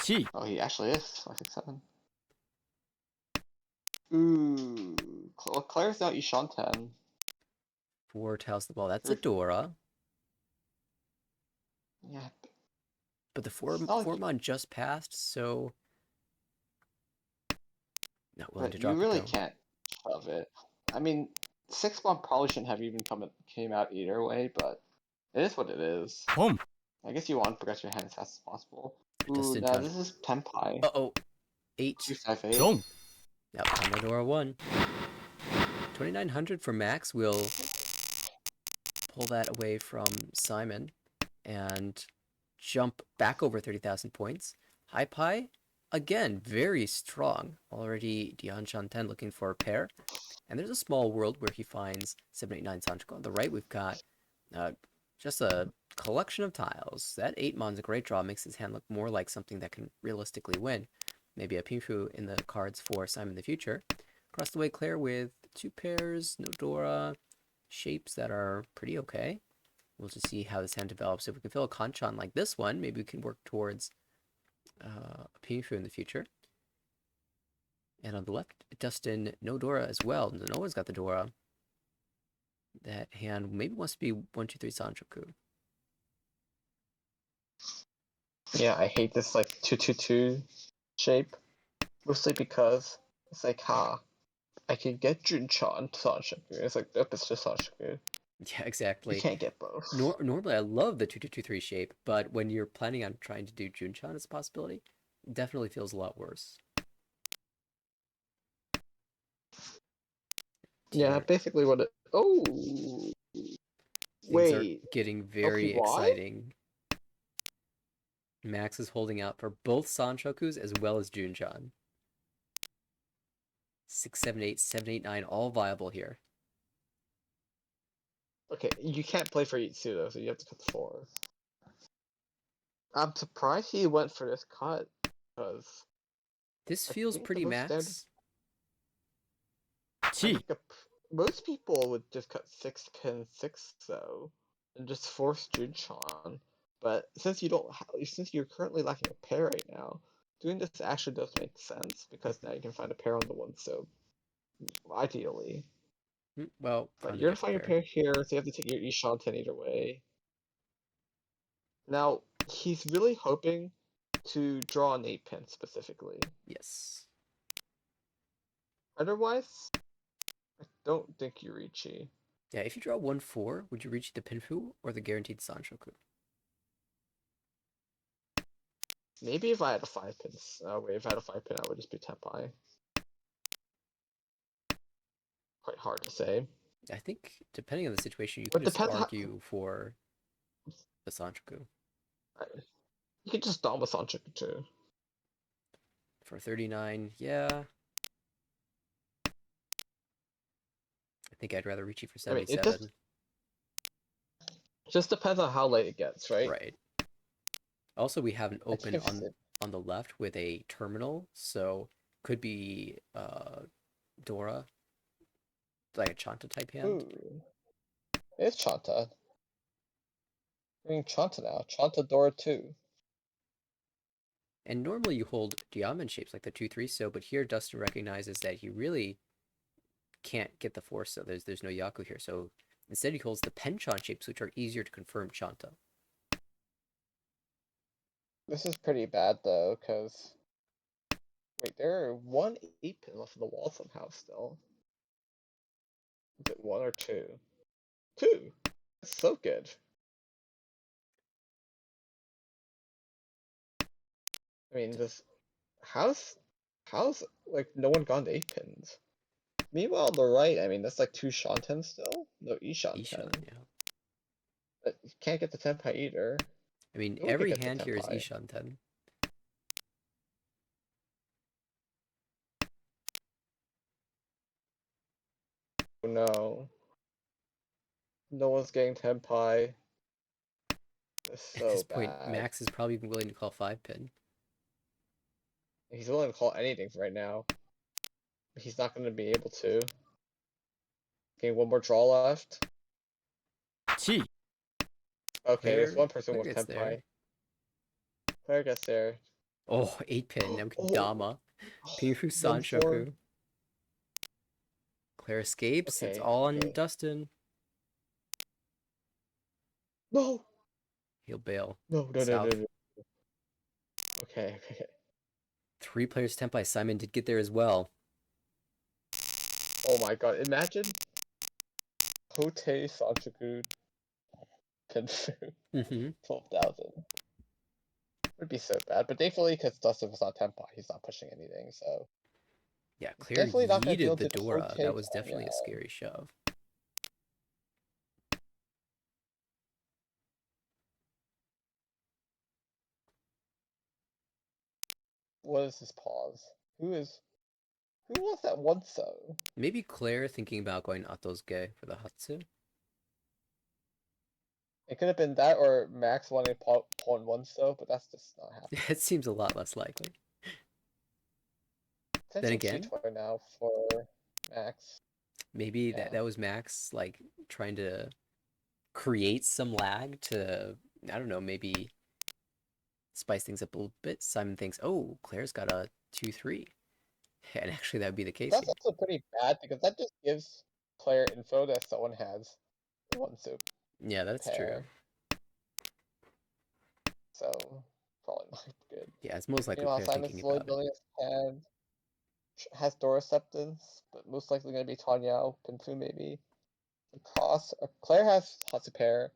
T. Oh, he actually is 567. Ooh, Claire's now Ishanten. 4 tiles the ball. That's a Three- Dora. Yeah, But the it's not like 4 mon just passed, so not willing but to you drop it really though. can't shove it. I mean, 6-1 probably shouldn't have even came out either way, but it is what it is. Home. I guess you want to progress your hand as fast as possible. Ooh, Dustin now trying this is Tenpai. Uh-oh. 8. 258. Dome. Now Commodore 1. 2,900 for Max. We'll pull that away from Simon and jump back over 30,000 points. High Pie, again, very strong. Already Dian Shanten looking for a pair. And there's a small world where he finds 789 Sanchoku. On the right, we've got just a collection of tiles. That 8 mon's a great draw, makes his hand look more like something that can realistically win. Maybe a Pinfu in the cards for Simon in the future. Across the way, Claire with 2 pairs, no Dora, shapes that are pretty okay. We'll just see how this hand develops. If we can fill a Kanchan like this one, maybe we can work towards a Pinfu in the future. And on the left, Dustin, no Dora as well. No one's got the Dora. That hand maybe wants to be 1, 2, 3 Sanchoku. Yeah, I hate this like 222 shape. Mostly because it's like, I can get Junchan Sanchoku. It's like, nope, it's just Sanchoku. Yeah, You exactly. can't get both. Normally, I love the 2, 2, 2, 3 shape, but when you're planning on trying to do Junchan as a possibility, it definitely feels a lot worse. Yeah, Here, basically what it. Oh, things are wait. getting very LPY? exciting. Max is holding out for both Sanchokus as well as Junchan. 6, 7, 8, 7, 8, 9, all viable here. Okay, you can't play for Itsu though, so you have to cut the 4. I'm surprised he went for this cut, because This I feels think pretty the most standard. Max. I T. think most people would just cut 6 pin 6 though, and just force Junchan. But since since you're currently lacking a pair right now, doing this actually does make sense because now you can find a pair on the one. So ideally, Well, but found a you're gonna different find your pair. pair here, so you have to take your Ishanten either way. Now he's really hoping to draw an 8-pin specifically. Yes. Otherwise, I don't think Yurichi. Yeah, if you draw 1, 4, would you reach the Pinfu or the guaranteed Sanchoku? Maybe if I had a 5-pin, wait, if I had a 5-pin, I would just be Tenpai. Quite hard to say. I think, depending on the situation, you But could just depends how. argue for the Sanchoku. You could just Dama Sanchoku too. For 39, yeah. I think I'd rather reach you for I mean, 77. just depends on how late it gets, right? Right. Also, we have an I think open if it, on the left with a terminal, so could be Dora, like a Chanta type hand. ooh, it's Chanta. Doing Chanta now. Chanta Dora 2. And normally you hold diamond shapes like the 2, 3 so, but here Dustin recognizes that he really can't get the 4 so. There's no Yaku here, so instead he holds the Penchant shapes, which are easier to confirm Chanta. This is pretty bad though, because wait, there are 1 8-pin left on the wall somehow still. Is it 1 or 2? 2. That's so good. I mean, how's like no one gone to 8 pins? Meanwhile, on the right, I mean, that's like 2 Shanten still? No, Ishan, Ishanten. yeah. But you can't get the Tenpai either. I mean, Who could every get the hand here is Tenpai? Ishan 10. Oh no. No one's getting Tenpai. It's At this so point, bad. Max is probably even willing to call 5-pin. He's willing to call anything right now. But he's not going to be able to. Okay, one more draw left. 7 Okay, there's Claire, one person Claire with gets there. Tenpai. Claire gets there. Oh, 8-pin, now we can Oh. Dama. Pinfu 1-4. Sanshoku. Claire escapes, it's Okay, all on okay. Dustin. No! He'll bail. No. South. Okay. 3 players Tenpai. Simon did get there as well. Oh my god, imagine Hote Sanchoku Pinfu Mm-hmm. 12,000. Would be so bad, but thankfully, because Dustin was not Tenpai, he's not pushing anything, so. Yeah, He's Claire definitely not going to deal yeeted the with Dora. Hote That was definitely a Tanya. scary shove. What is this pause? Who wants that one so? Maybe Claire thinking about going Atosge for the Hatsu. It could have been that or Max wanting pawn one so, but that's just not happening. It seems a lot less likely. Then Potential again, G-Toy now for Max. maybe Yeah. that was Max like trying to create some lag to, I don't know, maybe spice things up a little bit. Simon thinks, oh, Claire's got a 2-3. And actually that would be the case That's here. also pretty bad because that just gives player info that someone has one soup Yeah, that's true. pair. So probably not good. Yeah, it's most likely Meanwhile, Claire Simon's thinking slowly about it. building his hand. Has door acceptance, but most likely gonna be Tanyao, Pinfu maybe. Cross. Claire has Hatsu pair,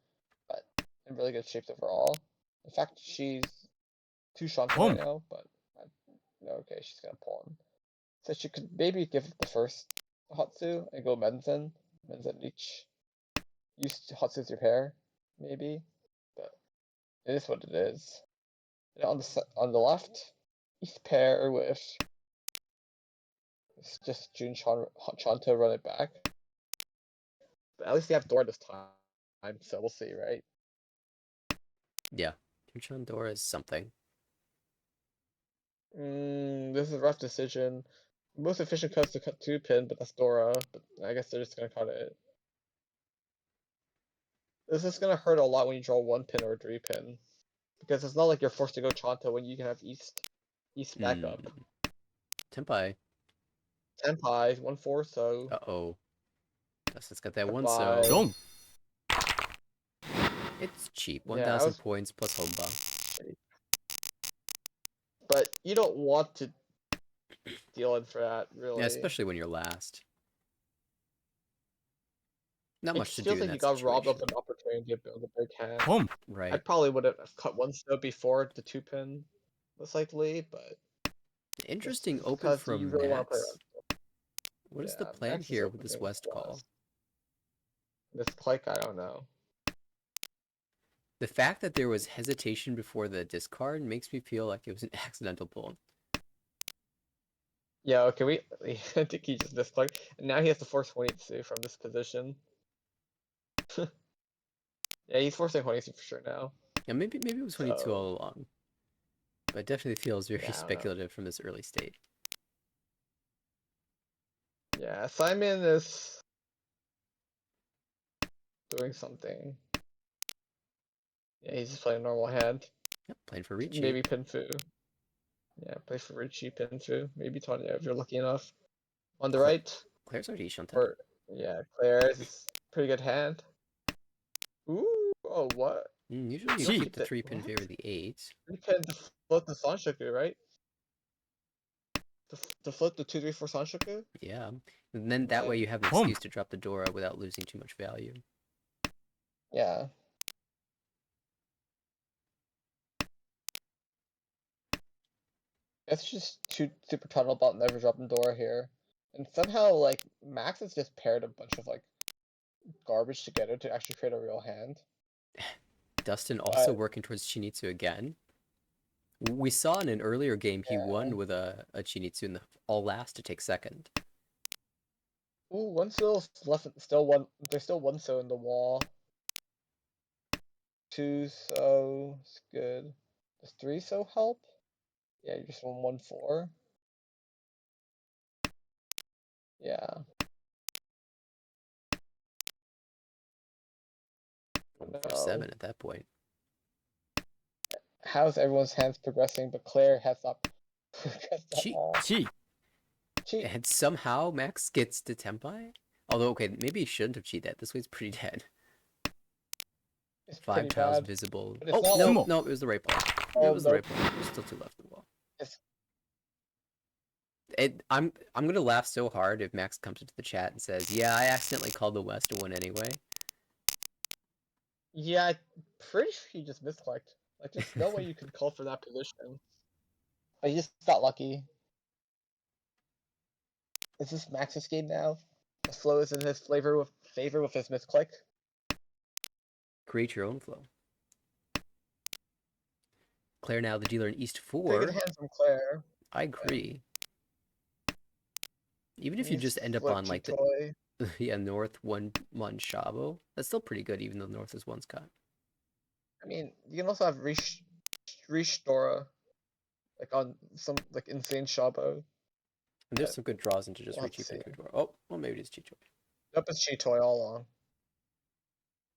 but in really good shape overall. In fact, she's 2 Shanten right now, but no, okay, she's gonna pull him. So she could maybe give the first Hatsu and go Menzen. Menzen each. Use Hatsu as your pair, maybe. But it is what it is. And on the left, each pair with it's just Chanto run it back. But at least they have Dora this time, so we'll see, right? Yeah, Tuchan Dora is something. This is a rough decision. Most efficient cut is to cut 2-pin, but that's Dora. But I guess they're just gonna cut it. This is gonna hurt a lot when you draw 1-pin or a 3-pin. Because it's not like you're forced to go Chanto when you can have East backup. Tenpai. Tenpai, 1-4, so. Uh-oh. Dustin's got that one Tenpai. so. Don't. It's cheap. Yeah, 1,000 points plus Homba. But you don't want to deal in for that, really. Yeah, especially when you're last. Not It much just to do feels in like you that got robbed of situation. an opportunity to build a big hand. Home. I Right. probably would have cut one so before the 2-pin, most likely, but Interesting it's open because you from really want to play Max. around. What is the Yeah, plan Max is here with this opening West call? This Pike, I don't know. The fact that there was hesitation before the discard makes me feel like it was an accidental pull. Yeah, okay, I think he just misplugged. And now he has to force Honitsu from this position. Yeah, he's forcing Honitsu for sure now. Yeah, maybe it was 22 So, all along. But it definitely feels very yeah, I don't know. speculative from this early state. Yeah, Simon is doing something. Yeah, he's just playing a normal hand. Yep, playing for Ricci. Maybe Pinfu. Yeah, play for Richie, Pinfu. Maybe Tanya if you're lucky enough. On the right, Claire's already Shantan. or yeah, Claire's pretty good hand. Ooh, oh what? Usually you Gee. keep the 3-pin in What? favor of the 8. 3-pin to float the Sanshoku, right? To float the 2-3-4 Sanshoku? Yeah. And then that way you have an Home. excuse to drop the Dora without losing too much value. Yeah. It's just two super tunnel about never dropping Dora here. And somehow, like, Max has just paired a bunch of, like, garbage together to actually create a real hand. Dustin also But, working towards Chinitsu again. We saw in an earlier game he won with a Chinitsu in the all last to take second. ooh, one still left, still one, there's still one so in the wall. Two so, it's good. Does three so help? Yeah, you just won 1-4. Yeah. For No. 7 at that point. How's everyone's hands progressing, but Claire has not progressed at Cheat. all. Cheat. Cheat. And somehow Max gets to Tempai? Although, okay, maybe he shouldn't have cheated. This way's pretty dead. It's 5 pretty tiles bad. visible. But it's Oh, not no, like- no, it was the right ball. Oh, It was the no. right ball. There's still 2 left in the wall. It's... I'm gonna laugh so hard if Max comes into the chat and says, "Yeah, I accidentally called the West and won anyway." Yeah, I'm pretty sure he just misclicked. Like, there's no way you could call for that position. But he just got lucky. Is this Max's game now? The flow is in his favor with his misclick. Create your own flow. Claire now the dealer in East Pretty 4. good hand from Claire. I agree. Even if you just end up Flip on like the toy. yeah, North 1-1 Shabo, that's still pretty good even though North is 1's cut. I mean, you can also have Reach Dora. Like on some like insane Shabo. And there's some good draws into just We'll have to reaching see. through door. Oh, well maybe it is Chicho. Nope, it's Cheetoy all along.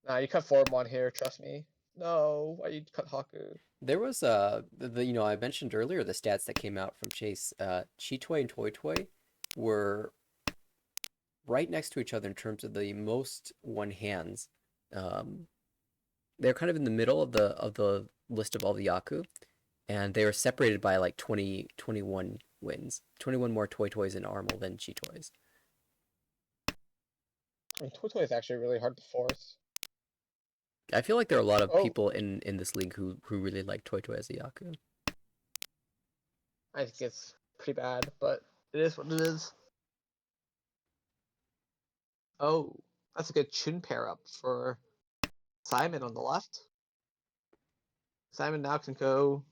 Nah, you cut Formon here, trust me. No, why you cut Haku? There was you know, I mentioned earlier the stats that came out from Chase. Chitoy and Toy Toy were right next to each other in terms of the most one hands. They're kind of in the middle of the list of all the Yaku, and they were separated by like 21 wins. 21 more Toy Toys in Armel than Chitoys. I mean, Toy is actually really hard to force. I feel like there are a lot of Oh. people in this league who really like Toy Toy as a Yaku. I think it's pretty bad, but it is what it is. Oh, that's a good Chun pair up for Simon on the left. Simon now can go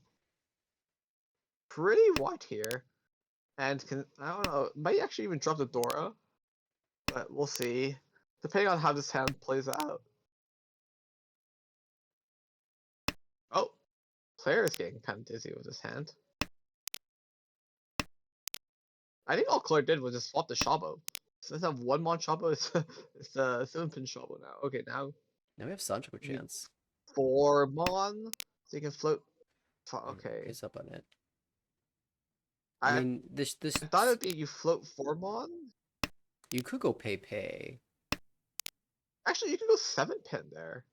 pretty wide here. And can, I don't know, might actually even drop the Dora. But we'll see. Depending on how this hand plays out. Oh, Claire is getting kind of dizzy with this hand. I think all Claire did was just swap the Shabo. So instead of one Mon Shabo, it's a 7-pin Shabo now. Okay, now Now we have Sancho chance. 4 Mon, so you can float. Okay. He's up on it. I I mean, this I thought it'd be you float 4 Mon. you could go pay. Actually, you can go 7-pin there.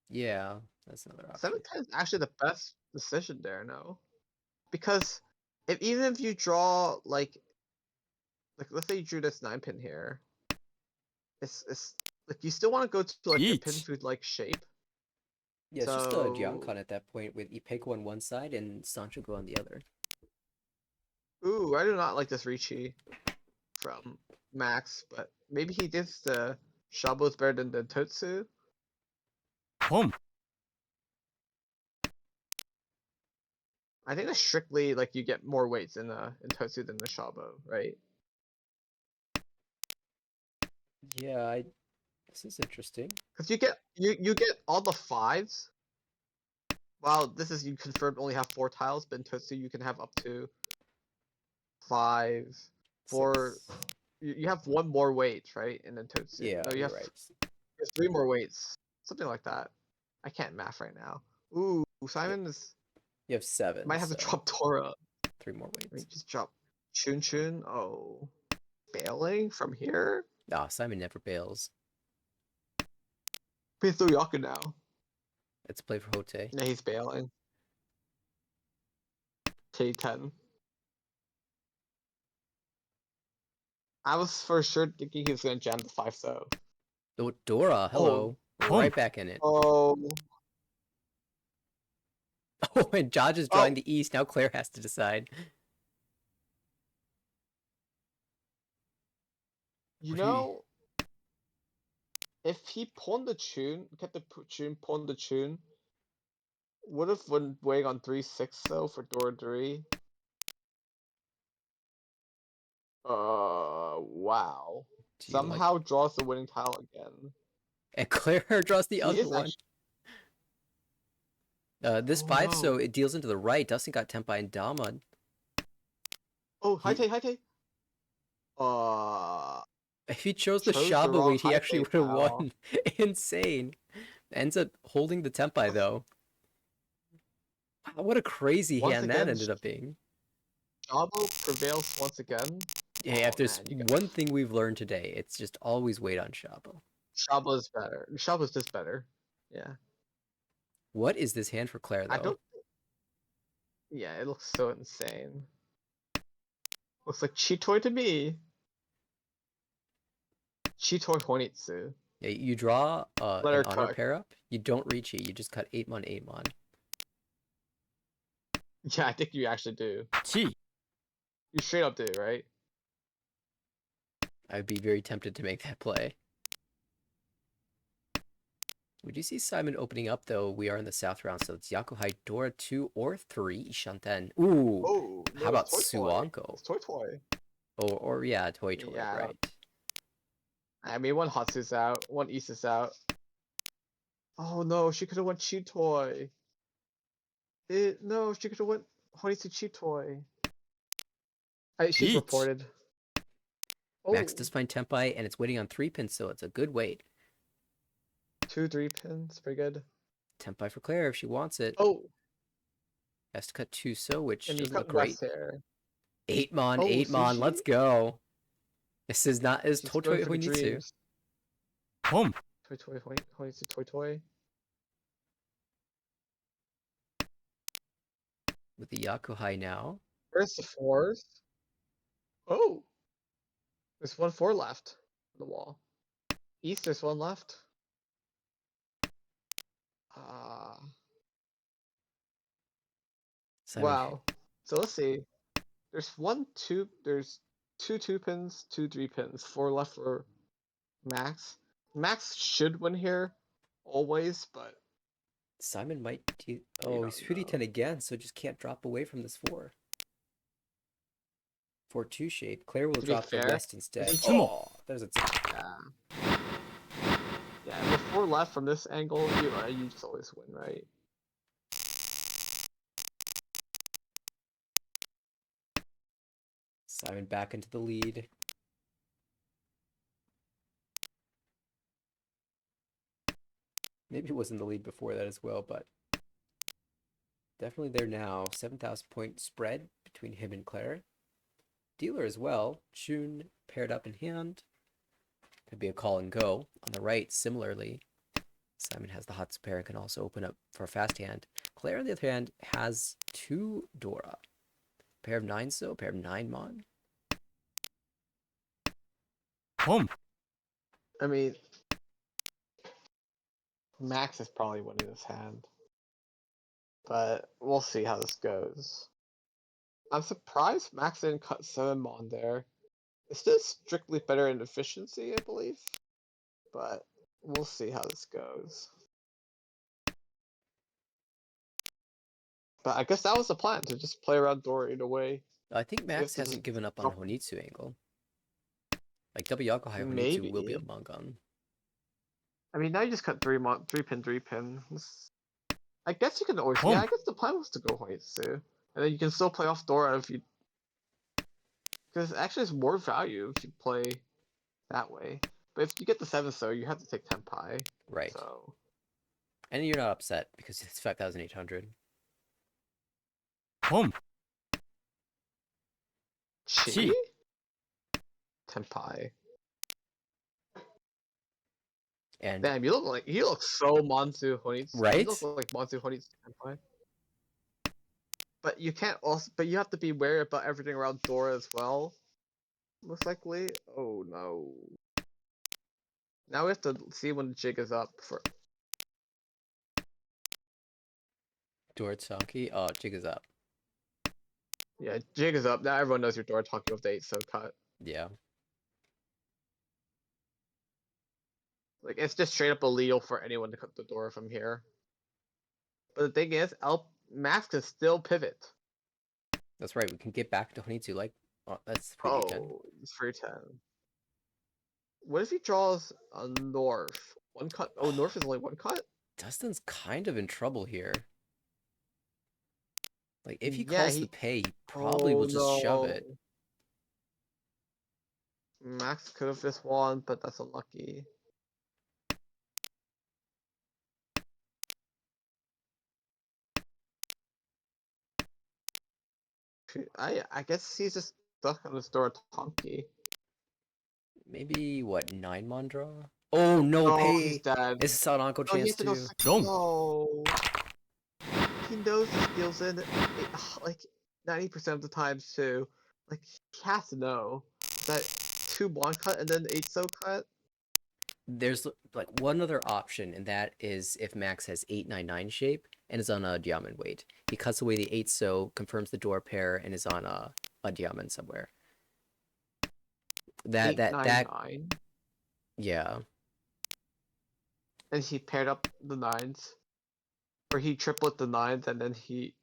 Yeah, that's another option. 7-pin is actually the best decision there, no? Because even if you draw like let's say you drew this 9-pin here, it's like you still want to go to like a pin Yeet. food like shape. Yeah, it's just a So- Giancon at that point with Ipeco on one side and Sancho go on the other. Ooh, I do not like this Ricci from Max, but maybe he thinks the Shabo's better than the Totsu. Home. I think that's strictly like you get more weights in Totsu than the Shabo, right? Yeah, this is interesting. Because you get all the 5s. While this is you confirmed only have 4 tiles, but in Totsu you can have up to 5, 4. Six. You have 1 more weight, right? And then Totsu. Yeah, No, you you're have right. there's 3 more weights, something like that. I can't math right now. Ooh, Simon You have 7. might have to so drop Tora. 3 more Wait, weights. just drop Chun Chun. Oh, bailing from here. Ah, Simon never bails. He's through Yaku now. It's a play for Hote. Yeah, he's bailing. K10. I was for sure thinking he was gonna jam the 5 so. Oh, Dora, hello. We're Home. right back in it. Oh, Oh, and Jodge is drawing the East. Now Claire has to decide. You What do you- know, if he pawned the tune, kept the tune, pawned the tune, would have been weighing on 3-6 though for Dora 3. Wow. do you like? Somehow draws the winning tile again. And Claire draws the He other is one. actually. This Oh, 5, so no. it deals into the right. Dustin got Tempai and Damon. Oh, He- high take. If he chose the Chose the Shaba wrong weight, he actually would high have tile. won. Insane. Ends up holding the Tempai though. Wow, what a crazy Once hand that again, ended up being. Jabo prevails once again. Hey, Oh, if there's man, you got one thing we've learned today, it's just always wait on Shaba. Shaba's better. Shaba's just better. Yeah. What is this hand for Claire I though? don't. Yeah, it looks so insane. Looks like Chitoi to me. Chitoi Honitsu. Yeah, you draw Let an her honor cook. pair up. You don't reach it. You just cut 8-mon, 8-mon. Yeah, I think you actually do. 1 You straight up do, right? I'd be very tempted to make that play. We do see Simon opening up though. We are in the south round, so it's Yakuhai, Dora 2 or 3, Shanten. Ooh, Oh, how no, about it's Toy Toy. Suanko? It's Toy Toy. Or yeah, Toy, Yeah. right. I mean, one Hatsu's out, one Isa's out. Oh no, she could have went Chitoi. No, she could have went Honitsu Chitoi. She's 1 reported. Max Oh, does find Tempai, and it's waiting on 3 pins, so it's a good wait. 2-3 pins, pretty good. Tempai for Claire if she wants it. Oh, Has to cut 2 so, which and you doesn't look cut great. West hair. 8-mon, Oh, 8-mon, let's Sushi? go. This is not as She's going Totoi for the Honitsu. dreams. ポン Toy Toy, Honitsu Toy Toy. With the Yakuhai now. Where's the fours? Oh, there's 1-4 left on the wall. East, there's one left. Ah, Simon, wow. So let's see. There's there's 2 2 pins, 2 3 pins, 4 left for Max. Max should win here, always, but Simon might do... we Oh, he's don't 2d10 know. again, so just can't drop away from this 4. 4-2 shape. Claire will To be drop the fair, West instead. he- Oh, there's a... yeah. Yeah, with 4 left from this angle, you just always win, right? Simon back into the lead. Maybe it was in the lead before that as well, but definitely there now. 7,000 point spread between him and Claire. Dealer as well. June paired up in hand. Could be a call and go. On the right, similarly, Simon has the Hatsu pair and can also open up for a fast hand. Claire, on the other hand, has 2 Dora. Pair of 9 so, pair of 9-mon. ポン I mean, Max is probably winning this hand, but we'll see how this goes. I'm surprised Max didn't cut 7-mon there. It's still strictly better in efficiency, I believe, but we'll see how this goes. But I guess that was the plan, to just play around Dora in a way. I think Max to hasn't just given up on drop- Honitsu angle. Like W Yakuhai Honitsu will be a Maybe. Mangan. I mean, now you just cut 3 pin. I guess you can always. Boom. Yeah, I guess the plan was to go Hoitsu, and then you can still play off Dora if you. Because actually, it's more value if you play that way. But if you get the 7 so you have to take Tenpai. Right. So. And you're not upset because it's 5,800. ポン Chi? Tenpai. And Damn, you look so Monzu Honitsu. Right? You look like Monzu Honitsu Tenpai. But you can't also. But you have to be wary about everything around Dora as well. Most likely. Oh no. Now we have to see when the jig is up for. Doritsuki, oh, jig is up. Yeah, jig is up. Now everyone knows your Dora talking with the 8 so cut. Yeah. Like it's just straight up illegal for anyone to cut the door from here. But the thing is, Max can still pivot. That's right. We can get back to Honeydew. Like, oh, that's 3d10. Oh, it's free 10. What if he draws a north? One cut. Oh, north is only one cut? Dustin's kind of in trouble here. Like, if he Yeah, calls the pay, he probably will just shove it. Max could have just won, but that's unlucky. I guess he's just stuck on this door Tonki. Maybe, what, 9-mon draw? Oh, no Oh, pay! he's dead. It's a Sadanko Oh, he chance, has to go too. Don't. No. He knows this deals in like 90% of the times too. Like he has to know that 2-1 cut and then 8 so cut. There's, like, one other option, and that is if Max has 8-9-9 shape and is on a diamond weight. He cuts away the 8 so, confirms the door pair, and is on a diamond somewhere. That, 8-9-9. yeah. And he paired up the 9s. Or he triplet the 9s and then he.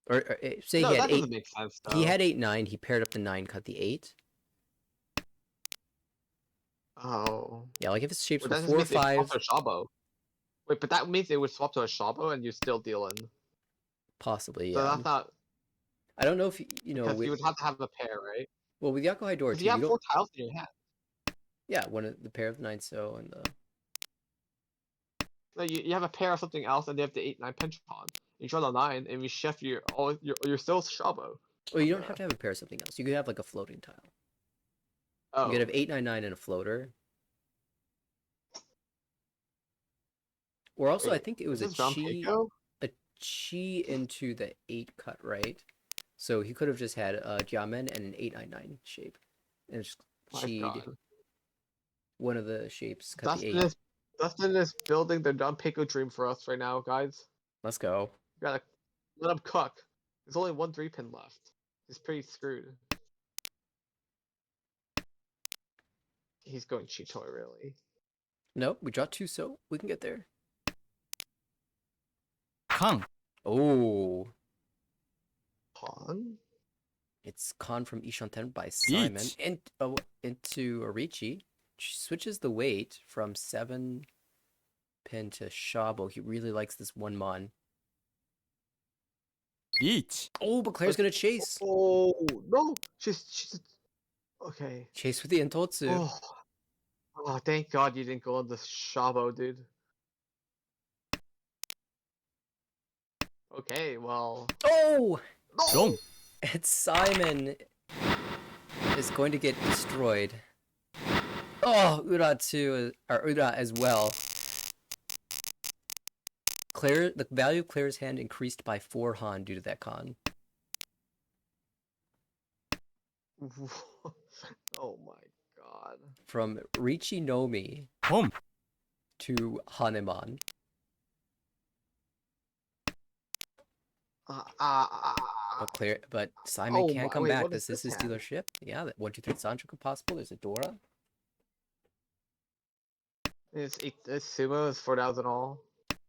Or say No, he had that 8. doesn't make sense though. He had 8-9. He paired up the 9, cut the 8. Oh. Yeah, like if his shapes But were that 4 or means they swap 5, to a Shabo. Wait, but that means they would swap to a Shabo and you still deal in. possibly, So yeah. that's not. I don't know if you know. Because you would have to have a pair, right? Well, with Yakuhai Door Because too, you you have don't. 4 tiles in your hand. Yeah, one of the pair of the 9 so and the. No, you have a pair of something else, and they have the 8-9 Pentron. You draw the 9, and you chef you're still Shabo. Well, you don't have to have a pair of something else. You could have like a floating tile. Oh. You could have 8-9-9 and a floater. Or also, I Wait, think it was is a this Ron chi Pico? into the 8 cut, right? So he could have just had a Jiamen and an 8-9-9 shape, and just My chi'd God. one of the shapes, cut the Dustin 8. is Dustin is building the Don Pico dream for us right now, guys. Let's go. You gotta let him cook. There's only one 3-pin left. He's pretty screwed. He's going Chitoy, really. Nope, we draw 2 so we can get there. Kang. Oh. Pawn? It's Khan from Ishanten by Simon Eat. into Orichi. She switches the weight from 7-pin to Shabo. He really likes this 1-mon. Eat. Oh, but Claire's gonna chase. Oh no! She's okay. Chase with the Intotsu. Oh, thank God you didn't go on the Shabo, dude. Okay, well. Oh! No! Don't. And Simon is going to get destroyed. Oh, Ura too, or Ura as well. Claire, the value of Claire's hand increased by 4 Han due to that con. Oh my God. From Richi Nomi Home. to Hanemon. But Simon Oh can't my- come wait, back. what This is is his this hand? dealership. Yeah, that 1, 2, 3 Sancho possible. There's a Dora. It's Sumo is 4,000 all.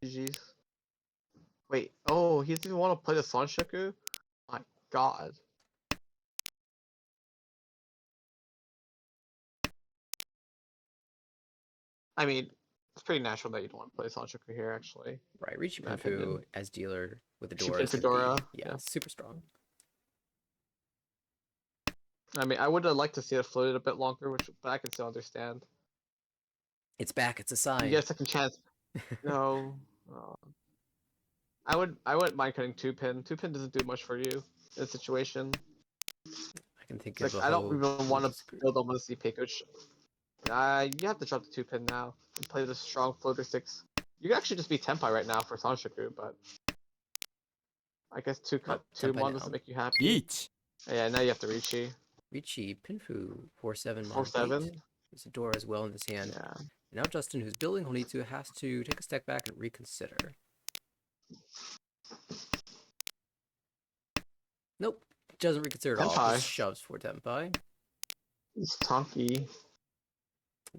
GG's. Wait, oh, he doesn't want to play the Sanshoku? My God. I mean, it's pretty natural that you don't want to play Sanshoku here, actually. Right, Richi In my Pinfu opinion. as dealer with the Richi Dora is Pinfu gonna Dora, be yeah. super strong. I mean, I would have liked to see it floated a bit longer, but I can still understand. It's back. It's a You sign. get a second chance. No. I wouldn't mind cutting 2-pin. 2-pin doesn't do much for you in this situation. I can think It's of like a I don't whole even want to disagree. build almost the Pico. You have to drop the 2-pin now and play the strong floater 6. You could actually just be Tenpai right now for Sanshoku, but I guess 2 cut Tenpai 2-mon now. doesn't make you happy. Eat. Yeah, now you have to Richi. Richi Pinfu 4-7 mon 4-7. gate. There's a Dora as well in his hand. Yeah. And now Justin, who's building Honitsu, has to take a step back and reconsider. Nope, doesn't reconsider at all. Tenpai. Just shoves for Tenpai. It's Tonki.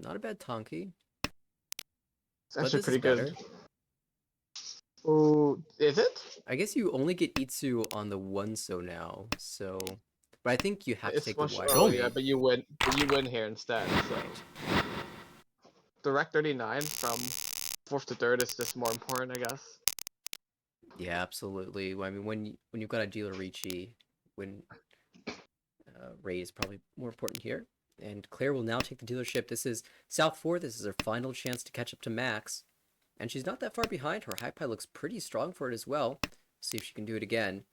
Not a bad Tonki, It's but actually this is pretty better. good. Oh, is it? I guess you only get Itsu on the one so now, so... But I think you have to It's take the much wide earlier, lead. but you win. But you win here instead. So Right. direct 39 from fourth to third is just more important, I guess. Yeah, absolutely. I mean, when you've got a dealer Ricci, when Ray is probably more important here. And Claire will now take the dealership. This is South 4. This is her final chance to catch up to Max. And she's not that far behind. Her high pie looks pretty strong for it as well. See if she can do it again.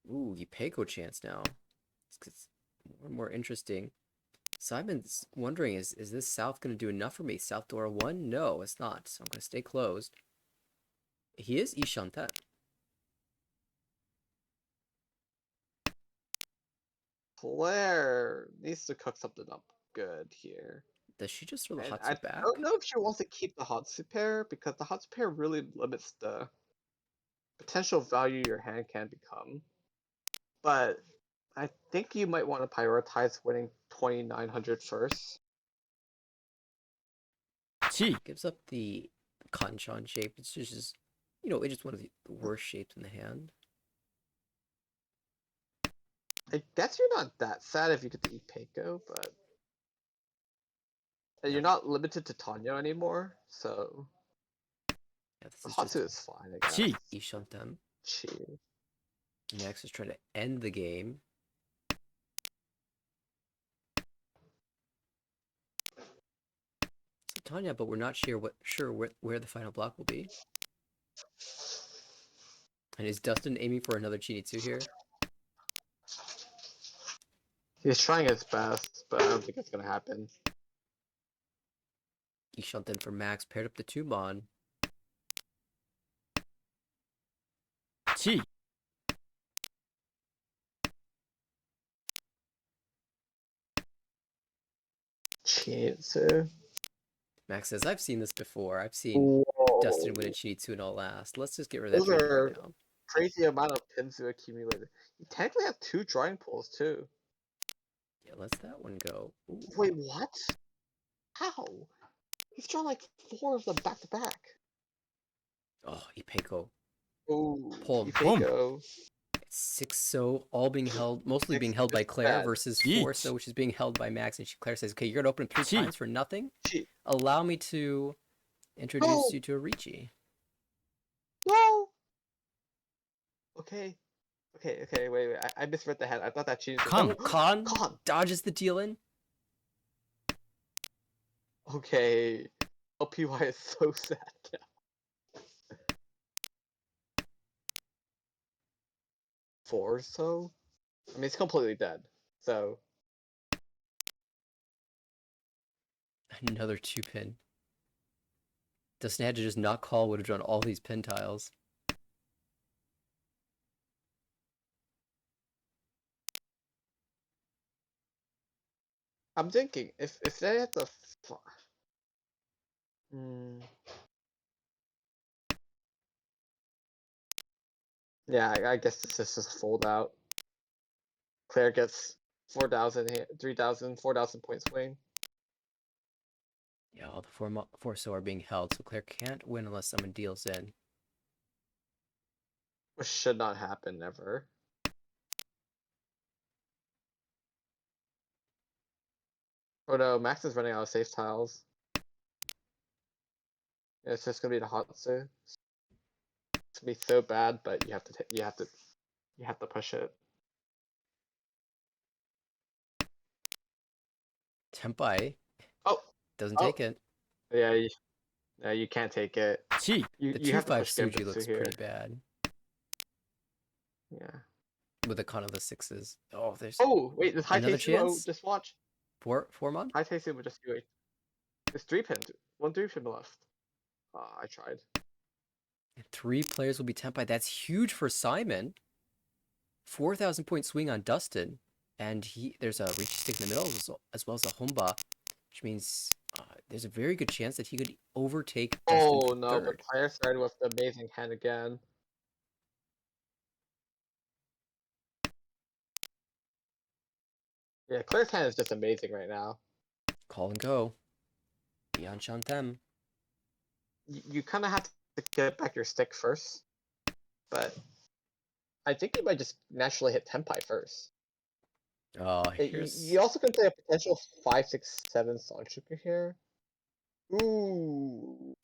Ooh, Yipeko chance now. It's more and more interesting. Simon's wondering, is this South going to do enough for me? South Dora 1? No, it's not. So I'm going to stay closed. He is Ishanten. Claire needs to cook something up good here. Does she just throw the And Hatsu I back? don't know if she wants to keep the Hatsu pair because the Hatsu pair really limits the potential value your hand can become. But I think you might want to prioritize winning 2900 first. Chi. Gives up the Kanchan shape. It's just, you know, it's just one of the worst shapes in the hand. I guess you're not that sad if you get to eat Peiko, but and you're Yeah. not limited to Tanyo anymore, so Yeah, this the is Hatsu just is fine, I guess. Chi. Ishanten. Chi. Max is trying to end the game. So Tanya, but we're not sure where the final block will be. And is Dustin aiming for another Chinitsu here? He's trying his best, but I don't think it's gonna happen. Ishanten for Max, paired up the Tumon. Chi. Chinitsu. Max says, I've seen this before. I've seen Whoa. Dustin win a Chinitsu and all last. Let's just get rid of Those that dream are right now. crazy amount of pins to accumulate. You technically have 2 drawing pools too. Yeah, let's that one go. Ooh. Wait, what? How? He's drawn like 4 of them back to back. Oh, Ipeko. Ooh, Pulled. Ifeko. 6 so all being held, mostly being held by It's Claire bad. versus Yeet. 4 so which is being held by Max, and Claire says, okay, you're gonna open it 3 Chi. times for nothing? Chi. Allow me to introduce No. you to a Ricci. No. Okay. Wait. I misread the head. I thought that changed. Con. Khan Con. dodges the deal in. Okay. LPY is so sad now. Four so? I mean, it's completely dead. So, Another 2 pin. Dustin had to just not call, would have drawn all these pin tiles. I'm thinking, if they had the... Hmm. Yeah, I guess this is just fold out. Claire gets 4,000, 3,000, 4,000 point swing. Yeah, all the 4 so are being held, so Claire can't win unless someone deals in. Which should not happen ever. Oh no, Max is running out of safe tiles. Yeah, it's just gonna be the Hatsu. It's gonna be so bad, but you have to push it. Tempai Oh, doesn't Oh. take it. yeah, you can't take it. Chi. You The you have to 2-5 push Suji Gambitsu looks here. pretty bad. Yeah. With the con of the 6s. Oh, there's Oh wait, this high another sumo. chance? Just watch. 4 mod? High sumo just do it. There's 3 pins. 1 3 pin left. I tried. 3 players will be Tempai. That's huge for Simon. 4,000 point swing on Dustin. And there's a reach stick in the middle as well as a Homba. Which means there's a very good chance that he could overtake Dustin Oh for no, but third. Claire started with the amazing hand again. Yeah, Claire's hand is just amazing right now. Call and go. Beyond Shantem. You kind of have to get back your stick first, but I think you might just naturally hit Tenpai first. Here's You also can play a potential 5, 6, 7 Sonshuku here. Ooh,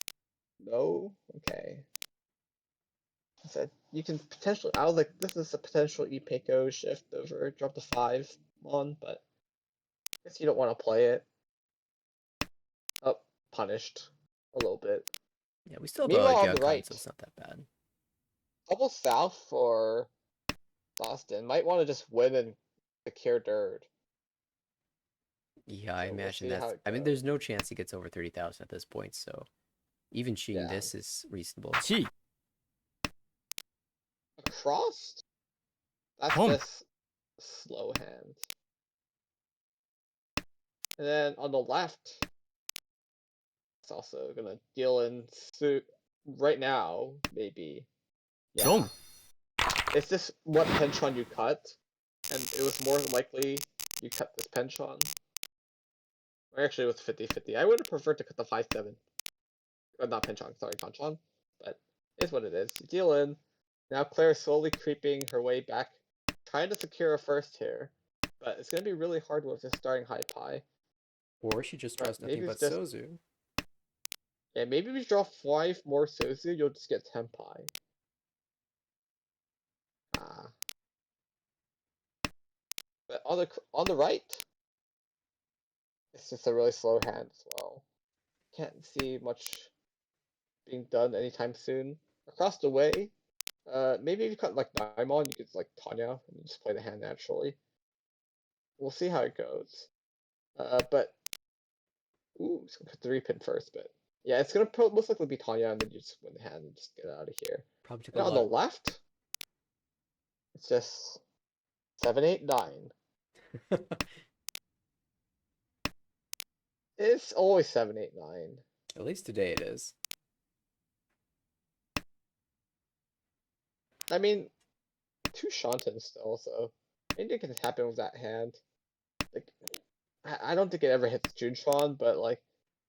no, okay. So you can potentially. I was like, this is a potential Ipeko shift over, drop the 5 on, but I guess you don't want to play it. Oh, punished a little bit. yeah, we still have Meanwhile, a on the Gyakon, right, so it's not that bad. double south for Boston. Might want to just win and secure dirt. Yeah, I So we'll imagine see how that's. it I mean, goes. there's no chance he gets over 30,000 at this point, so even cheating Yeah. this is reasonable. 1 Across? That's Home. just slow hand. And then on the left, it's also gonna deal in suit right now, maybe. Yeah. Wrong. It's just what penchant you cut, and it was more likely you cut this penchant. Or actually, it was 50-50. I would have preferred to cut the 5-7. Not penchant, sorry, penchant. But it's what it is. You deal in. Now Claire is slowly creeping her way back, trying to secure a first here. But it's going to be really hard with just starting high pie. Or she just draws But nothing maybe but it's just. Sozu. Yeah, maybe if you draw 5 more Sozu, you'll just get 10 pie. Ah. But on the right, it's just a really slow hand as well. Can't see much being done anytime soon. Across the way, maybe if you cut like Daimon, you could like Tanya and just play the hand naturally. We'll see how it goes. But ooh, it's gonna put 3-pin first, but yeah, it's gonna most likely be Tanya, and then you just win the hand and just get out of here. Probably took And a on the lot. left, it's just 7, 8, 9. It's always 7, 8, 9. At least today it is. I mean, 2 Shanten still, so anything can happen with that hand. Like, I don't think it ever hits Juntron, but like,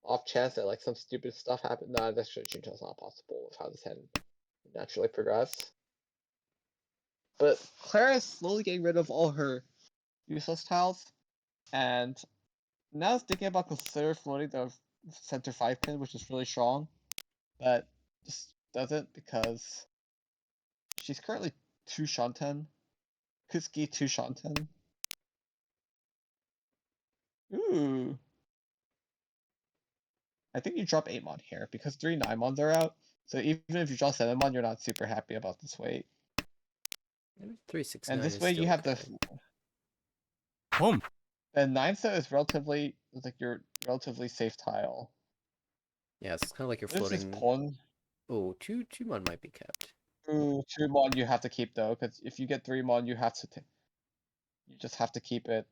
off chance that like some stupid stuff happened. Nah, that's actually Juntron's not possible with how this hand naturally progress. But Clara is slowly getting rid of all her useless tiles, and now I was thinking about consider floating the center 5-pin, which is really strong, but just doesn't because she's currently 2 Shanten. Kuski 2 Shanten. Ooh. I think you drop 8 mon here because 3 9-mons are out. So even if you draw 7 mon, you're not super happy about this weight. 369 And this is way still you have okay. Home. the 9 set is relatively like your relatively safe tile. Yeah, it's kind of like you're This is floating. pawn. Oh, two mon might be kept. Ooh, 2 mon you have to keep though, because if you get 3 mon, you have to. You just have to keep it.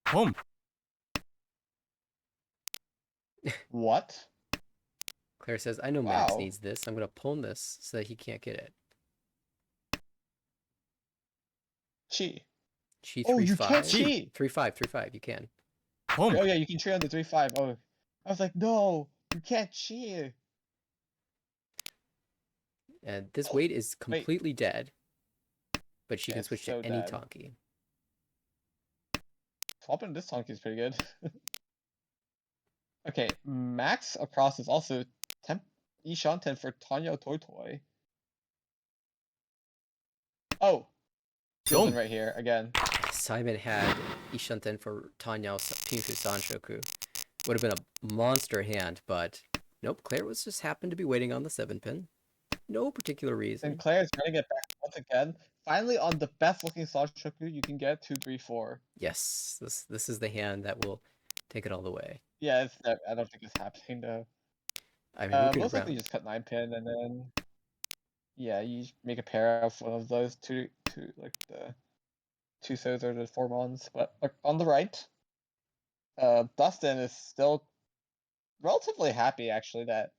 Home. What? Claire says, I know Max Wow. needs this. I'm going to pawn this so that he can't get it. Chi. Chi Oh, 3 you 5. can't cheat. 3 5, 3 5. You can. Home. Oh yeah, you can trade on the 3-5. Oh, I was like, no, you can't cheat. And this Oh, weight is wait. completely dead. But she Yeah, can it's switch so to any dead. Tonki. Swapping this Tonki is pretty good. Okay, Max across is also temp Ishanten for Tanya Toy. Oh, Wrong. Gilden right here again. Simon had Ishanten for Tanya Pinfu Sanshoku. Would have been a monster hand, but nope. Claire was just happened to be waiting on the 7-pin. No particular reason. And Claire is running it back once again. Finally, on the best looking Sashoku you can get 2, 3, 4. Yes, this is the hand that will take it all the way. Yeah, I don't think it's happening though. I mean, looking Most likely around. just cut 9-pin and then yeah, you make a pair of one of those two like the 2 So's or the 4 Mons. But like, on the right, Dustin is still relatively happy actually that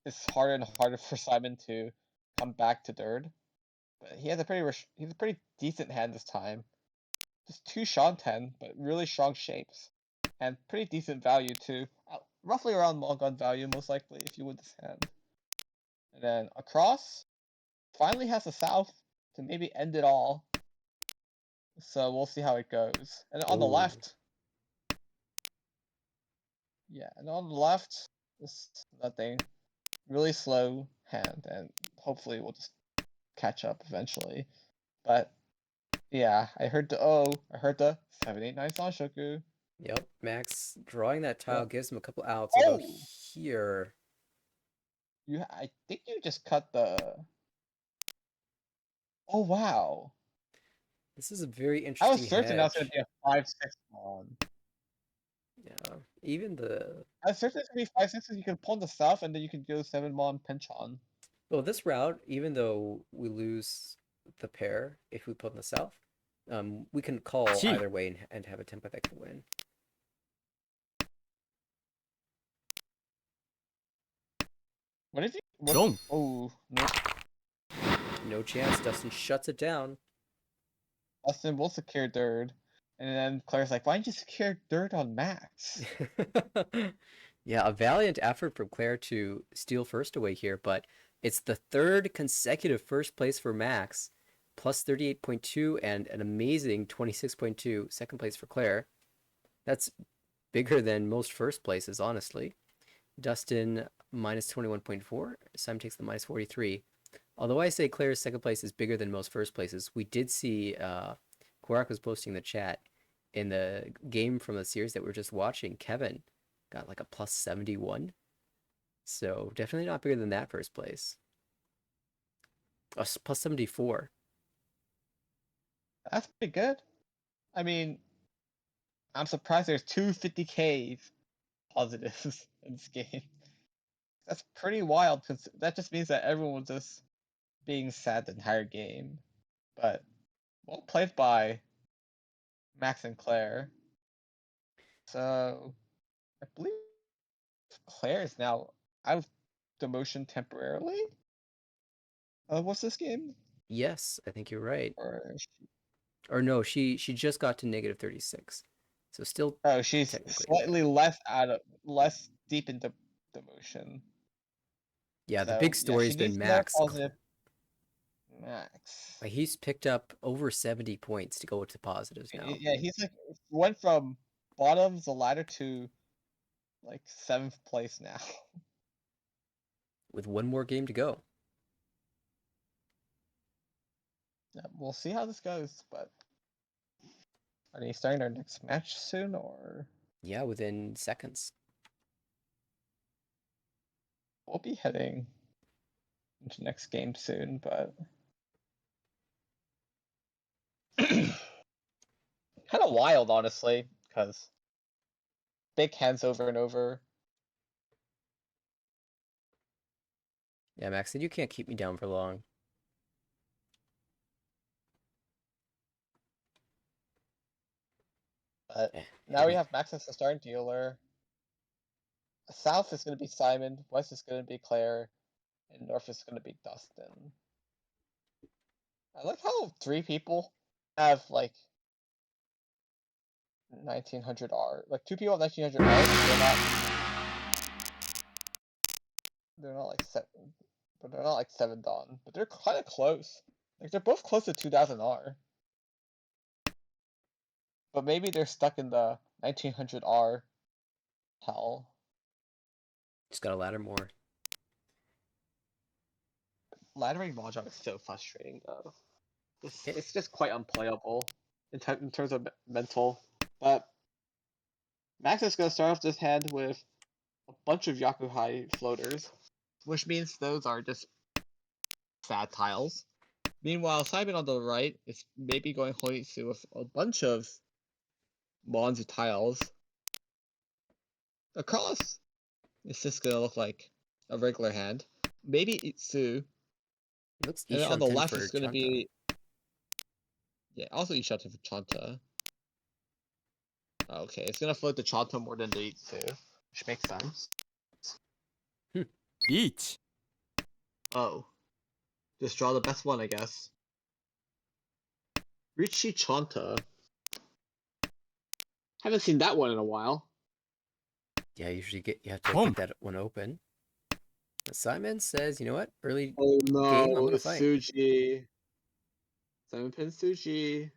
it's harder and harder for Simon to come back to third. But he has a pretty decent hand this time. Just 2 Shanten, but really strong shapes. and pretty decent value too. Roughly around mulligan value, most likely, if you would this hand. And then across, finally has a south to maybe end it all. So we'll see how it goes. And on the Ooh. left, yeah, and on the left, is nothing. Really slow hand, and hopefully we'll just catch up eventually. But yeah, I heard the 789 Sanshoku. Yep, Max drawing that tile Yep. gives him a couple outs, although Oh! here, I think you just cut the. Oh wow! this is a very I was interesting certain that was gonna hedge. be a 5-6 pawn. Yeah, even the I was certain it's gonna be 5-6 because you could pawn the south and then you could go 7 pawn pinch on. well, this route, even though we lose the pair if we put in the south, we can call Gee. either way and have a tempo that can win. What is he? Don't. Oh no! No chance. Dustin shuts it down. Austin will secure third, and then Claire's like, "Why didn't you secure third on Max?" Yeah, a valiant effort from Claire to steal first away here, but it's the third consecutive first place for Max, plus 38.2 and an amazing 26.2 second place for Claire. That's bigger than most first places, honestly. Dustin minus 21.4. Simon takes the minus 43. Although I say Claire's second place is bigger than most first places, we did see Korak was posting in the chat in the game from the series that we were just watching. Kevin got like a plus 71. So definitely not bigger than that first place. Plus 74. That's pretty good. I mean, I'm surprised there's two 50K positives in this game. That's pretty wild because that just means that everyone was just being sad the entire game. But well played by Max and Claire. So I believe Claire is now out of demotion temporarily. What's this game? Yes, I think you're right. Or Or no, she just got to negative 36. So still oh, she's technically slightly less deep into demotion. yeah, the So big yeah, story she has been needs more Max. positive. Max. He's picked up over 70 points to go to positives now. Yeah, he's like went from bottom of the ladder to like 7th place now. With one more game to go. Yeah, we'll see how this goes, but are they starting their next match soon or Yeah, within seconds. we'll be heading into next game soon, but kind of wild honestly, because big hands over and over. Yeah, Max said you can't keep me down for long. But Eh, now we heavy. have Max as the starting dealer. South is going to be Simon, West is going to be Claire, and North is going to be Dustin. I like how 3 people have like 1900 R. Like 2 people have 1900 R, they're not like 7, but they're not like 7 Dawn, but they're kind of close. Like they're both close to 2000 R. But maybe they're stuck in the 1900 R hell. Just gotta ladder more. Laddering Mahjong is so frustrating though. It's just quite unplayable in terms of mental. But Max is going to start off this hand with a bunch of Yakuhai floaters, which means those are just sad tiles. Meanwhile, Simon on the right is maybe going Hoitsu with a bunch of Monzu tiles. Across, it's just going to look like a regular hand. Maybe Itsu. It looks And then on the Ishanten left, for it's going to Chanta. be. Yeah, also Ishanten for Chanta. Okay, it's going to float the Chanta more than the Itsu, which makes sense. Each. Oh. Just draw the best one, I guess. Richie Chanta. Haven't seen that one in a while. Yeah, you have to Boom. get that one open. But Simon says, you know what? Early Oh game, I'm no, gonna it's fight. Suji. 7-pin Suji.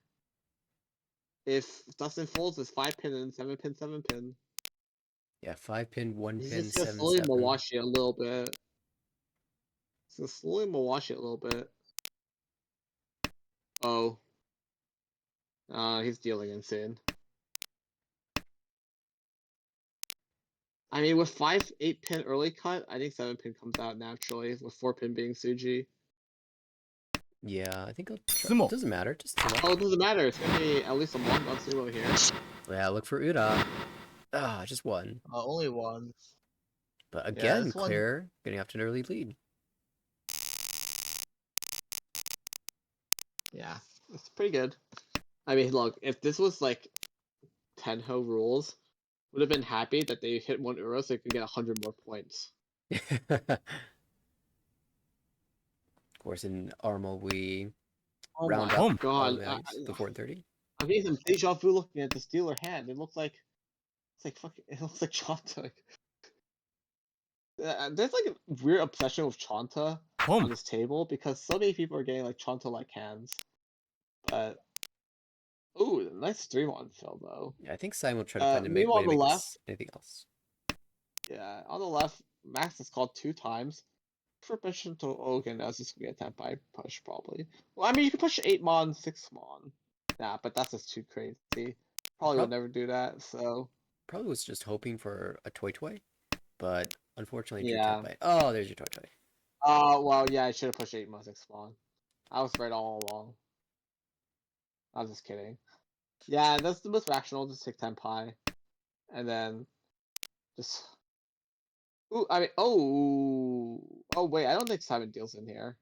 If Dustin folds, it's 5-pin and 7-pin, 7-pin. Yeah, 5-pin, 1 He's pin, just gonna 7 slowly 7. Mawashi it a little bit. He's gonna slowly Mawashi it a little bit. Oh. He's dealing insane. I mean, with 5-8 pin early cut, I think 7-pin comes out naturally, with 4-pin being Suji. Yeah, I think I'll try. Sumo. Doesn't matter, just sumo. Oh, it doesn't matter. It's gonna be at least a 1 on sumo here. Yeah, look for Uda. Ah, just one. Only one. But Yeah, again, this one. Claire getting off to an early lead. Yeah, it's pretty good. I mean, look, if this was like Tenho rules, would have been happy that they hit 1 euro so they could get 100 more points. Of course, in Armel, we Oh round my up Boom. all god. the values before 30. I'm getting some deja vu looking at this dealer hand. It looks like it's like fucking. It looks like Chanta. There's like a weird obsession with Chanta on Boom. this table because so many people are getting like Chanta-like hands. But ooh, nice 3-1 fill though. Yeah, I think Simon will try to find a Meanwhile way on to the make left, this anything else. yeah, on the left, Max is called 2 times. For permission to okay, now this is gonna be a 10 by push probably. Well, I mean you can push 8 mon, 6 mon. Nah, but that's just too crazy. Probably would never do that. So Probably was just hoping for a toy toy, but unfortunately drew yeah. Tenpai. Oh, there's your toy toy. Well, yeah, I should have pushed 8 mon, 6 mon. I was right all along. I was just kidding. Yeah, that's the most rational. Just take 10 pi, and then just. Ooh, I mean, oh wait, I don't think Simon deals in here.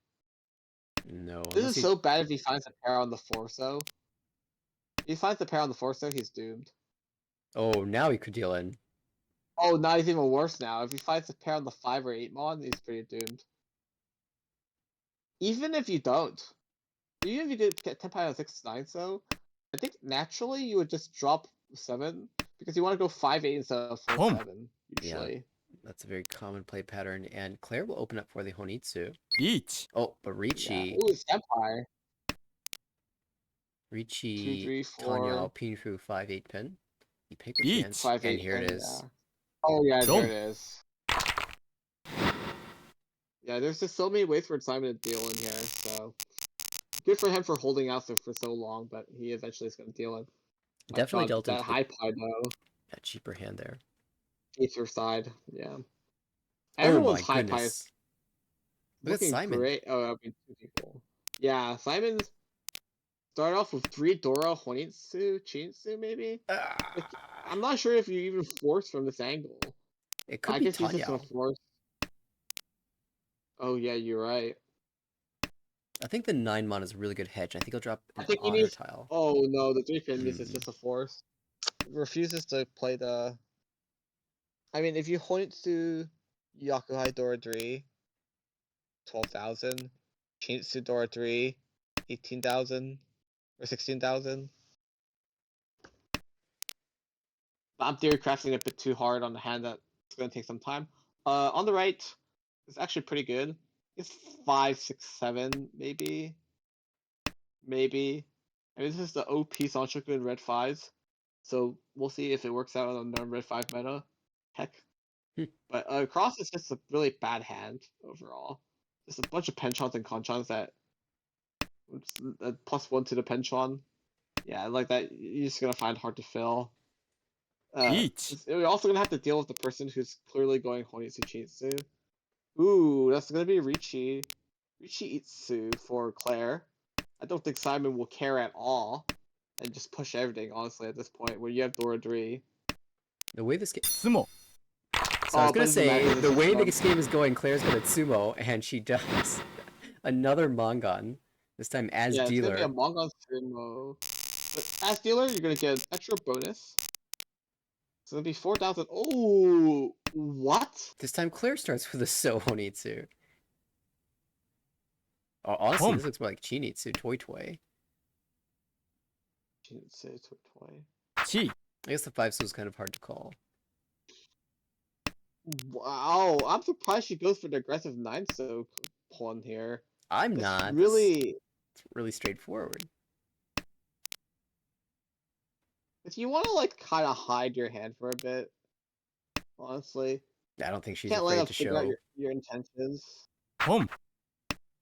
No, This unless is he. so bad if he finds a pair on the Forso. If he finds a pair on the Forso, he's doomed. Oh, now he could deal in. Oh, now he's even worse now. If he finds a pair on the 5 or 8 mon, he's pretty doomed. Even if you don't, even if you could get 10 pi on 6-9, so I think naturally you would just drop 7 because you want to go 5-8 instead of 4-7 usually. That's a very common play pattern, and Claire will open up for the Honitsu. Each. Oh, but Yeah. Ricci, Ooh, Senpai. 2, Ricci, 3, Tanya, 4, Pinfu 5-8 pin. He paper Each. chance, 5, and 8 here it pin, is. yeah. Oh yeah, Dome. there it is. Yeah, there's just so many ways for Simon to deal in here, so good for him for holding out for so long, but he eventually is going to deal in. My Definitely God, dealt that into the high pie though, cheaper hand there. Aether side, yeah. Oh Everyone's my high pie is goodness! Look at looking Simon. great. Oh, I mean, 2 people. Yeah, Simon's started off with 3 Dora, Honitsu, Chinsu maybe? Like, I'm not sure if you even force from this angle. It could I be guess he's just Tanya. gonna force. Oh yeah, you're right. I think the 9 mon is a really good hedge. I think he'll drop I an think he honor needs. tile. Oh no, the 3-pin means it's Hmm. just a force. Refuses to play the. I mean, if you Honitsu Yakuhai Dora 3, 12,000. Chinsu Dora 3, 18,000 or 16,000. I'm theory crafting a bit too hard on the hand that's gonna take some time. On the right, it's actually pretty good. It's 5, 6, 7, maybe. Maybe. I mean, this is the OP Sanchoku in red 5s. So we'll see if it works out on the red 5 meta. Heck. Hmm. But Cross is just a really bad hand overall. Just a bunch of penchants and conchons that +1 to the penchant. Yeah, like that you're just gonna find hard to fill. Each. We're also gonna have to deal with the person who's clearly going Honitsu Chitsu. Ooh, that's gonna be Ricci. Ricci Itsu for Claire. I don't think Simon will care at all and just push everything, honestly, at this point, where you have Dora 3. The way this game. Sumo. So I was Oh, but gonna this is say Max the way system. this game is going, Claire's gonna sumo, and she does another Mongon. This time as Yeah, it's gonna be a dealer. Mongon Sumo. But as dealer, you're gonna get an extra bonus. It's gonna be 4,000. Oh, what? This time Claire starts with a So Honitsu. Oh, honestly, Boom. this looks more like Chinitsu, Toy Toy. She didn't say it to a toy. Chi. I guess the 5 so is kind of hard to call. Wow, I'm surprised she goes for the aggressive 9-so pawn here. I'm It's not. really... It's really straightforward. If you want to, like, kind of hide your hand for a bit, honestly. I don't think she's Can't let afraid them to figure out show. your intentions. 홈.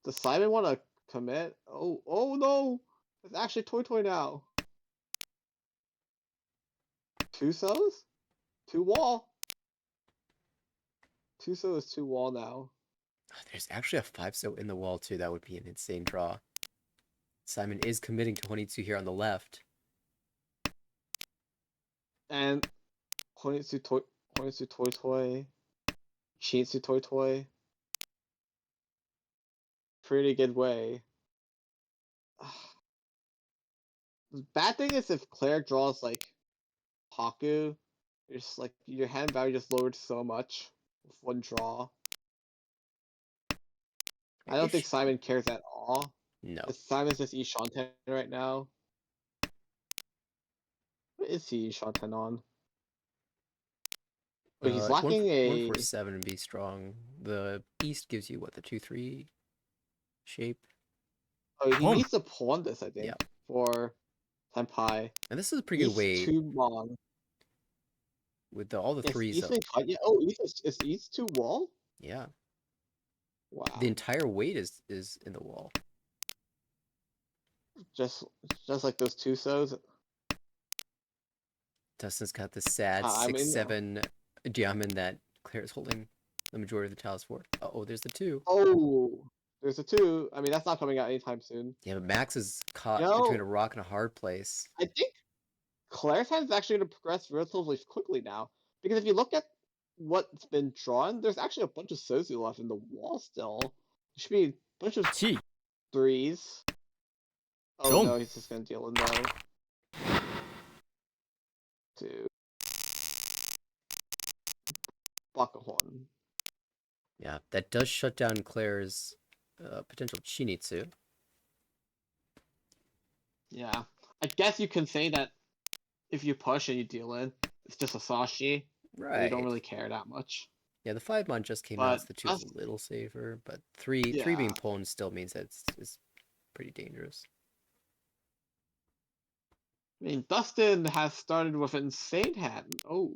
Does Simon want to commit? Oh no! It's actually Toy now. 2-sos? 2-wall. 2-so is 2-wall now. There's actually a 5-so in the wall too. That would be an insane draw. Simon is committing to 22 here on the left. And Honitsu Toy. Shinsu Toy. Pretty good way. The bad thing is if Claire draws like Haku, it's like your hand value just lowered so much with one draw. I don't think Simon cares at all. No. Simon's just Ishanten right now. What is he Ishanten on? Oh, he's lacking a... 147 and be strong. The east gives you what, the 2-3 shape? Oh, he 홈. needs to pawn this, I think, Yeah. for Senpai. And this is a pretty good East weight 2 Mon. with all the Is threes East up. been cut yet? Oh, is East 2 wall? Yeah. Wow. The entire weight is in the wall. Just like those 2-sos. Dustin's got the sad I mean, 6-7 diamond that Claire's holding the majority of the tiles for. Oh, there's the 2. oh, there's a 2. I mean, that's not coming out anytime soon. Yeah, but Max is caught You know, between a rock and a hard place. I think Claire's hand is actually going to progress relatively quickly now. Because if you look at what's been drawn, there's actually a bunch of Sozu left in the wall still. There should be a bunch of 치. 3s. Oh Boom. no, he's just going to deal a no. 2. Bakahorn. Yeah, that does shut down Claire's potential Chinitsu. Yeah. I guess you can say that if you push and you deal in, it's just a Sashi. Right. You don't really care that much. Yeah, the 5-mon just came But out, so the 2 is a little safer, but 3 Yeah. being pawned still means that it's pretty dangerous. I mean, Dustin has started with an insane hand. Oh.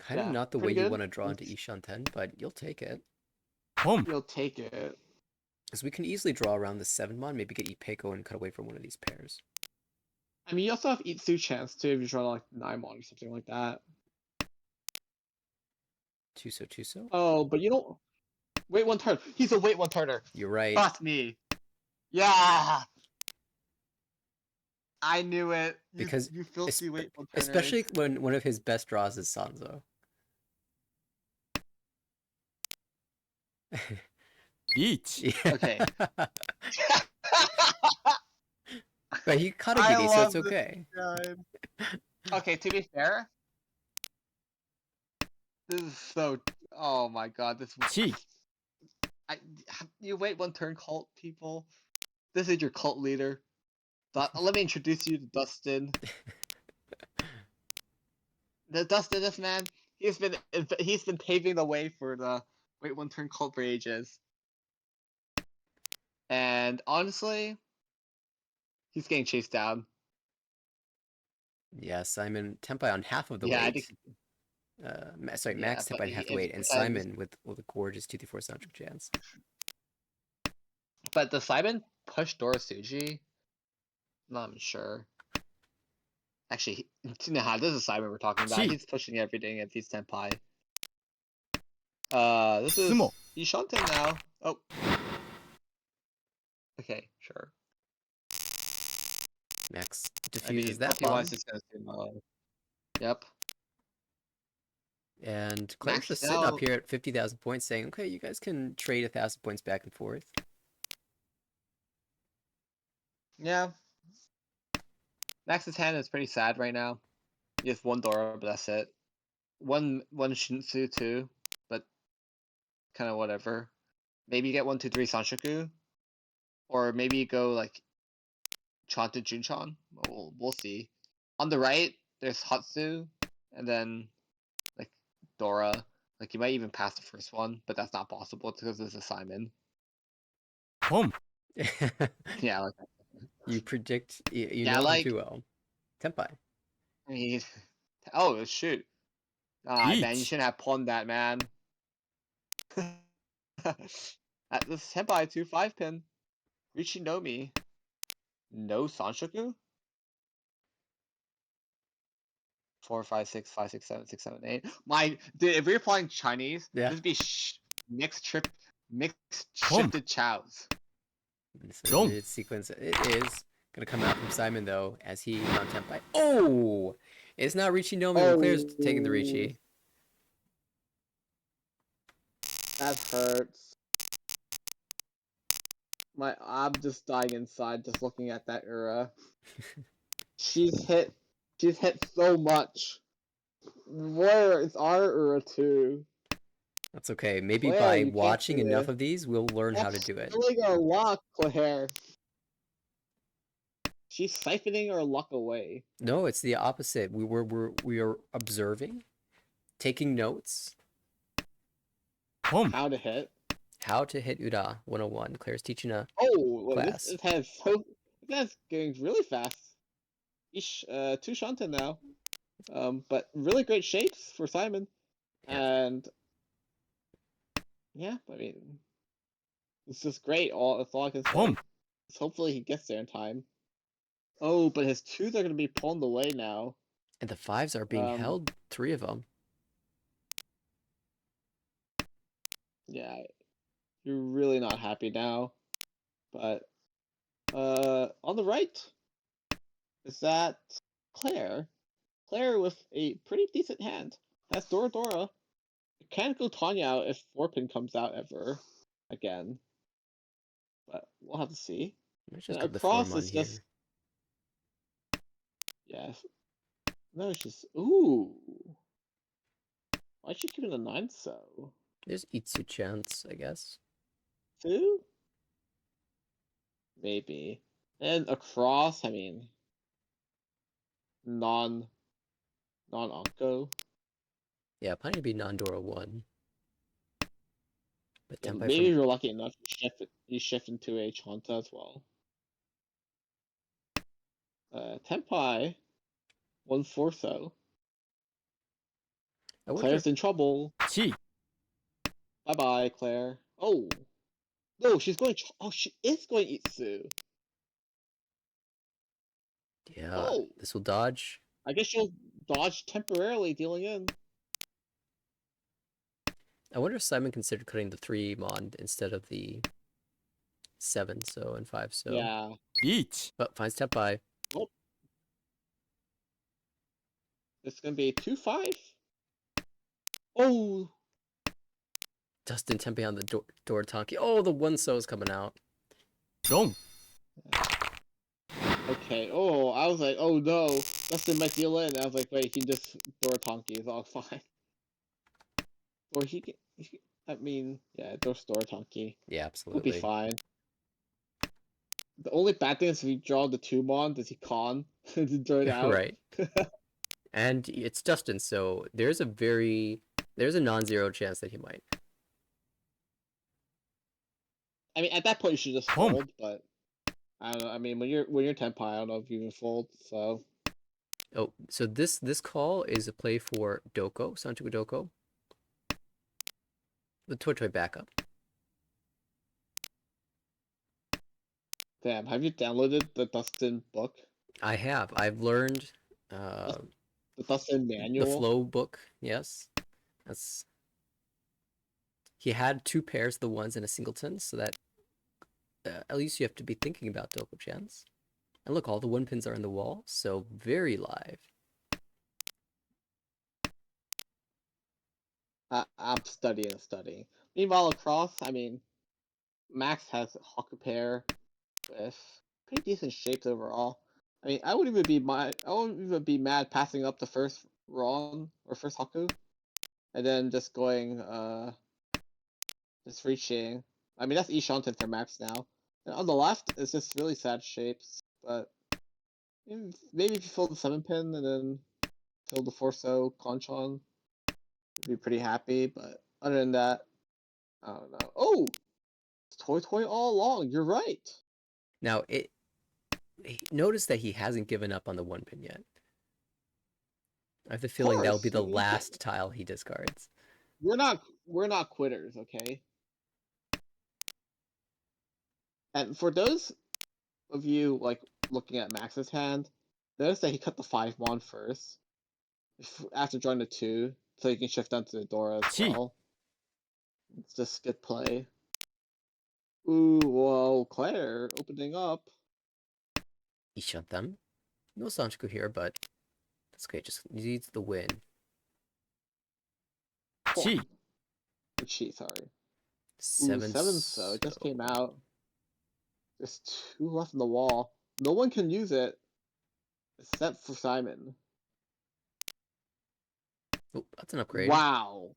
Kind of Yeah, not the way pretty you good. want to draw into Ishanten, but you'll take it. 홈. You'll take it. Because we can easily draw around the 7-mon, maybe get Ipeko and cut away from one of these pairs. I mean, you also have Itsu chance too if you draw like 9-mon or something like that. 2-so. Oh, but you don't wait one turn. He's a wait one turner. You're right. Trust me. Yeah. I knew it. Because you filthy wait one turner. especially when one of his best draws is Sanzo. 이치. Okay. But he caught a I giddy, so love it's this okay. Okay, to be fair, this is so. Oh my god, this. 치. You wait one turn, cult people. This is your cult leader. Let me introduce you to Dustin. Dustin, this man, he's been paving the way for the wait one turn cult for ages. And honestly, he's getting chased down. Yeah, Simon Tempai on half of the Yeah, I weight. think. Max but Tempai on half the weight, and Simon with a gorgeous 2-4 soundtrack chance. But does Simon push Dorasuji? Not sure. Actually, nah, this is Simon we're talking about. Gee. He's pushing everything if he's Senpai. This is Sumo. Ishanten now. Oh. Okay, sure. Max I mean, diffuses that LP bomb. is just gonna sumo. Yep. And Claire's Max just is sitting up out. here at 50,000 points saying, okay, you guys can trade 1,000 points back and forth. Yeah. Max's hand is pretty sad right now. He has one Dora, but that's it. One Shinsu too, but kind of whatever. Maybe you get 1, 2, 3 Sanshoku, or maybe you go like Chan to Junchan. We'll see. On the right, there's Hatsu, and then Dora. Like you might even pass the first one, but that's not possible because this is Simon. Pom. Yeah, like You predict. You Yeah, know him like too well. Tenpai. I mean, oh shoot. Man, you Each. shouldn't have pawned that, man. At this Senpai 2-5 pin. Richinomi. No Sanshoku? 4, 5, 6, 5, 6, 7, 6, 7, 8. Dude, if we're playing Chinese, Yeah. this would be mixed Pom. shifted chows. So Don't. its sequence. It is gonna come out from Simon though, as he on Tenpai. Oh, it's not Richie Nomi when Claire's taking the Richie. That hurts. I'm just dying inside just looking at that era. She's hit so much. Where is our era too? That's okay. Maybe Claire, by you can't watching do enough this. of these, we'll learn how to That's do it. stealing our luck, Claire. She's siphoning our luck away. No, it's the opposite. We are observing, taking notes, Pom. How to hit. how to hit Ura 101. Claire's teaching a Oh, wait, class. that's getting really fast. Two Shanten now. But really great shapes for Simon. Yeah. And yeah, I mean, it's just great. That's all I can say. Pom. Hopefully he gets there in time. Oh, but his twos are going to be pawned away now. And the fives are being held, 3 of them. Yeah, you're really not happy now. But on the right is that Claire. Claire with a pretty decent hand. That's Dora Dora. Can't go Tanya out if 4-pin comes out ever again. But we'll have to see. Let's And just put the across form on is here. just yes. No, she's ooh. Why'd she keep it a 9 so? There's Itsu chance, I guess. 2? Maybe. And across, I mean, non Onko. Yeah, probably be non-Dora 1. But Yeah, Tenpai maybe from... if you're lucky enough, you shift into a Chanta as well. Tenpai, 1-4 so. I wonder Claire's if... in trouble. Chi. Bye bye, Claire. Oh, no, she's going. Oh, she is going Itsu. Yeah, Oh, this will dodge. I guess she'll dodge temporarily, dealing in. I wonder if Simon considered cutting the 3 Mon instead of the 7 so and 5 so. Yeah. Each. But finds Tenpai. Oh. It's gonna be 2-5. Oh. Dustin Tempe on the door Tonki. Oh, the 1 so is coming out. Don't. Okay. Oh, I was like, oh no, Dustin might deal in. I was like, wait, he just Dorotonki is all fine. Or he can. I mean, yeah, just Dorotonki. Yeah, He'll absolutely. be fine. The only bad thing is if you draw the 2 Mon, does he con to draw it out? Right. And it's Dustin, so there's a non-zero chance that he might. I mean, at that point you should just Pom. fold, but I don't know. I mean, when you're Tenpai, I don't know if you even fold. So Oh, so this call is a play for Doko, Sanchuku Doko. The Toy Toy backup. damn, have you downloaded the Dustin book, I have. I've learned the Dustin the manual? flow book. Yes, that's. He had 2 pairs of the ones and a singleton, so that at least you have to be thinking about Doko chance. And look, all the 1 pins are in the wall, so very live. I'm studying. Meanwhile, across, I mean, Max has a Haku pair with pretty decent shapes overall. I mean, I wouldn't even be mad passing up the first Ron or first Haku, and then just going just reaching. I mean, that's Ishanten for Max now. And on the left, it's just really sad shapes, but maybe if you fill the 7-pin and then fill the 4-so Conchon, be pretty happy, but other than that, I don't know. Oh, it's Toy all along. You're right. Now, notice that he hasn't given up on the 1-pin yet. I have the feeling that'll be Course, the you can't- last tile he discards. we're not quitters, okay? And for those of you like looking at Max's hand, notice that he cut the 5 mon first after drawing the 2, so he can shift down to the Dora as Gee. well. It's just good play. Ooh, whoa, Claire opening up. He shut them. No Sanchiku here, but that's okay. Just needs the win. Chi. Chi, sorry. Ooh, 7 so just came out. There's 2 left in the wall. No one can use it except for Simon. Oh, that's an upgrade. Wow.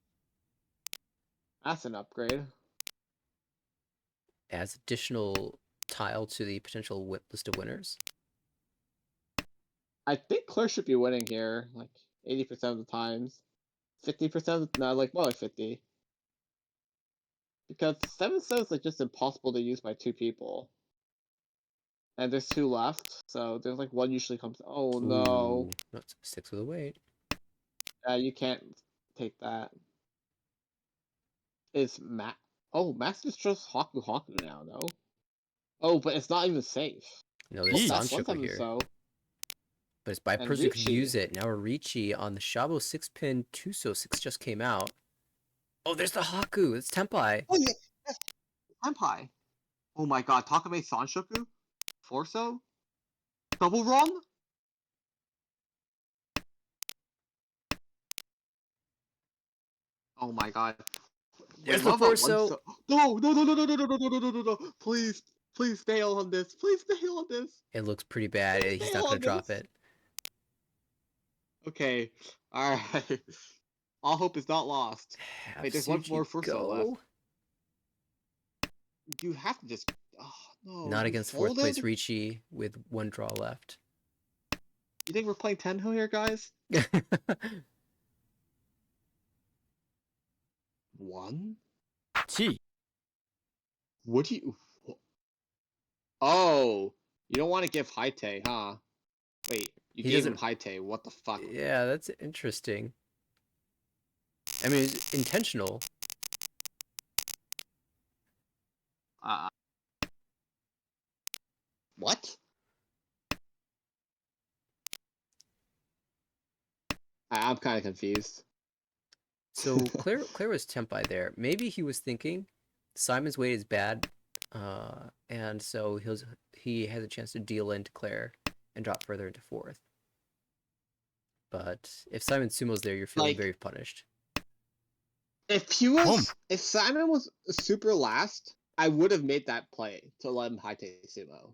That's an upgrade. Adds additional tile to the potential list of winners. I think Claire should be winning here, like 80% of the times. 50%? No, like more like 50. Because 7 is like just impossible to use by 2 people. And there's 2 left, so there's like 1 usually comes. Oh no. Ooh, no, 6 with a weight. You can't take that. Is Matt? Oh, Max just trusts Haku now, no? Oh, but it's not even safe. No, there's Jeez. That's one Sanchiku here. so. But it's by And person who could Ricci. use it. Now Ricci on the Shabo 6-pin Tuso 6 just came out. Oh, there's the Haku. It's Tenpai. Oh yeah, yes. Senpai. Oh my god, Takame Sanshoku? Forso? Double wrong? Oh my god. There's I the love that one Forso. so no, no, no, no, no, no, no, no, no, no, no, no. Please, please fail on this. Please fail on this. It looks pretty bad. Please He's fail not going on to drop this. it. Okay. Alright. All hope is not lost. Have Wait, there's one Suji more Forso left. go. You have to just. Oh no. Not You against 4th folded? place Ricci with 1 draw left. You think we're playing Tenho here, guys? 1? Chi. What do you? Oh, you don't want to give Haite, huh? Wait, you He gave him doesn't- Haite. What the fuck? Yeah, that's interesting. I mean, it's intentional. Uh, what? I'm kind of confused. So Claire was Tenpai there. Maybe he was thinking Simon's weight is bad, and so he has a chance to deal into Claire and drop further into 4th. But if Simon Sumo's there, you're feeling Like- very punished. If if Simon was super last, I would have made that play to let him Haite Sumo.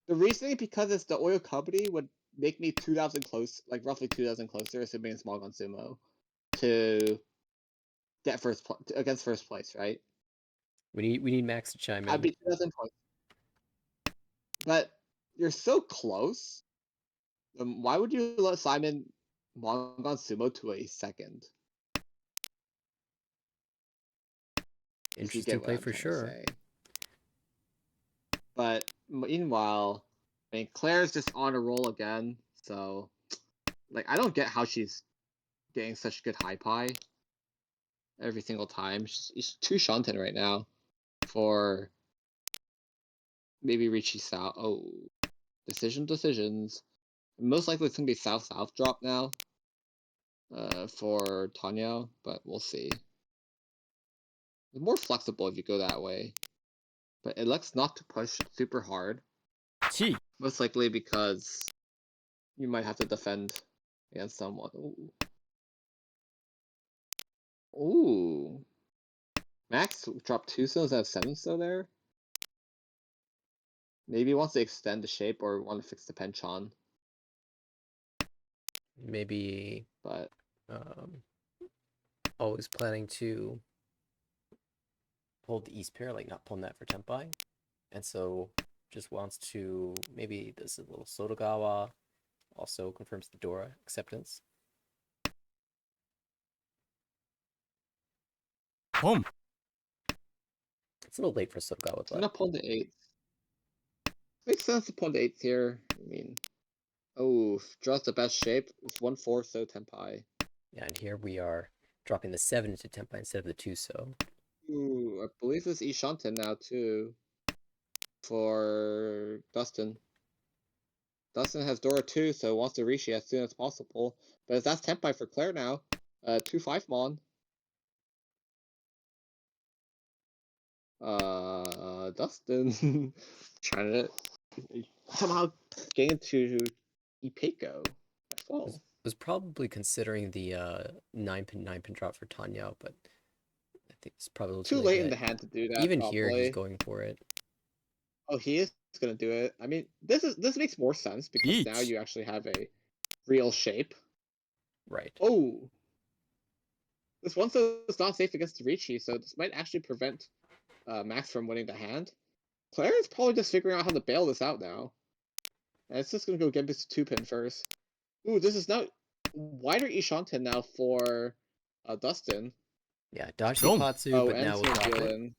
The reasoning because it's the oil company would make me 2,000 close, like roughly 2,000 closer, assuming it's small gun sumo, to get against first place, right? We need Max to chime I'd in. be 2,000 points. But you're so close. Why would you let Simon Mongon Sumo to a second? If you Interesting get what play I'm for trying to sure. say. But meanwhile, I mean, Claire's just on a roll again. So, like, I don't get how she's getting such good high pie every single time. She's 2 Shanten right now for maybe Ricci South. Oh, decisions. Most likely it's gonna be South drop now. For Tanya, but we'll see. It's more flexible if you go that way, but it elects not to push super hard. Chi. Most likely because you might have to defend against someone. Ooh. Max dropped 2 stones out of 7 still there. Maybe he wants to extend the shape or want to fix the penchant, Maybe but always planning to hold the East pair, like not pulling that for Tenpai. And so just wants to, maybe this is a little Sotogawa, also confirms the Dora acceptance. 本 It's a little late for Sogao with I'm that. gonna pawn the 8. Makes sense to pawn the 8 here. I mean, oh, draws the best shape. It's 1-4, so Tenpai. Yeah, and here we are dropping the 7 into Tenpai instead of the 2, so. Ooh, I believe it's Ishanten now too. For Dustin. Dustin has Dora too, so wants to reach it as soon as possible. But that's Tenpai for Claire now. 2-5 Mon. Dustin trying to somehow get into Ipeko as well. Was probably considering the 9-pin drop for Tanya, but I think it's probably a little Too late in the hand to do that. Even probably. here, he's going for it. Oh, he is gonna do it. I mean, this makes more sense because now Each. you actually have a real shape. Right. Oh, this one says it's not safe against Ricci, so this might actually prevent Max from winning the hand. Claire is probably just figuring out how to bail this out now. And it's just gonna go get this 2-pin first. Ooh, this is now wider Ishanten now for Dustin. Yeah, dodge Boom. Ipatsu, Oh, but and now we'll drop it. Dylan.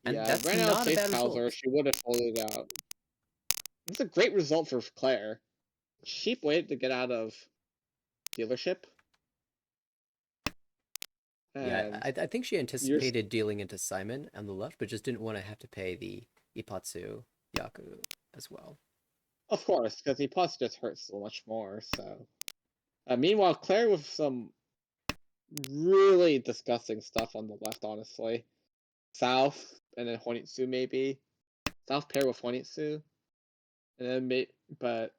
And Yeah, that's right now not a Chase bad Hauser, result. she would have pulled it out. It's a great result for Claire. Cheap way to get out of dealership. Yeah, And I think she anticipated dealing into Simon on the left, but just didn't want to have to pay the Ipatsu Yaku as well. of course, because he plus just hurts so much more. So, meanwhile, Claire with some really disgusting stuff on the left. Honestly, South and then Honitsu maybe. South pair with Honitsu, and then but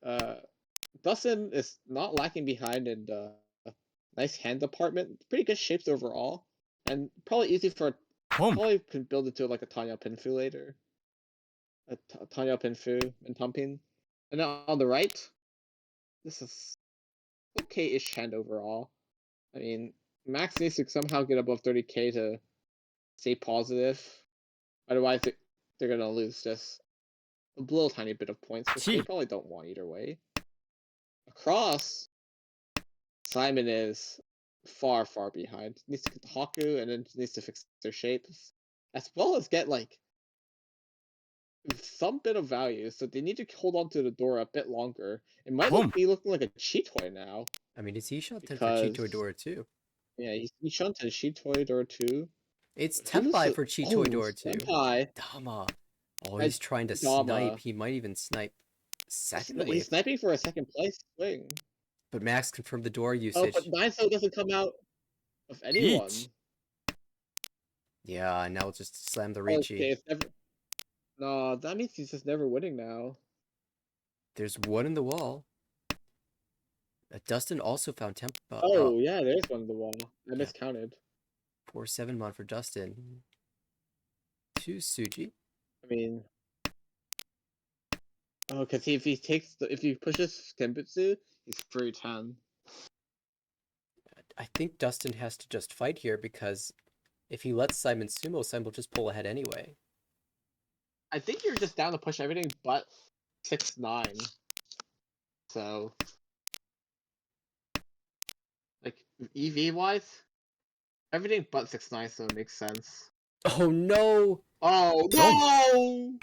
Dustin is not lacking behind in the nice hand department. Pretty good shapes overall, and probably easy for 本 probably can build it to like a Tanya Pinfu later. Tanya Pinfu and Tumpin. And then on the right, this is okay-ish hand overall. I mean, Max needs to somehow get above 30k to stay positive. Otherwise, they're gonna lose just a little tiny bit of points, which they probably don't want either way. Across, Simon is far, far behind. Needs to get the Haku and then needs to fix their shapes, as well as get like some bit of value. So they need to hold on to the door a bit longer. It might be looking like a cheat toy now. I mean, it's Ishot 10 for Because Chito Dora too. yeah, he's shunted cheat toy door too. It's Who's Tenpai the- for Chito Dora too. Senpai. Dama. Oh, he's trying to Dama. snipe. He might even snipe second wave. He's sniping for a second place swing. But Max confirmed the door Oh, usage. but Niso doesn't come out of anyone. Each. Yeah, and now it's just slam the Ricci. Okay, it's never. No, that means he's just never winning now. There's one in the wall. Dustin also found Oh, yeah, there's one in the wall. I Yeah. miscounted. 4-7 mod for Dustin. 2 Suji. I mean, oh, because if he pushes Kenbutsu, he's 3-10. I think Dustin has to just fight here because if he lets Simon sumo, Simon will just pull ahead anyway. I think you're just down to push everything but 6-9. So, like EV wise, everything but 6-9, so it makes sense. Oh no! Oh no!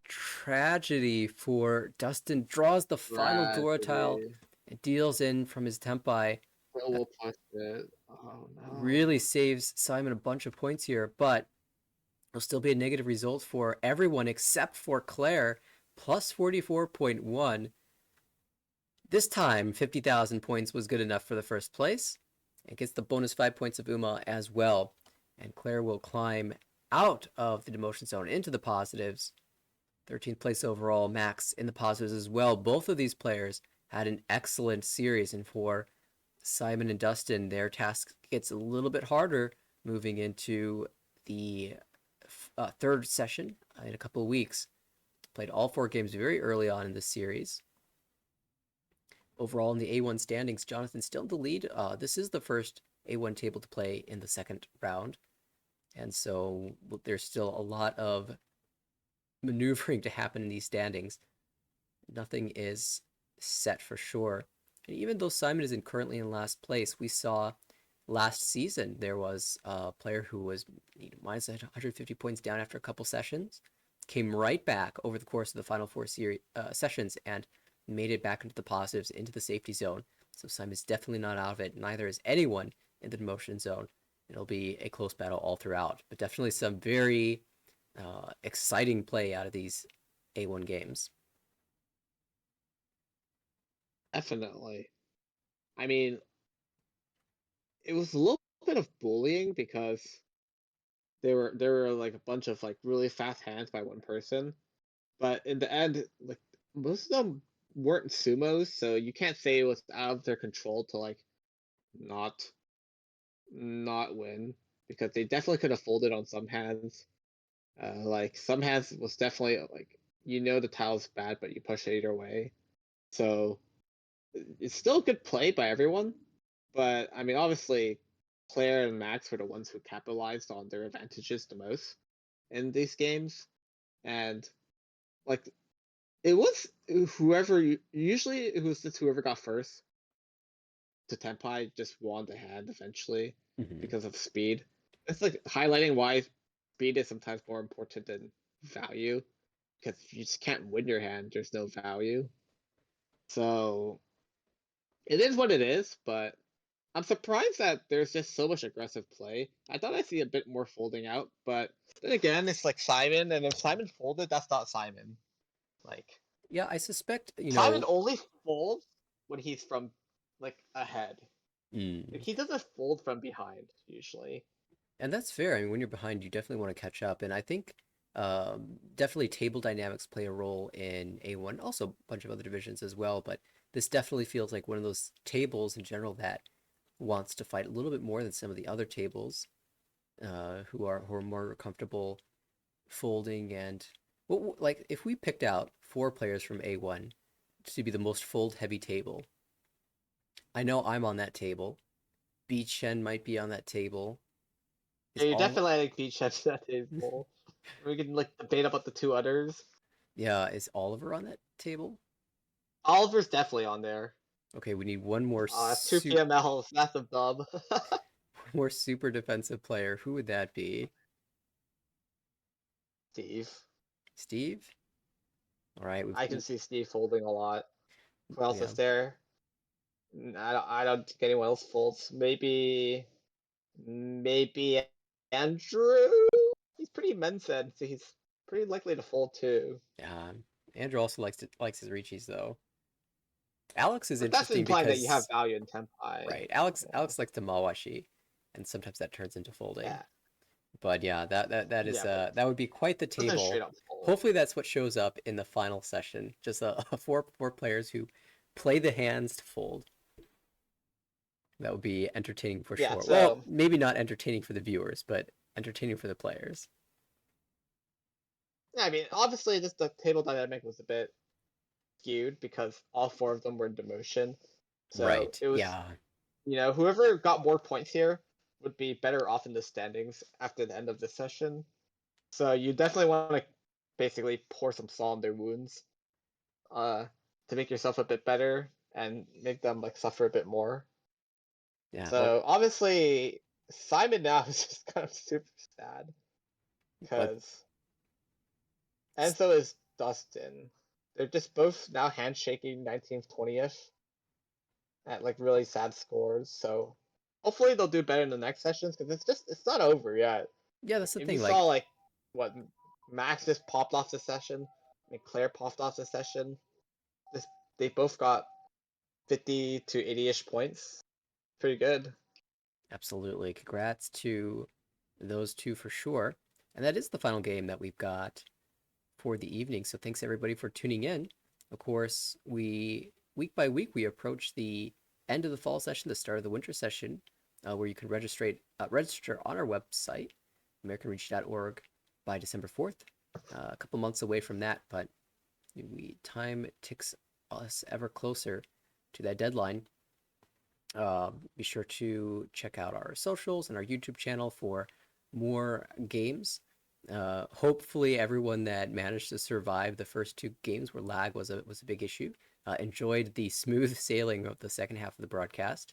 Tragedy for Dustin. Draws the final Dora tile and deals in from his Tenpai. Will push it. Oh no! Really saves Simon a bunch of points here, but it'll still be a negative result for everyone except for Claire, plus 44.1. This time, 50,000 points was good enough for the first place. It gets the bonus 5 points of Uma as well. And Claire will climb out of the demotion zone into the positives. 13th place overall, Max in the positives as well. Both of these players had an excellent series, and for Simon and Dustin, their task gets a little bit harder moving into the third session in a couple of weeks. Played all 4 games very early on in this series. Overall in the A1 standings, Jonathan's still in the lead. This is the first A1 table to play in the second round. And so there's still a lot of maneuvering to happen in these standings. Nothing is set for sure. And even though Simon isn't currently in last place, we saw last season there was a player who was minus 150 points down after a couple sessions, came right back over the course of the final four sessions and made it back into the positives, into the safety zone. So Simon's definitely not out of it. Neither is anyone in the demotion zone. It'll be a close battle all throughout, but definitely some very exciting play out of these A1 games. Definitely. I mean, it was a little bit of bullying because there were like a bunch of like really fast hands by one person, but in the end, like most of them weren't sumos, so you can't say it was out of their control to like not not win because they definitely could have folded on some hands. Like some hands was definitely like the tile's bad, but you push it either way. So it's still a good play by everyone, but I mean obviously Claire and Max were the ones who capitalized on their advantages the most in these games, and like it was usually it was just whoever got first to Tenpai just won the hand eventually Mm-hmm. because of speed. It's like highlighting why speed is sometimes more important than value because if you just can't win your hand, there's no value. So it is what it is, but I'm surprised that there's just so much aggressive play. I thought I'd see a bit more folding out, but then again, it's like Simon, and if Simon folded, that's not Simon. Like Yeah, I suspect, Simon only folds when he's from like ahead. Like mm, he doesn't fold from behind usually. and that's fair. I mean, when you're behind, you definitely want to catch up. And I think definitely table dynamics play a role in A1, also a bunch of other divisions as well. But this definitely feels like one of those tables in general that wants to fight a little bit more than some of the other tables who are more comfortable folding. And like if we picked out four players from A1 to be the most fold heavy table, I know I'm on that table. B Chen might be on that table. Is Yeah, you all definitely like beach at that table. We can like debate about the two others. Yeah, is Oliver on that table? Oliver's definitely on there. Okay, we need one more 2 PML, massive dub. more super defensive player. Who would that be? Steve. Steve? All right, I can see Steve folding a lot. Who else yeah. is there? I don't think anyone else folds. Maybe Andrew. He's pretty Mensen, so he's pretty likely to fold too. Andrew also likes his Richis though. Alex is But that's interesting implying that you have because value in Tenpai. right, Alex Yeah. likes to mawashi, and sometimes that turns into folding. Yeah. But yeah, that is Yeah, but that would be quite the doesn't straight table. up fold. Hopefully that's what shows up in the final session. Just four players who play the hands to fold. That would be entertaining for Yeah, sure. Well, so maybe not entertaining for the viewers, but entertaining for the players. yeah, I mean, obviously, just the table dynamic was a bit skewed because all four of them were in demotion. So Right. it was, Yeah. whoever got more points here would be better off in the standings after the end of the session. So you definitely want to basically pour some salt on their wounds, uh, to make yourself a bit better and make them like suffer a bit more. Yeah. Well, So obviously, Simon now is just kind of super sad but because, and so is Dustin. They're just both now handshaking 19th, 20th at like really sad scores. So hopefully they'll do better in the next sessions because it's not over yet. yeah, that's the If you thing. saw Like, like what Max just popped off the session, and Claire popped off the session, this they both got 50 to 80-ish points. Pretty good. absolutely. Congrats to those two for sure. And that is the final game that we've got for the evening. So thanks everybody for tuning in. Of course, we week by week we approach the end of the fall session, the start of the winter session, where you can register on our website, AmericanReach.org, by December 4th. A couple months away from that, but time ticks us ever closer to that deadline. Be sure to check out our socials and our YouTube channel for more games. Hopefully, everyone that managed to survive the first two games where lag was a big issue enjoyed the smooth sailing of the second half of the broadcast.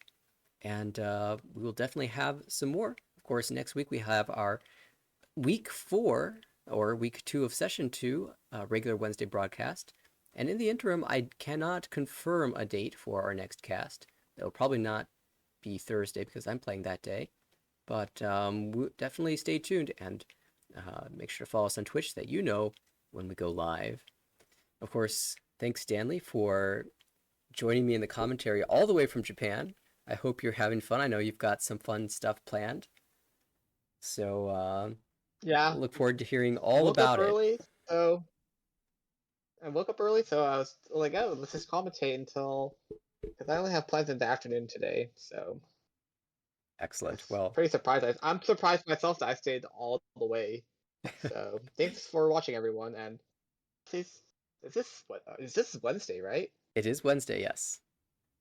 And we will definitely have some more. Of course, next week we have our week 4 or week 2 of session 2 regular Wednesday broadcast. And in the interim, I cannot confirm a date for our next cast. It'll probably not be Thursday because I'm playing that day. But definitely stay tuned and make sure to follow us on Twitch so that you know when we go live. Of course, thanks, Stanley, for joining me in the commentary all the way from Japan. I hope you're having fun. I know you've got some fun stuff planned. So Yeah. look forward to hearing all woke up about it. early, so I woke up early, so I was like, oh, let's just commentate until, because I only have plans in the afternoon today, so Excellent. yes, Well, pretty surprised. I'm surprised myself that I stayed all the way. So thanks for watching, everyone, and please, is this Wednesday, right? it is Wednesday, yes.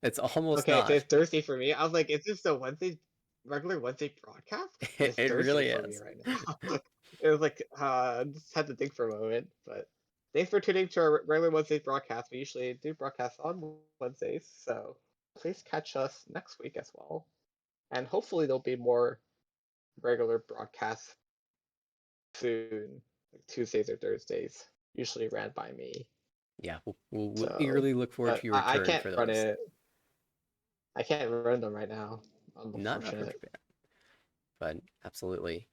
It's almost Okay, so not. it's Thursday for me. I was like, is this a Wednesday, regular Wednesday broadcast? It's It Thursday really for me is. right now. It was like, just had to think for a moment, but thanks for tuning to our regular Wednesday broadcast. We usually do broadcasts on Wednesdays, so please catch us next week as well. And hopefully there'll be more regular broadcasts soon, like Tuesdays or Thursdays, usually ran by me. Yeah, we'll So, eagerly look forward but to your I return can't for run those. it. I can't run them right now. Not from Unfortunate. Japan, but absolutely.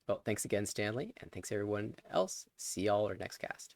Well, thanks again, Stanley, and thanks everyone else. See y'all our next cast.